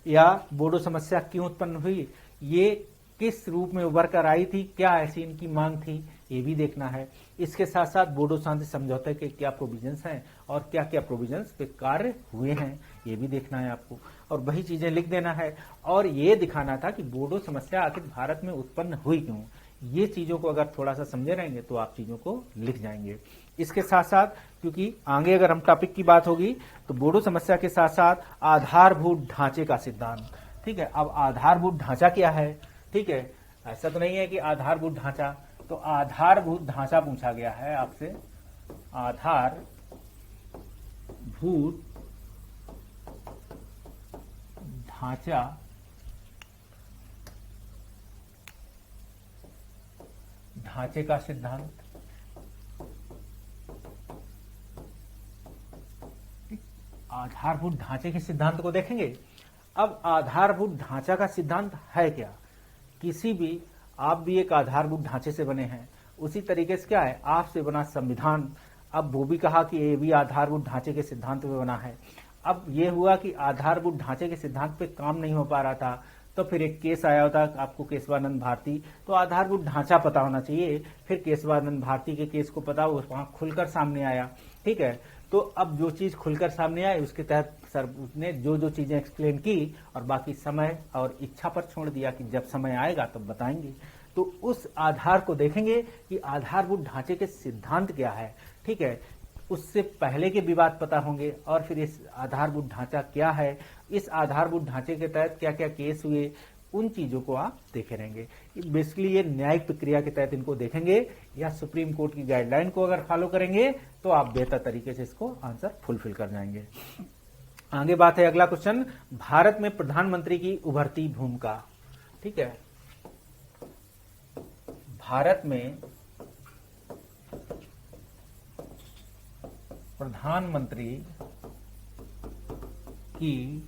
या बोडो समस्या क्यों उत्पन्न हुई, ये किस रूप में उभर कर आई थी, क्या ऐसी इनकी मांग थी, ये भी देखना है। इसके साथ साथ बोडो शांति समझौते के क्या प्रोविजंस हैं और क्या क्या प्रोविजंस पे कार्य हुए हैं, ये भी देखना है आपको। और वही चीजें लिख देना है और ये दिखाना था कि बोडो समस्या आखिर भारत में उत्पन्न हुई क्यों। ये चीजों को अगर थोड़ा सा समझे रहेंगे तो आप चीजों को लिख जाएंगे। इसके साथ साथ क्योंकि आगे अगर हम टॉपिक की बात होगी तो बोडो समस्या के साथ साथ आधारभूत ढांचे का सिद्धांत, ठीक है। अब आधारभूत ढांचा क्या है, ठीक है। ऐसा तो नहीं है कि आधारभूत ढांचा, तो आधारभूत ढांचा पूछा गया है आपसे, आधारभूत ढांचा ढांचे का सिद्धांत, आधारभूत ढांचे के सिद्धांत को देखेंगे। अब आधारभूत ढांचा का सिद्धांत है क्या, किसी भी आप भी एक आधारभूत ढांचे से बने हैं, उसी तरीके से क्या है आपसे बना संविधान, अब वो भी कहा कि ये भी आधारभूत ढांचे के सिद्धांत पे बना है। अब ये हुआ कि आधारभूत ढांचे के सिद्धांत पे काम नहीं हो पा रहा था, तो फिर एक केस आया होता आपको केशवानंद भारती, तो आधारभूत ढांचा पता होना चाहिए। फिर केशवानंद भारती के केस को पता वहां खुलकर सामने आया, ठीक है। तो अब जो चीज खुलकर सामने आई उसके तहत सर उसने जो जो चीजें एक्सप्लेन की और बाकी समय और इच्छा पर छोड़ दिया कि जब समय आएगा तब बताएंगे। तो उस आधार को देखेंगे कि आधारभूत ढांचे के सिद्धांत क्या है, ठीक है। उससे पहले के विवाद पता होंगे और फिर इस आधारभूत ढांचा क्या है, इस आधारभूत ढांचे के तहत क्या क्या केस हुए, उन चीजों को आप देखे रहेंगे। बेसिकली ये न्यायिक प्रक्रिया के तहत इनको देखेंगे या सुप्रीम कोर्ट की गाइडलाइन को अगर फॉलो करेंगे तो आप बेहतर तरीके से इसको आंसर फुलफिल कर जाएंगे। आगे बात है अगला क्वेश्चन, भारत में प्रधानमंत्री की उभरती भूमिका, ठीक है। भारत में प्रधानमंत्री की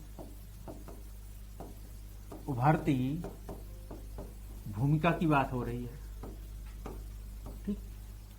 उभरती भूमिका की बात हो रही है, ठीक।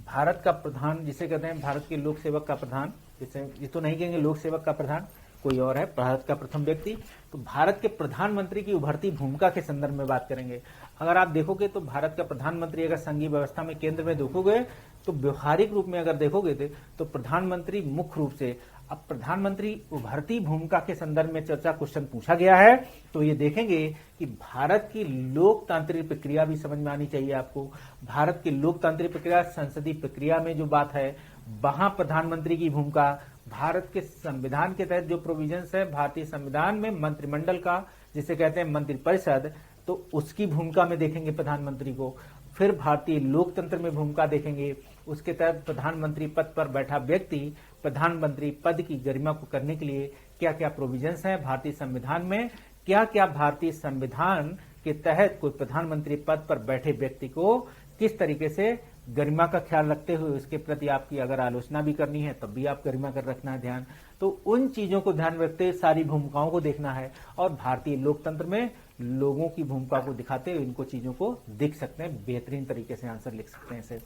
भारत का प्रधान जिसे कहते हैं भारत के लोक सेवक का प्रधान, जिसे ये तो नहीं कहेंगे लोक सेवक का प्रधान, कोई और है, भारत का प्रथम व्यक्ति। तो भारत के प्रधानमंत्री की उभरती भूमिका के संदर्भ में बात करेंगे। अगर आप देखोगे तो भारत का प्रधानमंत्री अगर संघीय व्यवस्था में केंद्र में देखोगे तो व्यवहारिक रूप में अगर देखोगे तो प्रधानमंत्री मुख्य रूप से, अब प्रधानमंत्री उभरती भूमिका के संदर्भ में चर्चा क्वेश्चन पूछा गया है तो ये देखेंगे कि भारत की लोकतांत्रिक प्रक्रिया भी समझ में आनी चाहिए आपको। भारत की लोकतांत्रिक प्रक्रिया, संसदीय प्रक्रिया में जो बात है वहां प्रधानमंत्री की भूमिका, भारत के संविधान के तहत जो प्रोविजंस है, भारतीय संविधान में मंत्रिमंडल का जिसे कहते हैं मंत्रिपरिषद, तो उसकी भूमिका में देखेंगे प्रधानमंत्री को। फिर भारतीय लोकतंत्र में भूमिका देखेंगे, उसके तहत प्रधानमंत्री पद पर बैठा व्यक्ति प्रधानमंत्री पद की गरिमा को करने के लिए क्या क्या प्रोविजंस हैं भारतीय संविधान में, क्या क्या भारतीय संविधान के तहत कोई प्रधानमंत्री पद पर बैठे व्यक्ति को किस तरीके से गरिमा का ख्याल रखते हुए उसके प्रति आपकी अगर आलोचना भी करनी है तब भी आप गरिमा कर रखना है ध्यान। तो उन चीजों को ध्यान रखते हुए सारी भूमिकाओं को देखना है और भारतीय लोकतंत्र में लोगों की भूमिका को दिखाते हुए इनको चीजों को दिख सकते हैं, बेहतरीन तरीके से आंसर लिख सकते हैं इसे।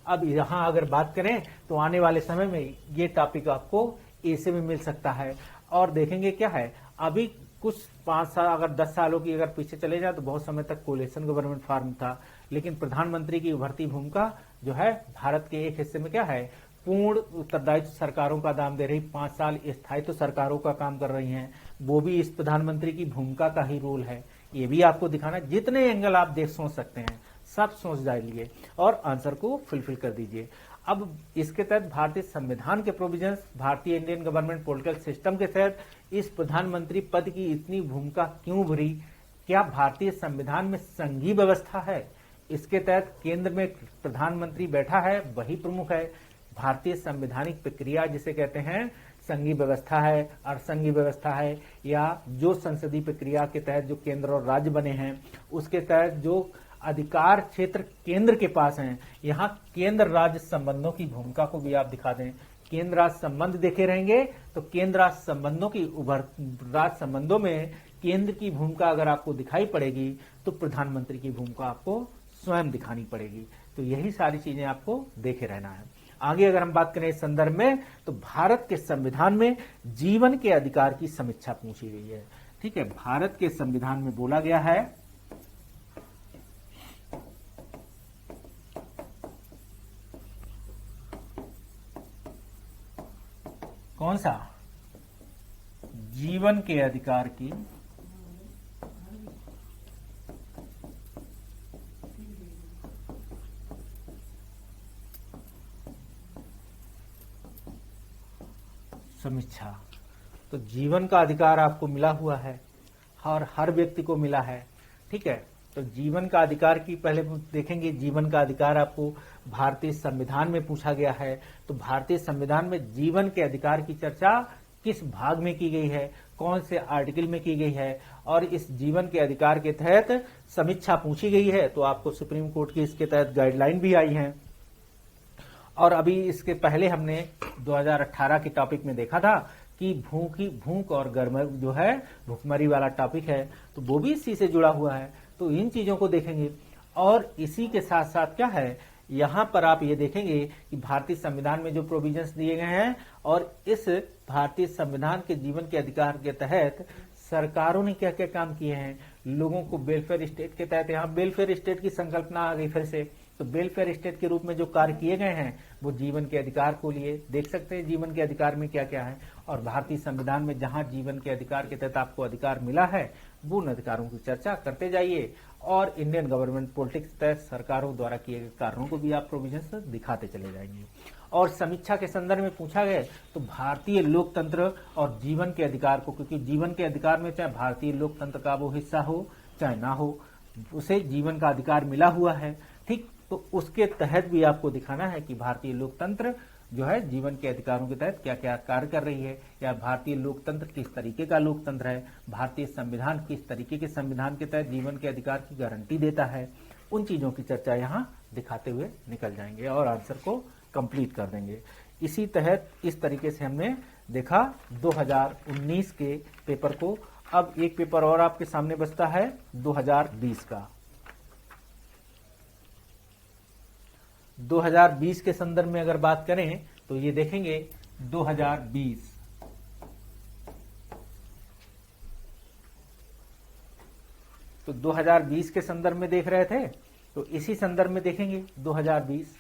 अब यहां अगर बात करें तो आने वाले समय में ये टॉपिक आपको ए से भी मिल सकता है और देखेंगे क्या है। अभी कुछ 5 साल अगर 10 सालों की अगर पीछे चले जाए तो बहुत समय तक कोलिशन गवर्नमेंट फॉर्म था, लेकिन प्रधानमंत्री की उभरती भूमिका जो है भारत के एक हिस्से में क्या है, पूर्ण उत्तरदायित्व सरकारों का दाम दे रही, 5 साल स्थायित्व सरकारों का काम कर रही हैं, वो भी इस प्रधानमंत्री की भूमिका का ही रोल है। ये भी आपको दिखाना, जितने एंगल आप देख सोच सकते हैं सब सोच डालिए और आंसर को फुलफिल कर दीजिए। अब इसके तहत भारतीय संविधान के प्रोविजंस, भारतीय इंडियन गवर्नमेंट पॉलिटिकल सिस्टम के तहत इस प्रधानमंत्री पद की इतनी भूमिका क्यों भरी, क्या भारतीय संविधान में संघीय व्यवस्था है, इसके तहत केंद्र में प्रधानमंत्री बैठा है वही प्रमुख है, भारतीय संवैधानिक प्रक्रिया जिसे कहते हैं संघीय व्यवस्था है, अर्धसंघीय व्यवस्था है, या जो संसदीय प्रक्रिया के तहत जो केंद्र और राज्य बने हैं उसके तहत जो अधिकार क्षेत्र केंद्र के पास हैं, यहाँ केंद्र राज्य संबंधों की भूमिका को भी आप दिखा दें। केंद्र राज्य संबंध देखे रहेंगे तो केंद्र राज्य संबंधों की राज्य संबंधों में केंद्र की भूमिका अगर आपको दिखाई पड़ेगी तो प्रधानमंत्री की भूमिका आपको स्वयं दिखानी पड़ेगी। तो यही सारी चीजें आपको देखे रहना है। आगे अगर हम बात करें इस संदर्भ में तो भारत के संविधान में जीवन के अधिकार की समीक्षा पूछी गई है, ठीक है। भारत के संविधान में बोला गया है कौन सा, जीवन के अधिकार की समीक्षा। तो जीवन का अधिकार आपको मिला हुआ है और हर व्यक्ति को मिला है, ठीक है। तो जीवन का अधिकार की पहले देखेंगे, जीवन का अधिकार आपको भारतीय संविधान में पूछा गया है। तो भारतीय संविधान में जीवन के अधिकार की चर्चा किस भाग में की गई है, कौन से आर्टिकल में की गई है और इस जीवन के अधिकार के तहत समीक्षा पूछी गई है। तो आपको सुप्रीम कोर्ट की इसके तहत गाइडलाइन भी आई है। और अभी इसके पहले हमने 2018 के टॉपिक में देखा था कि भूख और गर्म जो है भूखमरी वाला टॉपिक है, तो वो भी इसी से जुड़ा हुआ है। तो इन चीजों को देखेंगे और इसी के साथ साथ क्या है, यहाँ पर आप ये देखेंगे कि भारतीय संविधान में जो प्रोविजंस दिए गए हैं और इस भारतीय संविधान के जीवन के अधिकार के तहत सरकारों ने क्या क्या काम किए हैं। लोगों को वेलफेयर स्टेट के तहत, यहाँ वेलफेयर स्टेट की संकल्पना आ गई फिर से, तो वेलफेयर स्टेट के रूप में जो कार्य किए गए हैं वो जीवन के अधिकार को लिए। देख सकते हैं जीवन के अधिकार में क्या क्या है, और भारतीय संविधान में जहां जीवन के अधिकार के तहत आपको अधिकार मिला है वो उन अधिकारों की चर्चा करते जाइए, और इंडियन गवर्नमेंट पॉलिटिक्स के तहत सरकारों द्वारा किए गए कार्यों को भी आप प्रोविजंस दिखाते चले जाएंगे। और समीक्षा के संदर्भ में पूछा गया तो भारतीय लोकतंत्र और जीवन के अधिकार को, क्योंकि जीवन के अधिकार में चाहे भारतीय लोकतंत्र का वो हिस्सा हो चाहे ना हो, उसे जीवन का अधिकार मिला हुआ है, ठीक। तो उसके तहत भी आपको दिखाना है कि भारतीय लोकतंत्र जो है जीवन के अधिकारों के तहत क्या क्या कार्य कर रही है, या भारतीय लोकतंत्र किस तरीके का लोकतंत्र है, भारतीय संविधान किस तरीके के संविधान के तहत जीवन के अधिकार की गारंटी देता है। उन चीजों की चर्चा यहाँ दिखाते हुए निकल जाएंगे और आंसर को कंप्लीट कर देंगे। इसी तहत इस तरीके से हमने देखा 2019 के पेपर को। अब एक पेपर और आपके सामने बचता है 2020 का। 2020 के संदर्भ में अगर बात करें तो ये देखेंगे 2020, तो 2020 के संदर्भ में देख रहे थे, तो इसी संदर्भ में देखेंगे 2020।